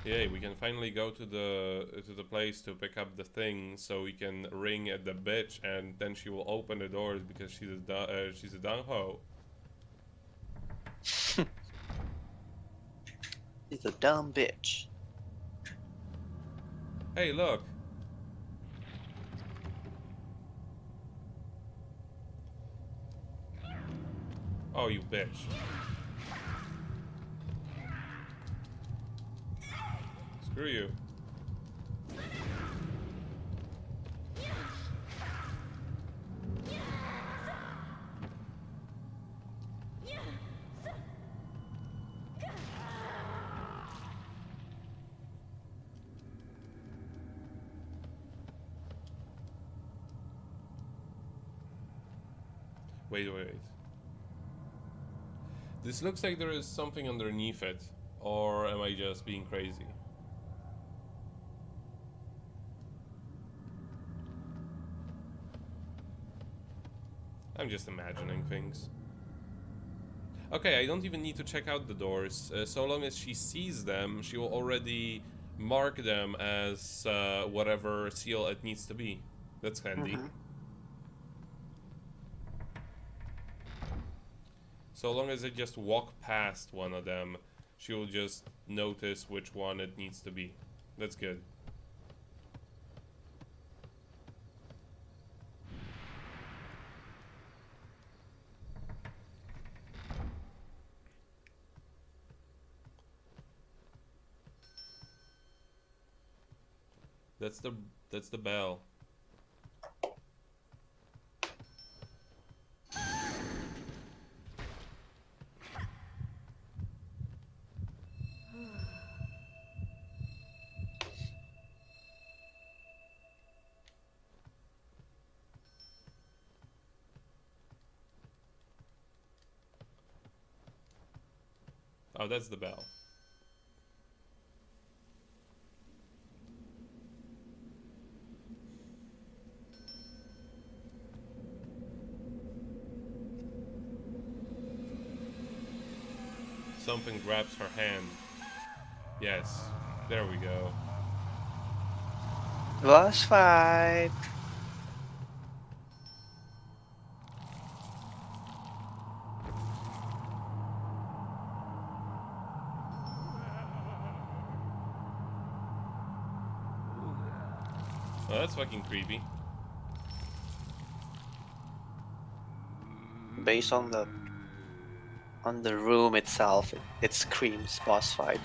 Speaker 1: Yay, we can finally go to the place to pick up the thing, so we can ring at the bitch, and then she will open the doors because she's a dung ho.
Speaker 2: She's a dumb bitch.
Speaker 1: Hey, look. Oh, you bitch. Screw you. Wait. This looks like there is something underneath it, or am I just being crazy? I'm just imagining things. Okay, I don't even need to check out the doors. So long as she sees them, she will already mark them as whatever seal it needs to be. That's handy. So long as I just walk past one of them, she will just notice which one it needs to be. That's good. That's the bell. Oh, that's the bell. Something grabs her hand. Yes, there we go.
Speaker 2: Boss fight.
Speaker 1: Oh, that's fucking creepy.
Speaker 2: Based on the room itself, it screams boss fight.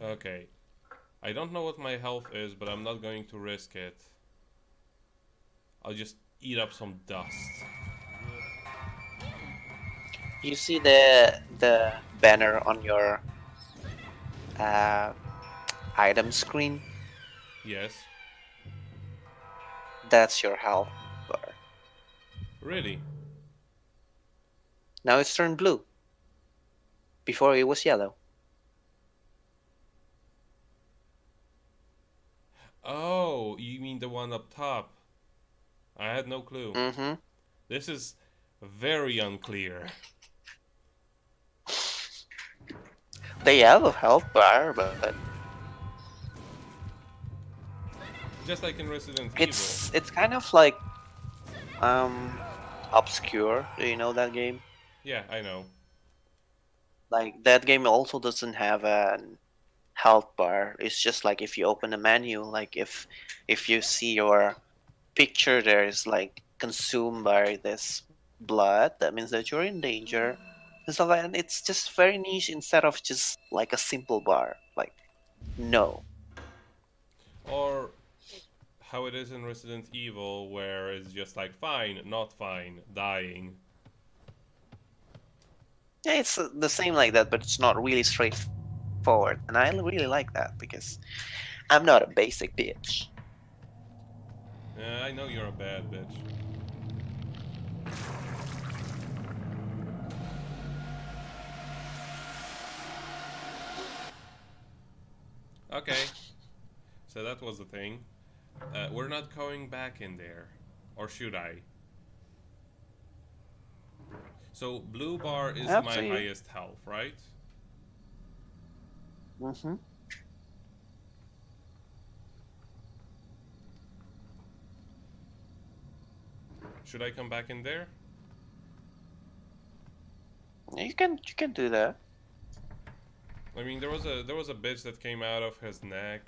Speaker 1: Okay. I don't know what my health is, but I'm not going to risk it. I'll just eat up some dust.
Speaker 2: You see the banner on your item screen?
Speaker 1: Yes.
Speaker 2: That's your health bar.
Speaker 1: Really?
Speaker 2: Now it's turned blue. Before it was yellow.
Speaker 1: Oh, you mean the one up top? I had no clue.
Speaker 2: Mm-hmm.
Speaker 1: This is very unclear.
Speaker 2: They have a health bar, but
Speaker 1: Just like in Resident
Speaker 2: it's kind of like obscure. Do you know that game?
Speaker 1: Evil. Yeah, I know.
Speaker 2: Like that game also doesn't have an health bar. It's just like if you open a menu, like if you see your picture there is like consumed by this blood, that means that you're in danger and stuff like. And it's just very niche instead of just like a simple bar. Like no.
Speaker 1: Or how it is in Resident Evil, where it's just like fine, not fine, dying.
Speaker 2: Yeah, it's the same like that, but it's not really straightforward, and I really like that because I'm not a basic bitch.
Speaker 1: I know you're a bad bitch. Okay, so that was the thing. We're not going back in there. Or should I? So, blue bar is
Speaker 2: Up
Speaker 1: my
Speaker 2: to you.
Speaker 1: highest health, right?
Speaker 2: Mm-hmm.
Speaker 1: Should I come back in there?
Speaker 2: You can do that.
Speaker 1: I mean, there was a bitch that came out of his neck.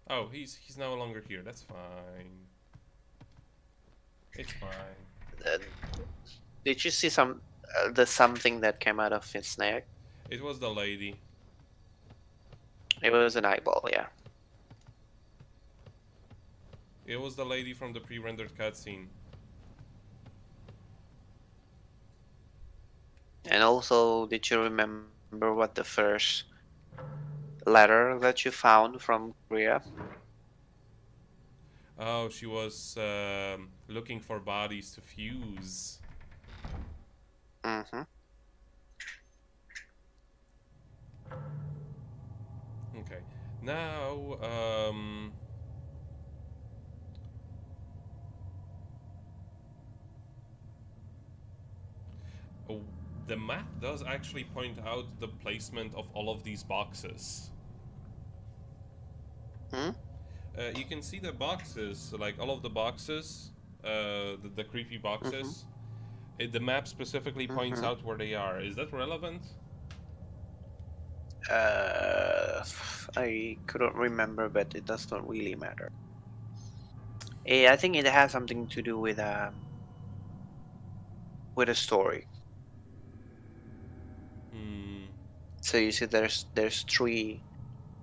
Speaker 1: Oh, he's no longer here. That's fine. It's fine.
Speaker 2: Uh, did you see the something that came out of his neck?
Speaker 1: It was the lady.
Speaker 2: It was an eyeball, yeah.
Speaker 1: It was the lady from the pre-rendered cutscene.
Speaker 2: And also, did you remember what the first letter that you found from Korea?
Speaker 1: Oh, she was looking for bodies to fuse.
Speaker 2: Mm-hmm.
Speaker 1: Okay. Now, oh, the map does actually point out the placement of all of these boxes.
Speaker 2: Hmm?
Speaker 1: You can see the boxes, like all of the boxes, the creepy boxes. The map specifically points out where they are. Is that relevant?
Speaker 2: I couldn't remember, but it does not really matter. I think it has something to do with a story.
Speaker 1: Hmm.
Speaker 2: So you see, there's three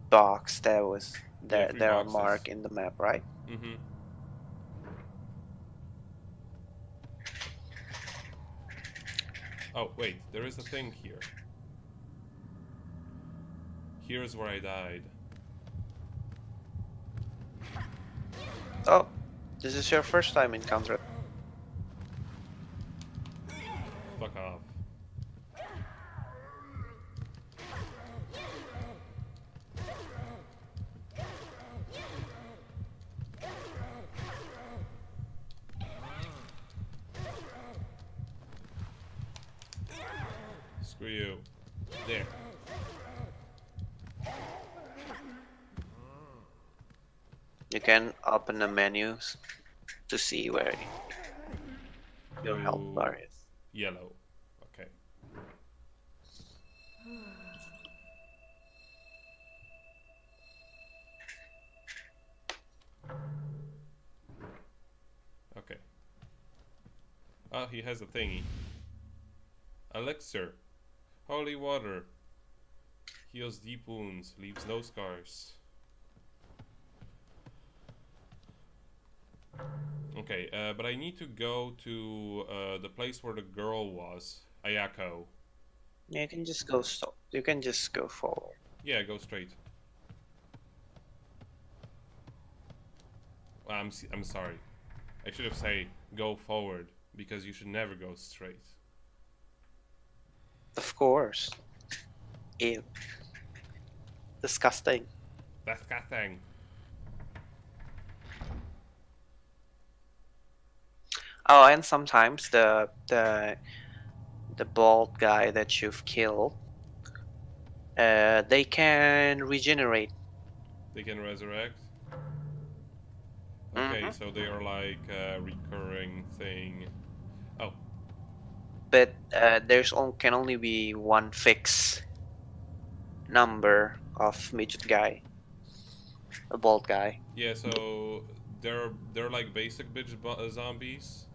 Speaker 2: box that was
Speaker 1: Yeah,
Speaker 2: that
Speaker 1: 3
Speaker 2: there are
Speaker 1: boxes.
Speaker 2: marked in the map, right?
Speaker 1: Mm-hmm. Oh, wait, there is a thing here. Here's where I died.
Speaker 2: Oh, this is your first time encounter.
Speaker 1: Fuck off. Screw you. There.
Speaker 2: You can open the menus to see where your health
Speaker 1: Blue,
Speaker 2: bar is.
Speaker 1: Yellow. Okay. Okay. Oh, he has a thingy. Elixir. Holy water. Heals deep wounds. Leaves no scars. Okay, but I need to go to the place where the girl was. Ayako.
Speaker 2: Yeah, you can just go You can just go forward.
Speaker 1: Yeah, go straight. I'm sorry. I should have said go forward because you should never go straight.
Speaker 2: Of course. Ew. Disgusting.
Speaker 1: That's cat thing.
Speaker 2: Oh, and sometimes the bald guy that you've killed, they can regenerate.
Speaker 1: They can resurrect. Okay,
Speaker 2: Hmm.
Speaker 1: so they are like a recurring thing. Oh,
Speaker 2: But can only be one fixed number of midget guy, a bald guy.
Speaker 1: yeah. So they're like basic bitch zombies,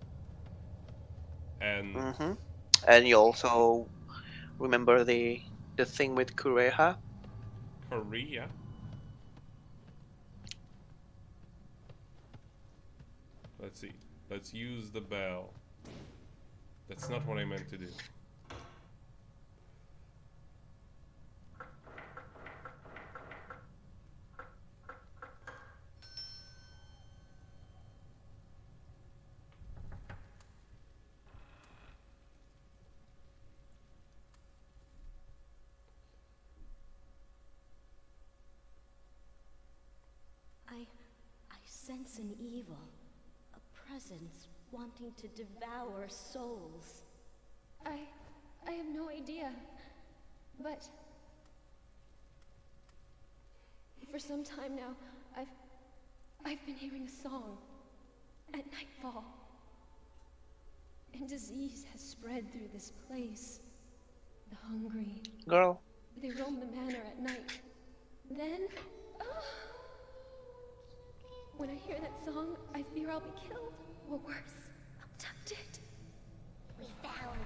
Speaker 1: and
Speaker 2: Hmm. And you also remember the thing with Kureha?
Speaker 1: Korea. Let's see. Let's use the bell. That's not what I meant to do.
Speaker 4: I sense an evil, a presence wanting to devour souls.
Speaker 6: I have no idea. But for some time now, I've been hearing a song at nightfall. And disease has spread through this place. The hungry,
Speaker 2: Girl.
Speaker 6: they roam the manor at night. Then, when I hear that song, I fear I'll be killed, or worse, abducted.
Speaker 3: We found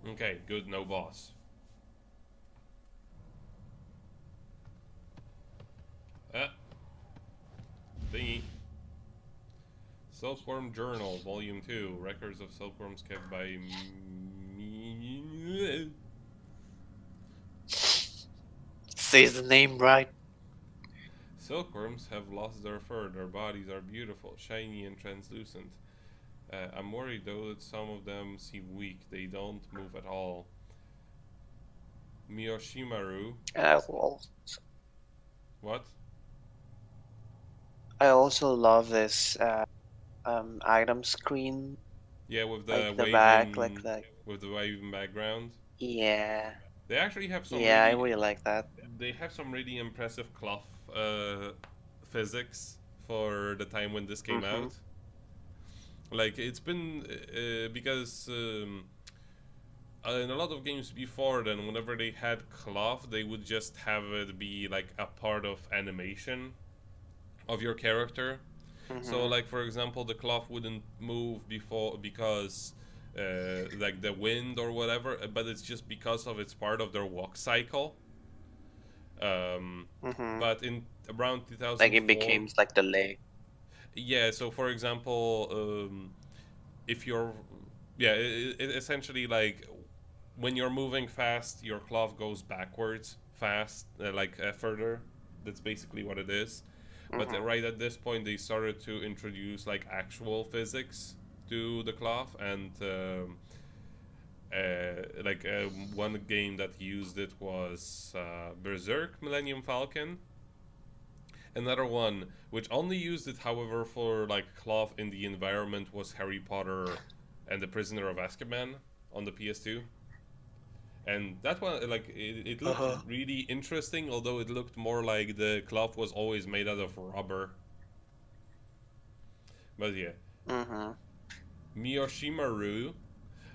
Speaker 3: you.
Speaker 1: Okay, good, no boss. Thingy. Silkworm Journal, Volume 2. Records of silkworms kept by me.
Speaker 2: Say the name right.
Speaker 1: Silkworms have lost their fur. Their bodies are beautiful, shiny, and translucent. I'm worried though that some of them seem weak. They don't move at all. Miyoshimaru.
Speaker 2: Well,
Speaker 1: What?
Speaker 2: I also love this item screen,
Speaker 1: Yeah, with the
Speaker 2: like the
Speaker 1: waving,
Speaker 2: back, like that.
Speaker 1: with the waving background.
Speaker 2: Yeah,
Speaker 1: They actually have some
Speaker 2: yeah, I
Speaker 1: really,
Speaker 2: really like that.
Speaker 1: they have some really impressive cloth physics for the time when this came
Speaker 2: Hmm.
Speaker 1: out. Like it's been because in a lot of games before then, whenever they had cloth, they would just have it be like a part of animation of your character. So,
Speaker 2: Hmm.
Speaker 1: like for example, the cloth wouldn't move before because like the wind or whatever, but it's just because of it's part of their walk cycle. Um,
Speaker 2: Hmm.
Speaker 1: but in around
Speaker 2: Like it
Speaker 1: 2004,
Speaker 2: became like the leg.
Speaker 1: yeah. So for example, if you're, yeah, it essentially like when you're moving fast, your cloth goes backwards fast, further. That's basically what it is. But
Speaker 2: Hmm.
Speaker 1: right at this point, they started to introduce like actual physics to the cloth, and one game that used it was Berserk Millennium Falcon. Another one which only used it, however, for like cloth in the environment was Harry Potter and the Prisoner of Azkaban on the PS2. And that one, like, it looked
Speaker 2: Uh-huh.
Speaker 1: really interesting, although it looked more like the cloth was always made out of rubber. But yeah,
Speaker 2: Hmm.
Speaker 1: Miyoshimaru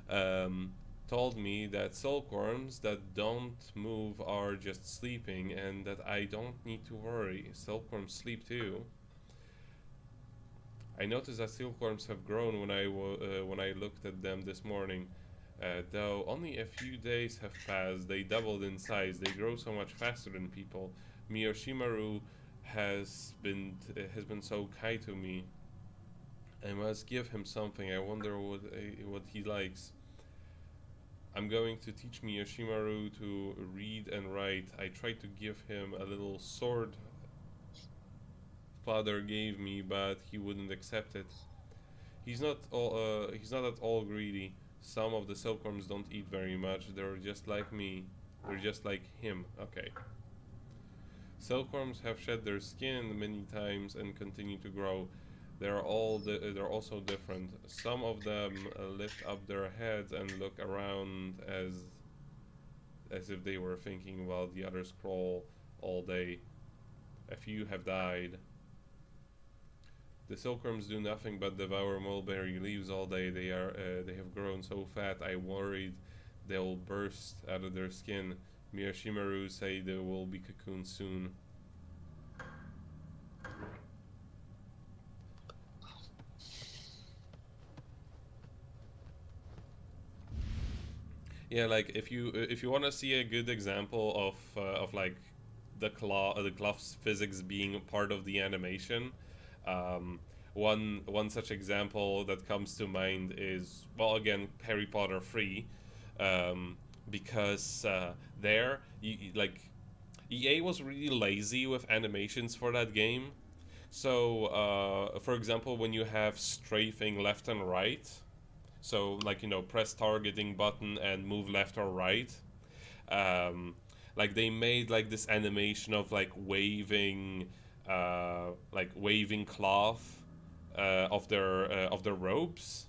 Speaker 1: um, told me that silkworms that don't move are just sleeping, and that I don't need to worry. Silkworms sleep too. I noticed that silkworms have grown when I looked at them this morning. Though only a few days have passed, they doubled in size. They grow so much faster than people. Miyoshimaru has been so kind to me. I must give him something. I wonder what he likes. I'm going to teach Miyoshimaru to read and write. I tried to give him a little sword father gave me, but he wouldn't accept it. He's not at all greedy. Some of the silkworms don't eat very much. They're just like me. They're just like him. Okay. Silkworms have shed their skin many times and continue to grow. They're also different. Some of them lift up their heads and look around as if they were thinking, while the others crawl all day. A few have died. The silkworms do nothing but devour mulberry leaves all day. They have grown so fat. I worried they'll burst out of their skin. Miyoshimaru say they will be cocooned soon. Yeah, like if you want to see a good example of like the clough's physics being part of the animation, one such example that comes to mind is, well, again, Harry Potter 3, because there like EA was really lazy with animations for that game. So for example, when you have strafing left and right, so like, press targeting button and move left or right, like they made like this animation of like waving cloth of their robes,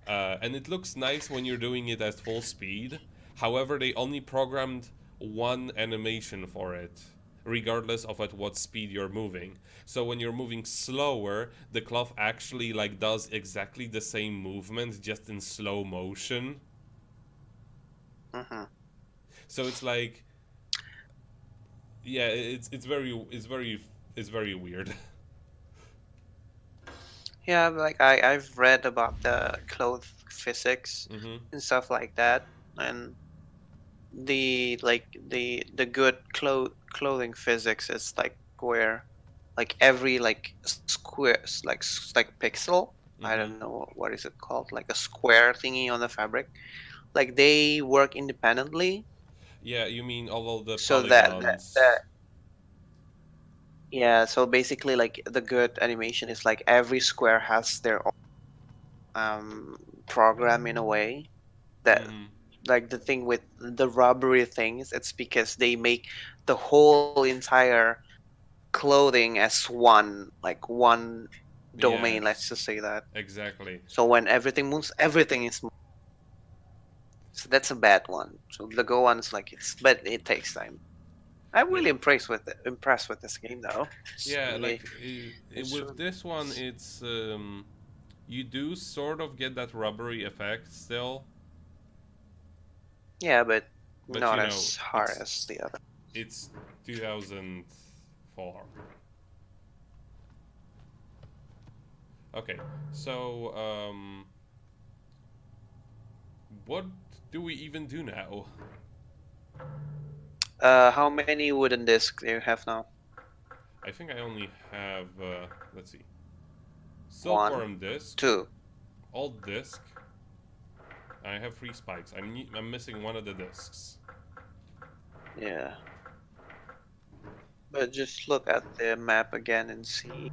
Speaker 1: and it looks nice when you're doing it at full speed. However, they only programmed one animation for it, regardless of at what speed you're moving. So when you're moving slower, the cloth actually like does exactly the same movement, just in slow motion.
Speaker 2: Mm-hmm.
Speaker 1: So it's like, yeah, it's very weird.
Speaker 2: Yeah, like I've read about the cloth physics
Speaker 1: Mm-hmm.
Speaker 2: and stuff like that, and the good clothing physics is like where like every like square like pixel, I
Speaker 1: Mm-hmm.
Speaker 2: don't know what is it called, like a square thingy on the fabric, like they work independently,
Speaker 1: Yeah, you mean all of the
Speaker 2: so that
Speaker 1: polygons?
Speaker 2: yeah, so basically like the good animation is like every square has their own program in a way that,
Speaker 1: Mm-hmm.
Speaker 2: like the thing with the rubbery things, it's because they make the whole entire clothing as one domain, let's
Speaker 1: Yes,
Speaker 2: just say that.
Speaker 1: exactly.
Speaker 2: So when everything moves, everything is moving. So that's a bad one. So the go one is like, it's, but it takes time. I'm
Speaker 1: Yeah,
Speaker 2: really impressed with this game though. It's
Speaker 1: yeah.
Speaker 2: really,
Speaker 1: Like
Speaker 2: it's
Speaker 1: with this one, it's you do sort of get that rubbery effect still,
Speaker 2: yeah, but
Speaker 1: but
Speaker 2: not as hard as the other.
Speaker 1: it's 2004. Okay, so what do we even do now?
Speaker 2: How many wooden discs do you have now?
Speaker 1: I think I only have let's see,
Speaker 2: One,
Speaker 1: silkworm disc,
Speaker 2: two.
Speaker 1: alt disc. I have 3 spikes. I'm missing one of the discs.
Speaker 2: Yeah. But just look at the map again and see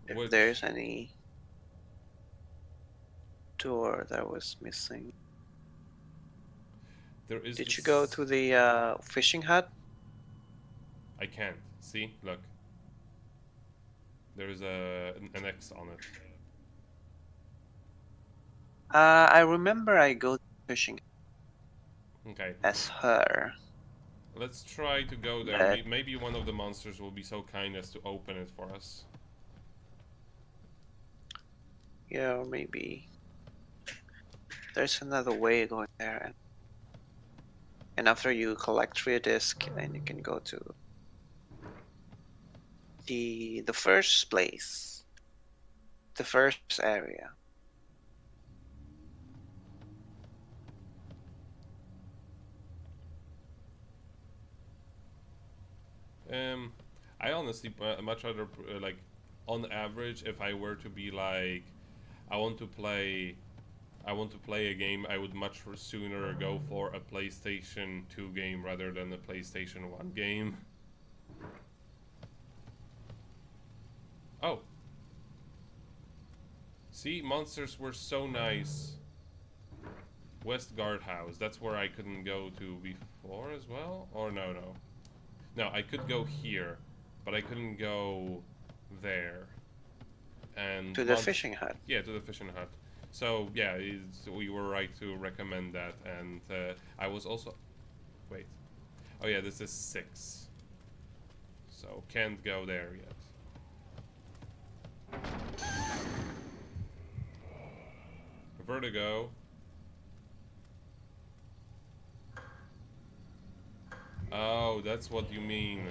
Speaker 2: if
Speaker 1: Which
Speaker 2: there's any door that was missing.
Speaker 1: there is
Speaker 2: Did
Speaker 1: this.
Speaker 2: you go to the fishing hut?
Speaker 1: I can't see. Look, there's an X on it.
Speaker 2: I remember I go to fishing
Speaker 1: Okay,
Speaker 2: as her,
Speaker 1: let's try to go there.
Speaker 2: but
Speaker 1: Maybe one of the monsters will be so kind as to open it for us.
Speaker 2: yeah, or maybe there's another way going there. And after you collect 3 discs, then you can go to the first place, the first area.
Speaker 1: I honestly much rather like on average, if I were to be like, I want to play a game, I would much sooner go for a PlayStation 2 game rather than a PlayStation 1 game. Oh. See, monsters were so nice. West Guardhouse, that's where I couldn't go to before as well? Or no. No, I could go here, but I couldn't go there. And
Speaker 2: To the fishing hut.
Speaker 1: Yeah, to the fishing hut. So yeah, we were right to recommend that, and I was also... Wait. Oh yeah, this is 6. So can't go there yet. Vertigo. Oh, that's what you mean.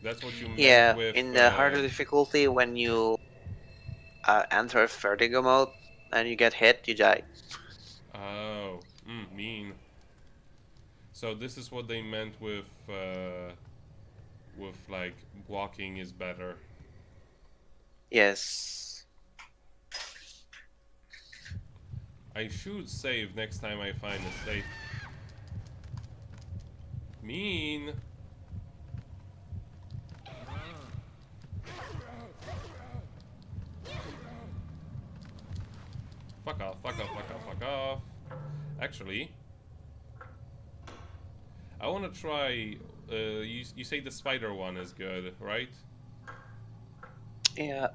Speaker 1: That's what you meant
Speaker 2: Yeah,
Speaker 1: with...
Speaker 2: in the harder difficulty, when you enter vertigo mode and you get hit, you die.
Speaker 1: Oh, mean. So this is what they meant with like walking is better.
Speaker 2: Yes.
Speaker 1: I should save next time I find a state. Mean. Fuck off, fuck off, fuck off, fuck off. Actually, I want to try, you say the spider one is good, right?
Speaker 2: Yeah.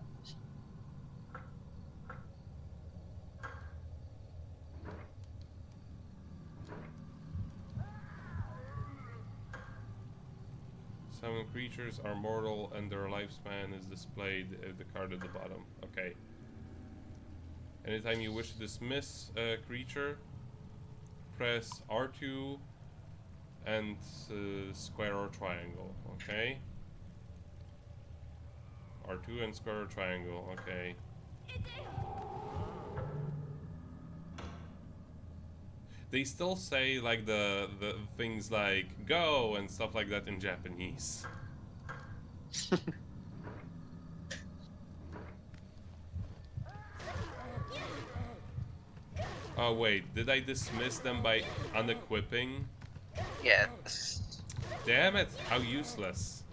Speaker 1: Some creatures are mortal and their lifespan is displayed at the card at the bottom. Okay. Anytime you wish to dismiss a creature, press R2 and square or triangle. Okay. R2 and square or triangle. Okay. They still say like the things like go and stuff like that in Japanese. Oh wait, did I dismiss them by unequipping?
Speaker 2: Yes.
Speaker 1: Damn it, how useless.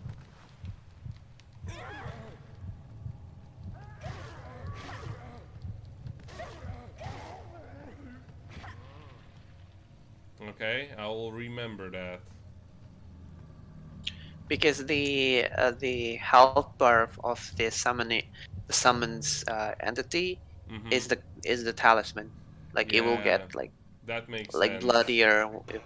Speaker 1: Okay, I will remember that.
Speaker 2: Because the health bar of the summons entity is the talisman. Like it will
Speaker 1: Yeah,
Speaker 2: get like
Speaker 1: that makes sense.
Speaker 2: bloodier if...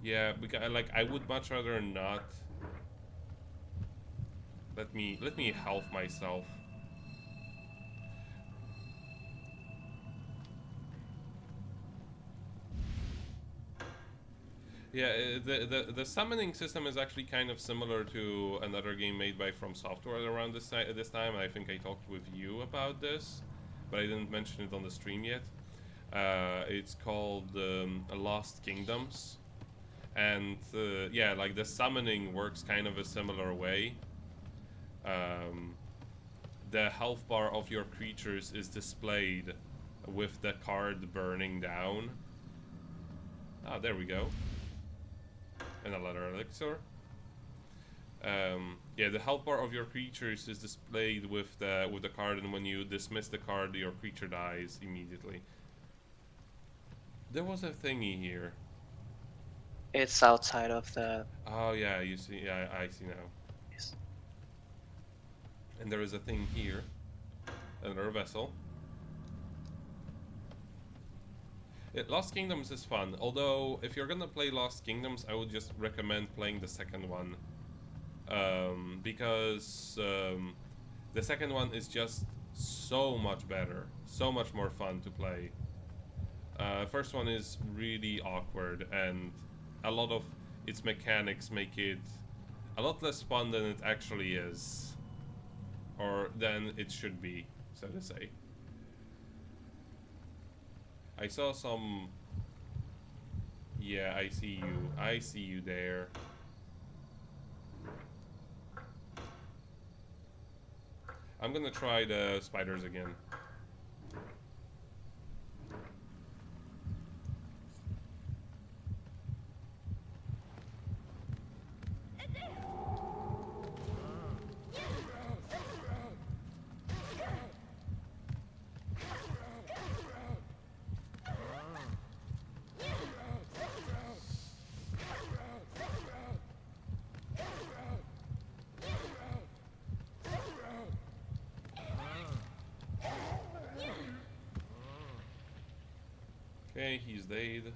Speaker 1: Yeah, because like I would much rather not. Let me health myself. Yeah, the summoning system is actually kind of similar to another game made by From Software around this time. I think I talked with you about this, but I didn't mention it on the stream yet. It's called Lost Kingdoms, and yeah, like the summoning works kind of a similar way. The health bar of your creatures is displayed with the card burning down. Ah, there we go. And a leather elixir. Yeah, the health bar of your creatures is displayed with the card, and when you dismiss the card, your creature dies immediately. There was a thingy here.
Speaker 2: It's outside of the...
Speaker 1: Oh yeah, you see. Yeah, I see now.
Speaker 2: Yes.
Speaker 1: And there is a thing here. Another vessel. Lost Kingdoms is fun, although if you're gonna play Lost Kingdoms, I would just recommend playing the second one. Because the second one is just so much better, so much more fun to play. First one is really awkward, and a lot of its mechanics make it a lot less fun than it actually is. Or than it should be, so to say. I saw some... Yeah, I see you. I see you there. I'm gonna try the spiders again. Okay, he's dead.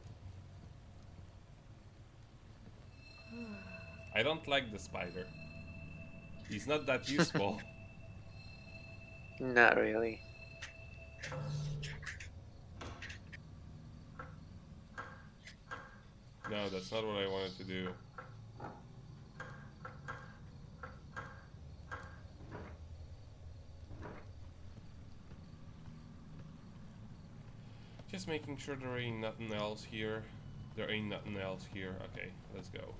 Speaker 1: I don't like the spider. He's not that useful.
Speaker 2: Not really.
Speaker 1: No, that's not what I wanted to do. Just making sure there ain't nothing else here. There ain't nothing else here. Okay, let's go.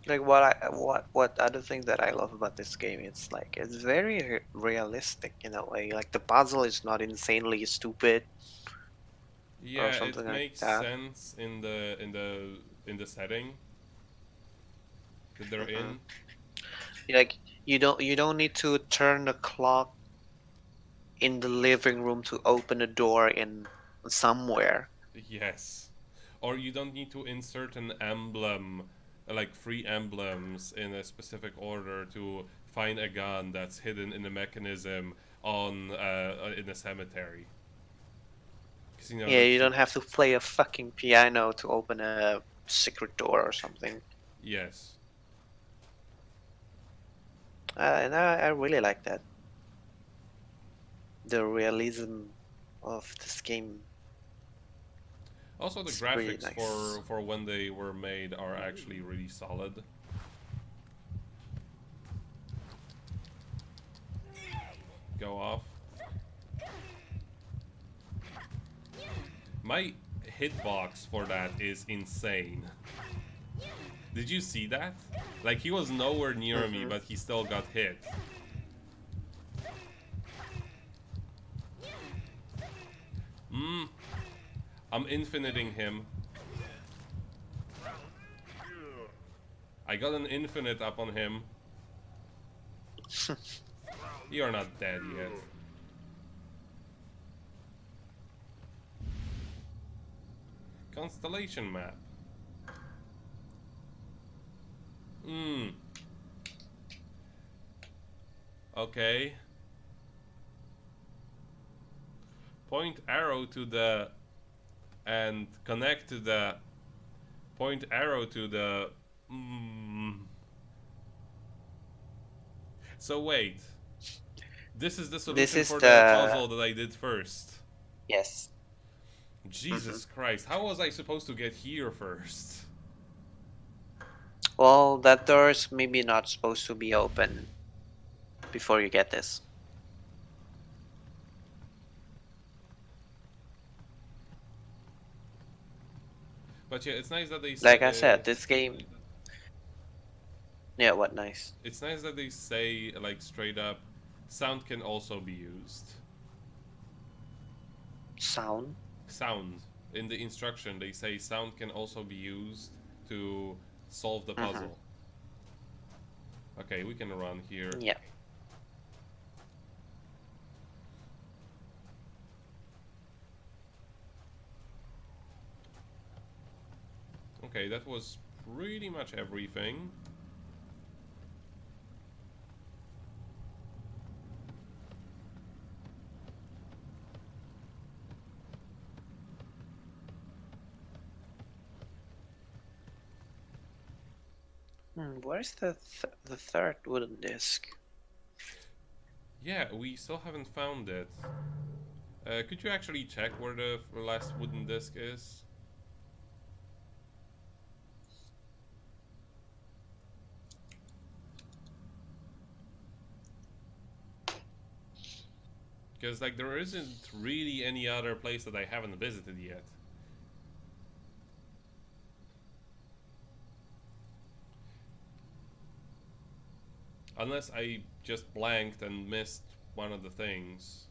Speaker 2: Like what other thing that I love about this game? It's like it's very realistic in a way. Like the puzzle is not insanely stupid or
Speaker 1: Yeah,
Speaker 2: something
Speaker 1: it
Speaker 2: like
Speaker 1: makes
Speaker 2: that.
Speaker 1: sense in the setting that they're
Speaker 2: Hmm.
Speaker 1: in.
Speaker 2: Like you don't need to turn the clock in the living room to open a door in somewhere.
Speaker 1: Yes. Or you don't need to insert an emblem, like 3 emblems in a specific order to find a gun that's hidden in a mechanism on in a cemetery. 'Cause, you know,
Speaker 2: Yeah, you
Speaker 1: that's
Speaker 2: don't have to play a fucking piano to open a secret door or something.
Speaker 1: yes.
Speaker 2: And I really like that. The realism of this game
Speaker 1: Also, the
Speaker 2: is really
Speaker 1: graphics
Speaker 2: nice.
Speaker 1: for when they were made are actually really solid. Go off. My hitbox for that is insane. Did you see that? Like, he was nowhere near me,
Speaker 2: Hmm.
Speaker 1: but he still got hit. I'm infiniting him. I got an infinite up on him. You're not dead yet. Constellation map. Okay. Point arrow to the... and connect to the... point arrow to the... So wait. This is the
Speaker 2: This
Speaker 1: solution
Speaker 2: is
Speaker 1: for the
Speaker 2: the
Speaker 1: puzzle that I did first.
Speaker 2: yes. Hmm.
Speaker 1: Jesus Christ, how was I supposed to get here first?
Speaker 2: Well, that door is maybe not supposed to be open before you get this.
Speaker 1: But yeah, it's nice that they
Speaker 2: Like I
Speaker 1: say...
Speaker 2: said, this game. Yeah, what nice
Speaker 1: it's nice that they say, like, straight up, sound can also be used.
Speaker 2: sound.
Speaker 1: Sound. In the instruction, they say sound can also be used to solve the
Speaker 2: Hmm.
Speaker 1: puzzle. Okay, we can run here.
Speaker 2: Yeah.
Speaker 1: Okay, that was pretty much everything.
Speaker 2: Where's the third wooden disc?
Speaker 1: Yeah, we still haven't found it. Could you actually check where the last wooden disc is? Because like there isn't really any other place that I haven't visited yet. Unless I just blanked and missed one of the things.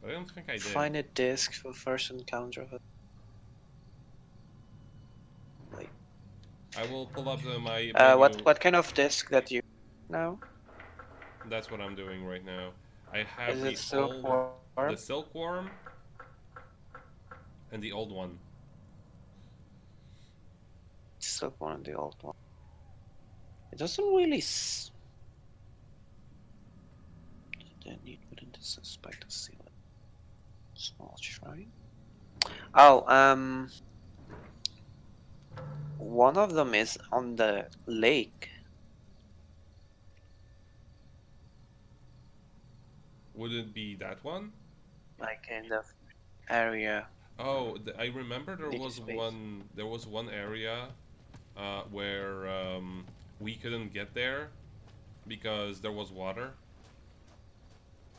Speaker 1: But I don't think I did.
Speaker 2: Find a disc for first encounter of it. Wait.
Speaker 1: I will pull up my
Speaker 2: What kind of disc that you now?
Speaker 1: That's what I'm doing right now. I have
Speaker 2: Is
Speaker 1: the
Speaker 2: it silkworm?
Speaker 1: the silkworm and the old one.
Speaker 2: Silkworm and the old one. It doesn't really. Then you wouldn't suspect a seal. Small shrine. Oh, one of them is on the lake.
Speaker 1: Would it be that one?
Speaker 2: Like in the area.
Speaker 1: Oh, I remember there
Speaker 2: Big
Speaker 1: was
Speaker 2: space.
Speaker 1: one. There was one area where we couldn't get there because there was water.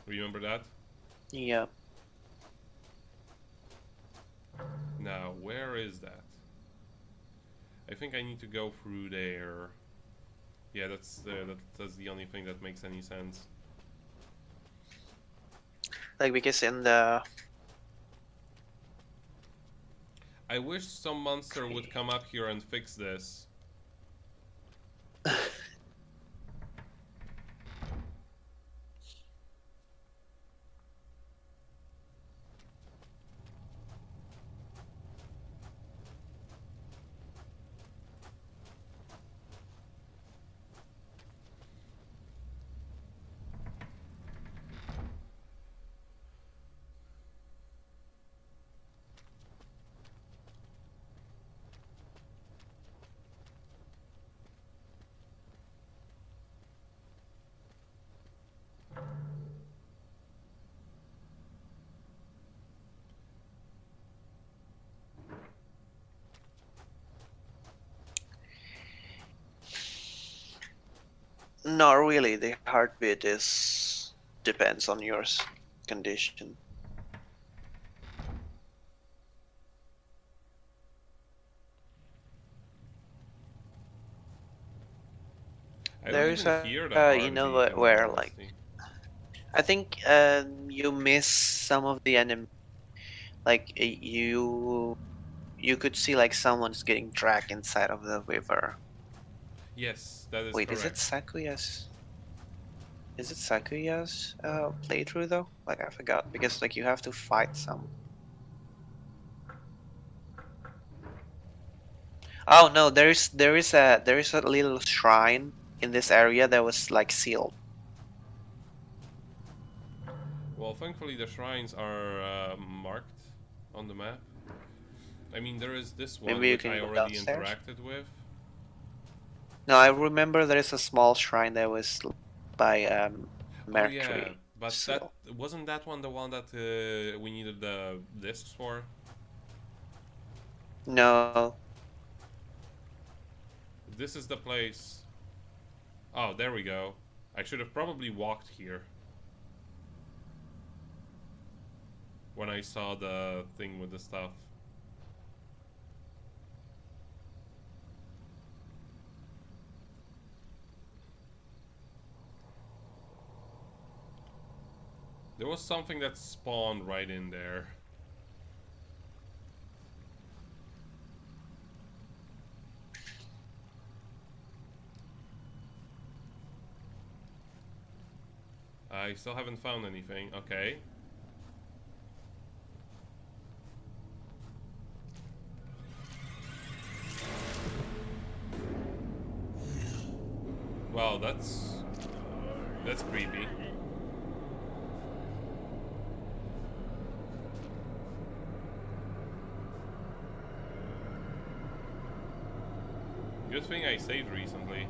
Speaker 1: Remember that?
Speaker 2: Yeah.
Speaker 1: Now, where is that? I think I need to go through there. Yeah, that's the only thing that makes any sense.
Speaker 2: Like because in the
Speaker 1: I wish some monster would come up here and fix this.
Speaker 2: not really. The heartbeat is depends on your condition.
Speaker 1: I
Speaker 2: There
Speaker 1: don't
Speaker 2: is
Speaker 1: even
Speaker 2: a,
Speaker 1: hear that
Speaker 2: you know,
Speaker 1: heartbeat, in all
Speaker 2: where like
Speaker 1: honesty.
Speaker 2: I think you miss some of the enemy. Like you could see like someone's getting dragged inside of the river.
Speaker 1: Yes, that is
Speaker 2: Wait,
Speaker 1: correct.
Speaker 2: Is it Sakuya's playthrough though? Like I forgot because like you have to fight some. Oh no, there is a little shrine in this area that was like sealed.
Speaker 1: Well, thankfully the shrines are marked on the map. I mean, there is this one
Speaker 2: Maybe you
Speaker 1: which
Speaker 2: can
Speaker 1: I
Speaker 2: go
Speaker 1: already
Speaker 2: downstairs.
Speaker 1: interacted with.
Speaker 2: No, I remember there is a small shrine that was by
Speaker 1: Oh yeah,
Speaker 2: Mercury.
Speaker 1: but
Speaker 2: seal.
Speaker 1: that wasn't that one the one that we needed the discs for.
Speaker 2: No.
Speaker 1: This is the place. Oh, there we go. I should have probably walked here when I saw the thing with the stuff. There was something that spawned right in there. I still haven't found anything. Okay. Well, that's creepy. Good thing I saved recently.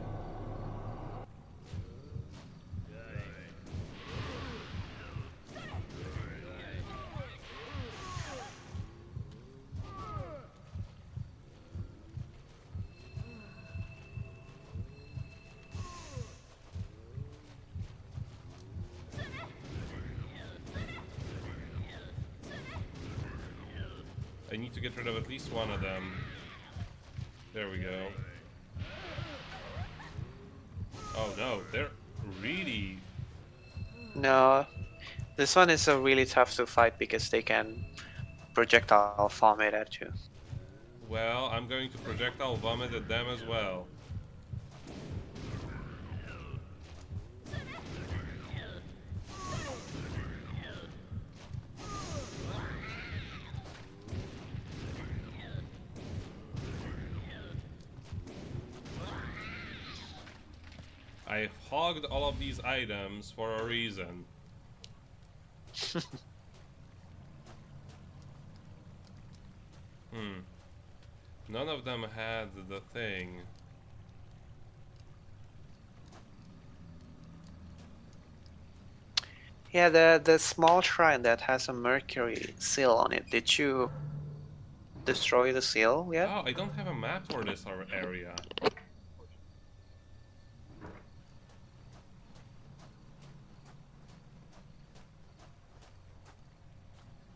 Speaker 1: I need to get rid of at least one of them. There we go. Oh no, they're really...
Speaker 2: No, this one is really tough to fight because they can projectile vomit at you.
Speaker 1: Well, I'm going to projectile vomit at them as well. I've hogged all of these items for a reason. None of them had the thing.
Speaker 2: Yeah, the small shrine that has a mercury seal on it. Did you destroy the seal yet?
Speaker 1: Oh, I don't have a map for this area.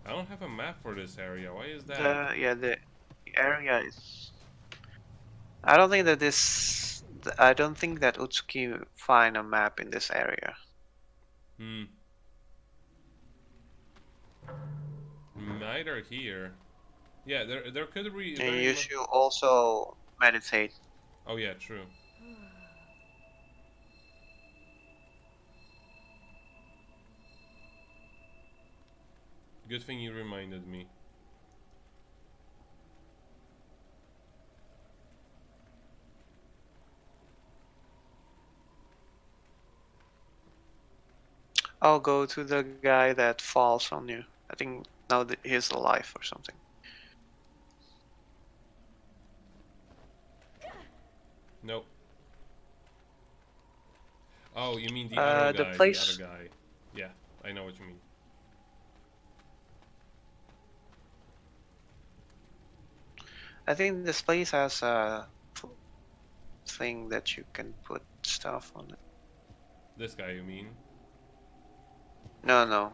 Speaker 1: I don't have a map for this area. Why is that?
Speaker 2: The area is. I don't think that this. I don't think that Utsuki find a map in this area.
Speaker 1: Neither here. Yeah, there could be.
Speaker 2: And you should also meditate.
Speaker 1: Oh yeah, true. Good thing you reminded me.
Speaker 2: I'll go to the guy that falls on you. I think now that he's alive or something.
Speaker 1: Nope. Oh, you mean the other guy? The other guy. Yeah, I know what you mean.
Speaker 2: I think this place has a thing that you can put stuff on it.
Speaker 1: This guy, you mean?
Speaker 2: No.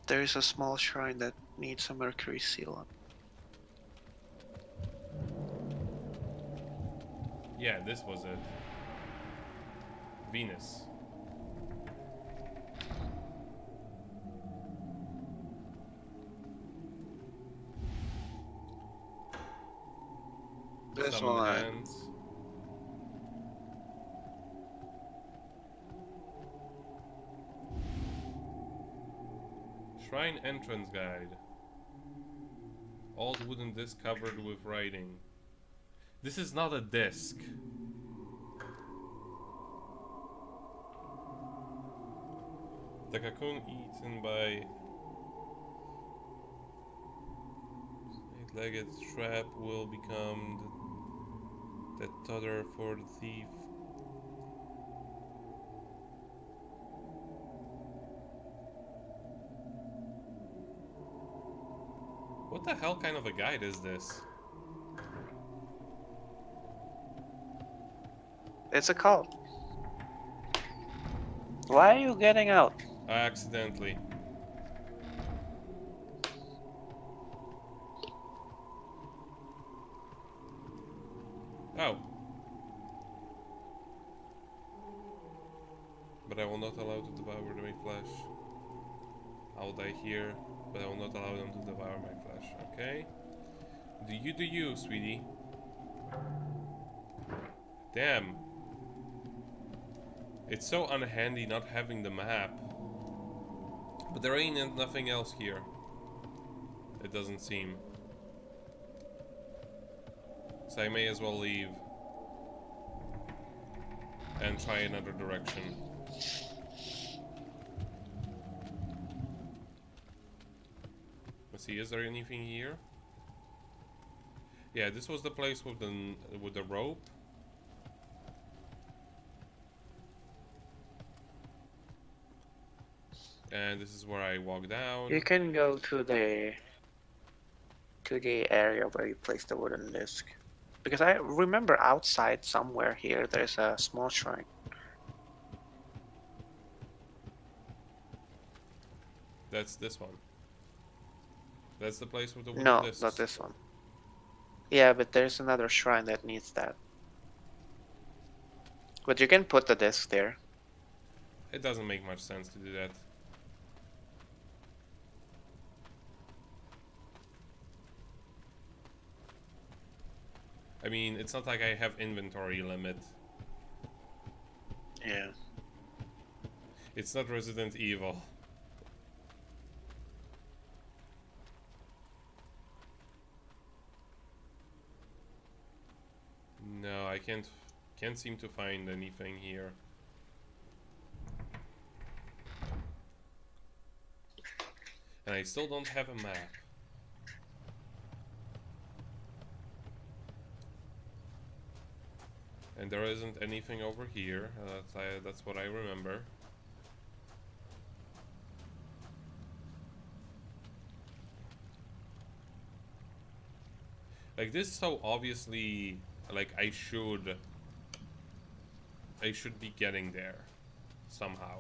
Speaker 2: There is a small shrine that needs a mercury seal on.
Speaker 1: Yeah, this was it. Venus.
Speaker 2: This
Speaker 1: Summon
Speaker 2: one.
Speaker 1: hands. Shrine entrance guide. Old wooden disc covered with writing. This is not a disc. The cocoon eaten by snake-legged trap will become the tether for the thief. What the hell kind of a guide is this?
Speaker 2: It's a cult. Why are you getting out?
Speaker 1: Accidentally. Oh. But I will not allow to devour my flesh. I will die here, but I will not allow them to devour my flesh, okay? Do you, sweetie. Damn. It's so unhandy not having the map. But there ain't nothing else here. It doesn't seem. So I may as well leave. And try another direction. Let's see, is there anything here? Yeah, this was the place with the rope. And this is where I walk down.
Speaker 2: You can go to the area where you place the wooden disc. Because I remember outside somewhere here there's a small shrine.
Speaker 1: That's this one. That's the place with the wooden
Speaker 2: No,
Speaker 1: discs.
Speaker 2: not this one. Yeah, but there's another shrine that needs that. But you can put the disc there.
Speaker 1: It doesn't make much sense to do that. I mean, it's not like I have inventory limit.
Speaker 2: Yeah.
Speaker 1: It's not Resident Evil. No, I can't seem to find anything here. And I still don't have a map. And there isn't anything over here. That's what I remember. Like, this is so obviously, like, I should be getting there somehow.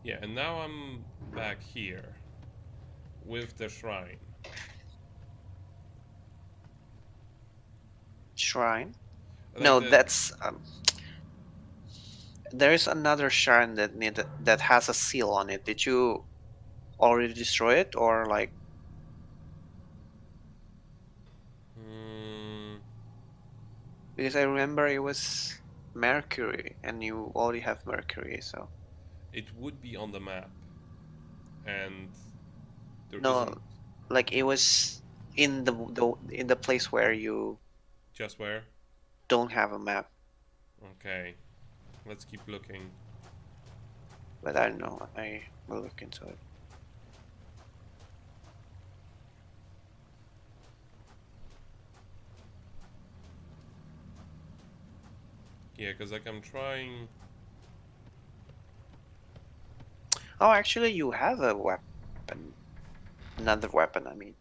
Speaker 1: Yeah, and now I'm back here with the shrine.
Speaker 2: Shrine?
Speaker 1: Like
Speaker 2: No,
Speaker 1: the-
Speaker 2: that's there's another shrine that has a seal on it. Did you already destroy it, or like? Because I remember it was Mercury, and you already have Mercury, so.
Speaker 1: It would be on the map, and there
Speaker 2: No,
Speaker 1: isn't.
Speaker 2: like it was in the place where you
Speaker 1: Just where?
Speaker 2: don't have a map.
Speaker 1: Okay, let's keep looking.
Speaker 2: But I don't know. I will look into it.
Speaker 1: Yeah, because like I'm trying.
Speaker 2: Oh, actually, you have a weapon. Another weapon, I mean.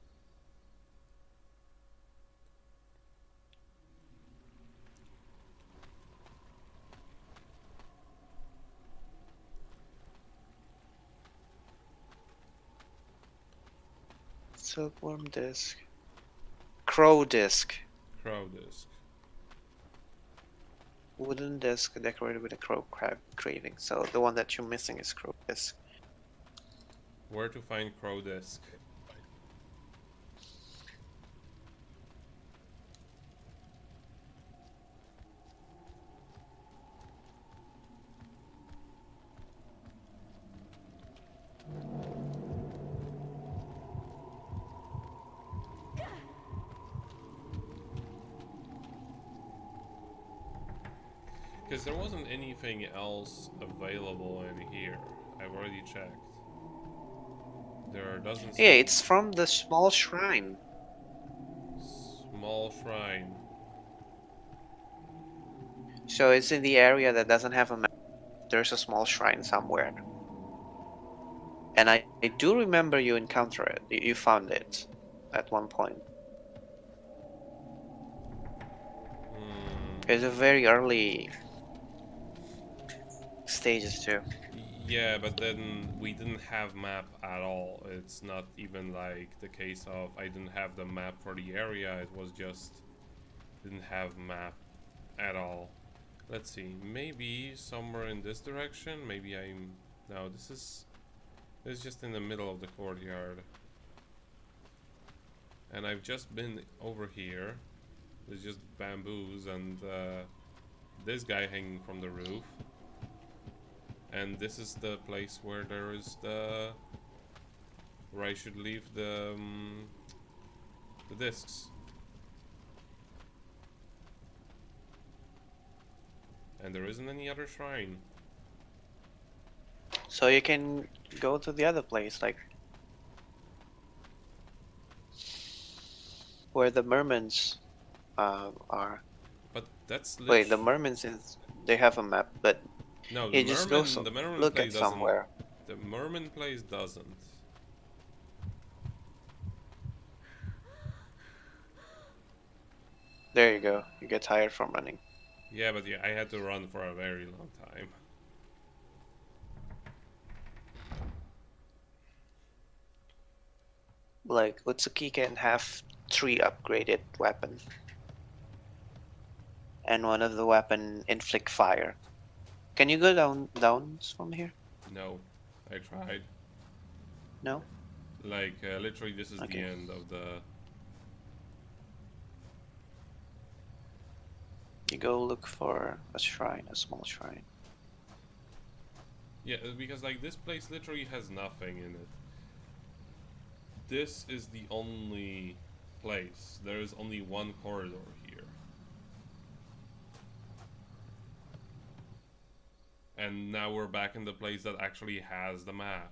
Speaker 2: Silkworm disc. Crow disc.
Speaker 1: Crow disc.
Speaker 2: Wooden disc decorated with a crow crab craving. So the one that you're missing is crow disc.
Speaker 1: Where to find crow disc? Because there wasn't anything else available in here. I've already checked. There doesn't
Speaker 2: Yeah,
Speaker 1: seem-
Speaker 2: it's from the small shrine.
Speaker 1: Small shrine.
Speaker 2: So it's in the area that doesn't have a map. There's a small shrine somewhere. And I do remember you encounter it. You found it at one point. It's a very early stages too.
Speaker 1: Yeah, but then we didn't have map at all. It's not even like the case of I didn't have the map for the area. It was just didn't have map at all. Let's see. Maybe somewhere in this direction. Maybe I'm no. This is just in the middle of the courtyard. And I've just been over here. There's just bamboos and this guy hanging from the roof. And this is the place where there is where I should leave the discs. And there isn't any other shrine.
Speaker 2: So you can go to the other place, like where the mermaids are.
Speaker 1: But that's
Speaker 2: Wait, the mermaids they have a map, but
Speaker 1: No,
Speaker 2: Yeah, just go so
Speaker 1: the merman
Speaker 2: look
Speaker 1: place
Speaker 2: at
Speaker 1: doesn't.
Speaker 2: somewhere.
Speaker 1: The merman place doesn't.
Speaker 2: There you go. You get tired from running.
Speaker 1: Yeah, but yeah, I had to run for a very long time.
Speaker 2: Like Utsuki can have 3 upgraded weapons, and one of the weapon inflict fire. Can you go down from here?
Speaker 1: No, I tried.
Speaker 2: No?
Speaker 1: Like, literally, this is the
Speaker 2: Okay.
Speaker 1: end of the.
Speaker 2: You go look for a shrine, a small shrine.
Speaker 1: Yeah, because like this place literally has nothing in it. This is the only place. There is only one corridor here. And now we're back in the place that actually has the map.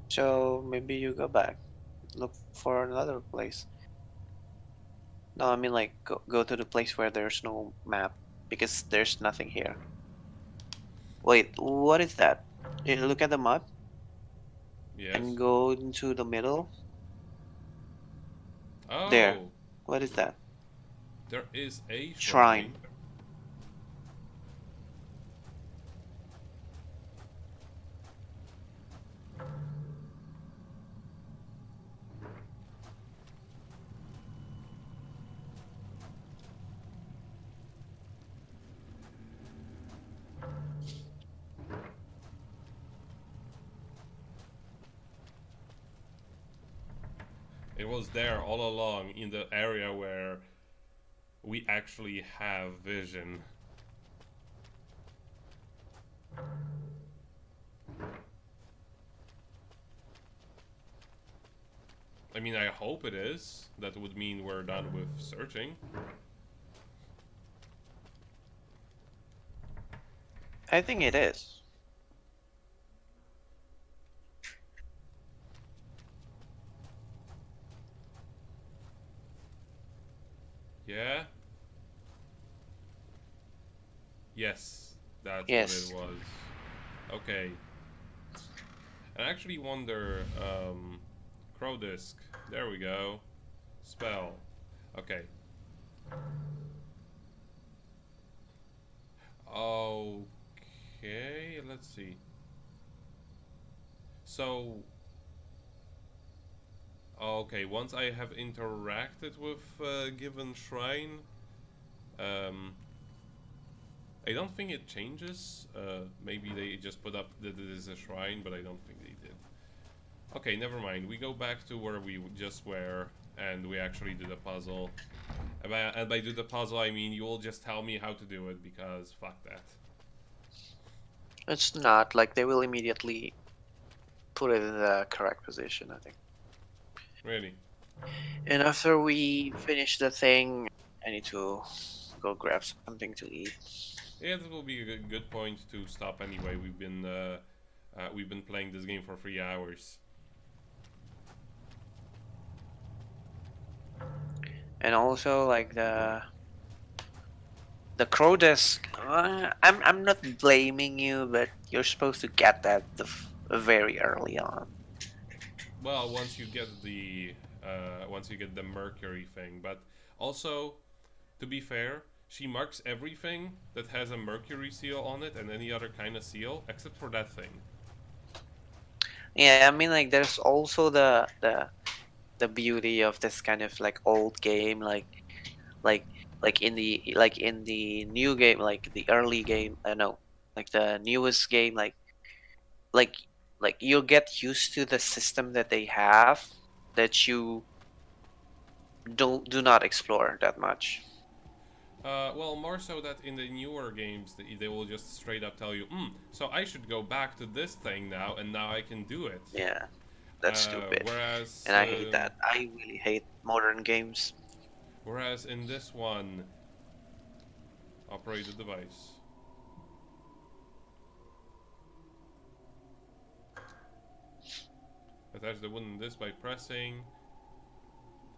Speaker 2: So maybe you go back, look for another place. No, I mean like go to the place where there's no map because there's nothing here. Wait, what is that? You look at the map and
Speaker 1: Yes.
Speaker 2: go into the middle. There.
Speaker 1: Oh,
Speaker 2: What is that?
Speaker 1: there is a
Speaker 2: Shrine.
Speaker 1: shrine. It was there all along in the area where we actually have vision. I mean, I hope it is. That would mean we're done with searching.
Speaker 2: I think it is.
Speaker 1: Yeah? Yes, that's
Speaker 2: Yes.
Speaker 1: what it was. Okay. I actually wonder, Crow Disc. There we go. Spell. Okay. Okay, let's see. So, okay, once I have interacted with a given shrine, I don't think it changes. Maybe they just put up that it is a shrine, but I don't think they did. Okay, never mind. We go back to where we just were, and we actually do the puzzle. And by do the puzzle, I mean you will just tell me how to do it, because fuck that.
Speaker 2: It's not like they will immediately put it in the correct position, I think.
Speaker 1: Really.
Speaker 2: And after we finish the thing, I need to go grab something to eat.
Speaker 1: Yeah, this will be a good point to stop anyway. We've been playing this game for 3 hours.
Speaker 2: And also like the crow disc. I'm not blaming you, but you're supposed to get that very early on.
Speaker 1: Well, once you get the mercury thing, but also, to be fair, she marks everything that has a mercury seal on it and any other kind of seal except for that thing.
Speaker 2: Yeah, I mean like there's also the beauty of this kind of like old game, like like in the new game, like the early game. No, like the newest game, like like you'll get used to the system that they have that you do not explore that much.
Speaker 1: Well, more so that in the newer games, they will just straight up tell you, so I should go back to this thing now, and now I can do it.
Speaker 2: Yeah, that's stupid.
Speaker 1: Whereas,
Speaker 2: And I hate that. I really hate modern games.
Speaker 1: Whereas in this one, operate the device. Attach the wooden disc by pressing,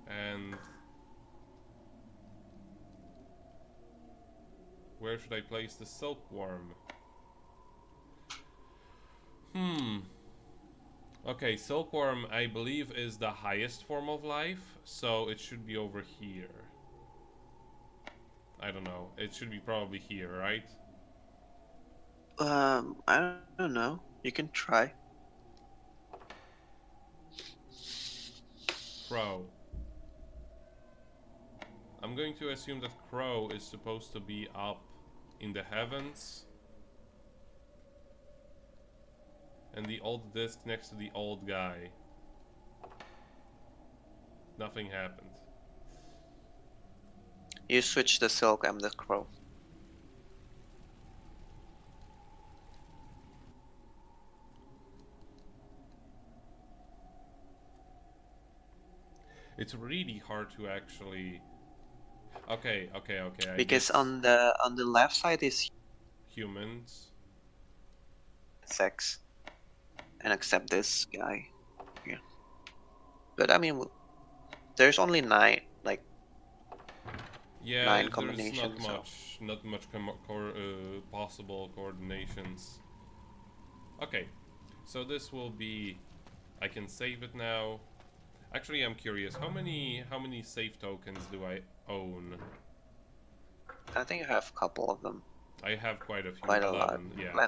Speaker 1: and where should I place the silkworm? Okay, silkworm, I believe, is the highest form of life, so it should be over here. I don't know. It should be probably here, right?
Speaker 2: I don't know. You can try.
Speaker 1: Crow. I'm going to assume that Crow is supposed to be up in the heavens. And the old disc next to the old guy. Nothing happened.
Speaker 2: You switch the silk, I'm the crow.
Speaker 1: It's really hard to actually... Okay. I
Speaker 2: Because
Speaker 1: guess
Speaker 2: on the left side is
Speaker 1: humans.
Speaker 2: sex, and except this guy. Yeah. But I mean, there's only 9, like
Speaker 1: Yeah,
Speaker 2: 9
Speaker 1: there's
Speaker 2: combinations.
Speaker 1: not much possible coordinations. Okay, so this will be... I can save it now. Actually, I'm curious. How many save tokens do I own?
Speaker 2: I think I have a couple of them.
Speaker 1: I have quite a few.
Speaker 2: Quite a lot.
Speaker 1: 11, yeah.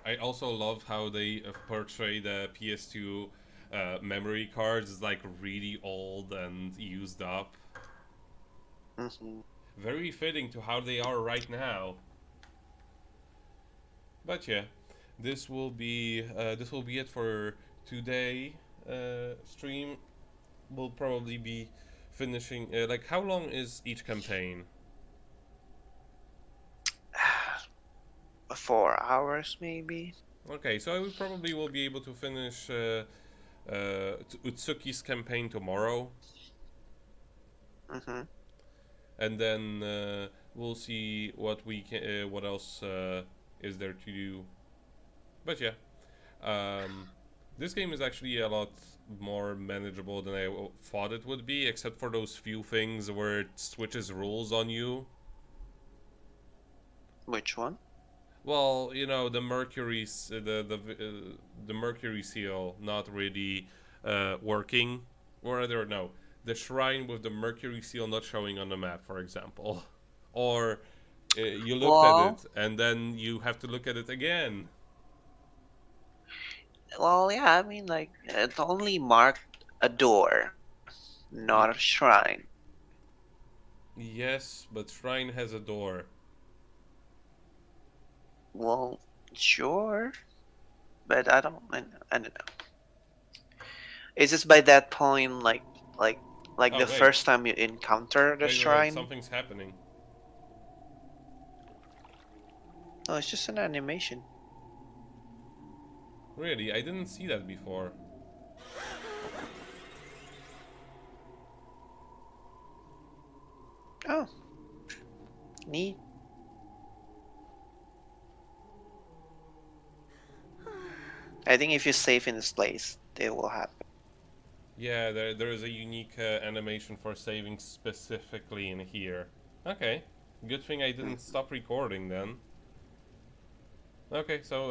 Speaker 1: I also love how they portray the PS2 memory cards as like really old and used up. Very fitting to how they are right now. But yeah, this will be it for today. Stream. We'll probably be finishing. Like, how long is each campaign?
Speaker 2: 4 hours maybe.
Speaker 1: Okay, so I probably will be able to finish Utsuki's campaign tomorrow. And then we'll see what we can, what else is there to do. But yeah, this game is actually a lot more manageable than I thought it would be, except for those few things where it switches rules on you.
Speaker 2: Which one?
Speaker 1: Well, you know, the Mercury, the Mercury seal not really working, or rather, no, the shrine with the Mercury seal not showing on the map, for example, or you looked at it and then you have to look at it again.
Speaker 2: Well, yeah, I mean, like, it only marked a door, not a shrine.
Speaker 1: Yes, but shrine has a door.
Speaker 2: Well, sure, but I don't know. Is this by that point, like
Speaker 1: Oh,
Speaker 2: the
Speaker 1: wait.
Speaker 2: first time you encounter the
Speaker 1: Wait,
Speaker 2: shrine?
Speaker 1: something's happening.
Speaker 2: No, it's just an animation.
Speaker 1: Really, I didn't see that before.
Speaker 2: Oh, neat. I think if you save in this place, it will happen.
Speaker 1: Yeah, there is a unique animation for saving specifically in here. Okay, good thing I didn't stop recording then. Okay, so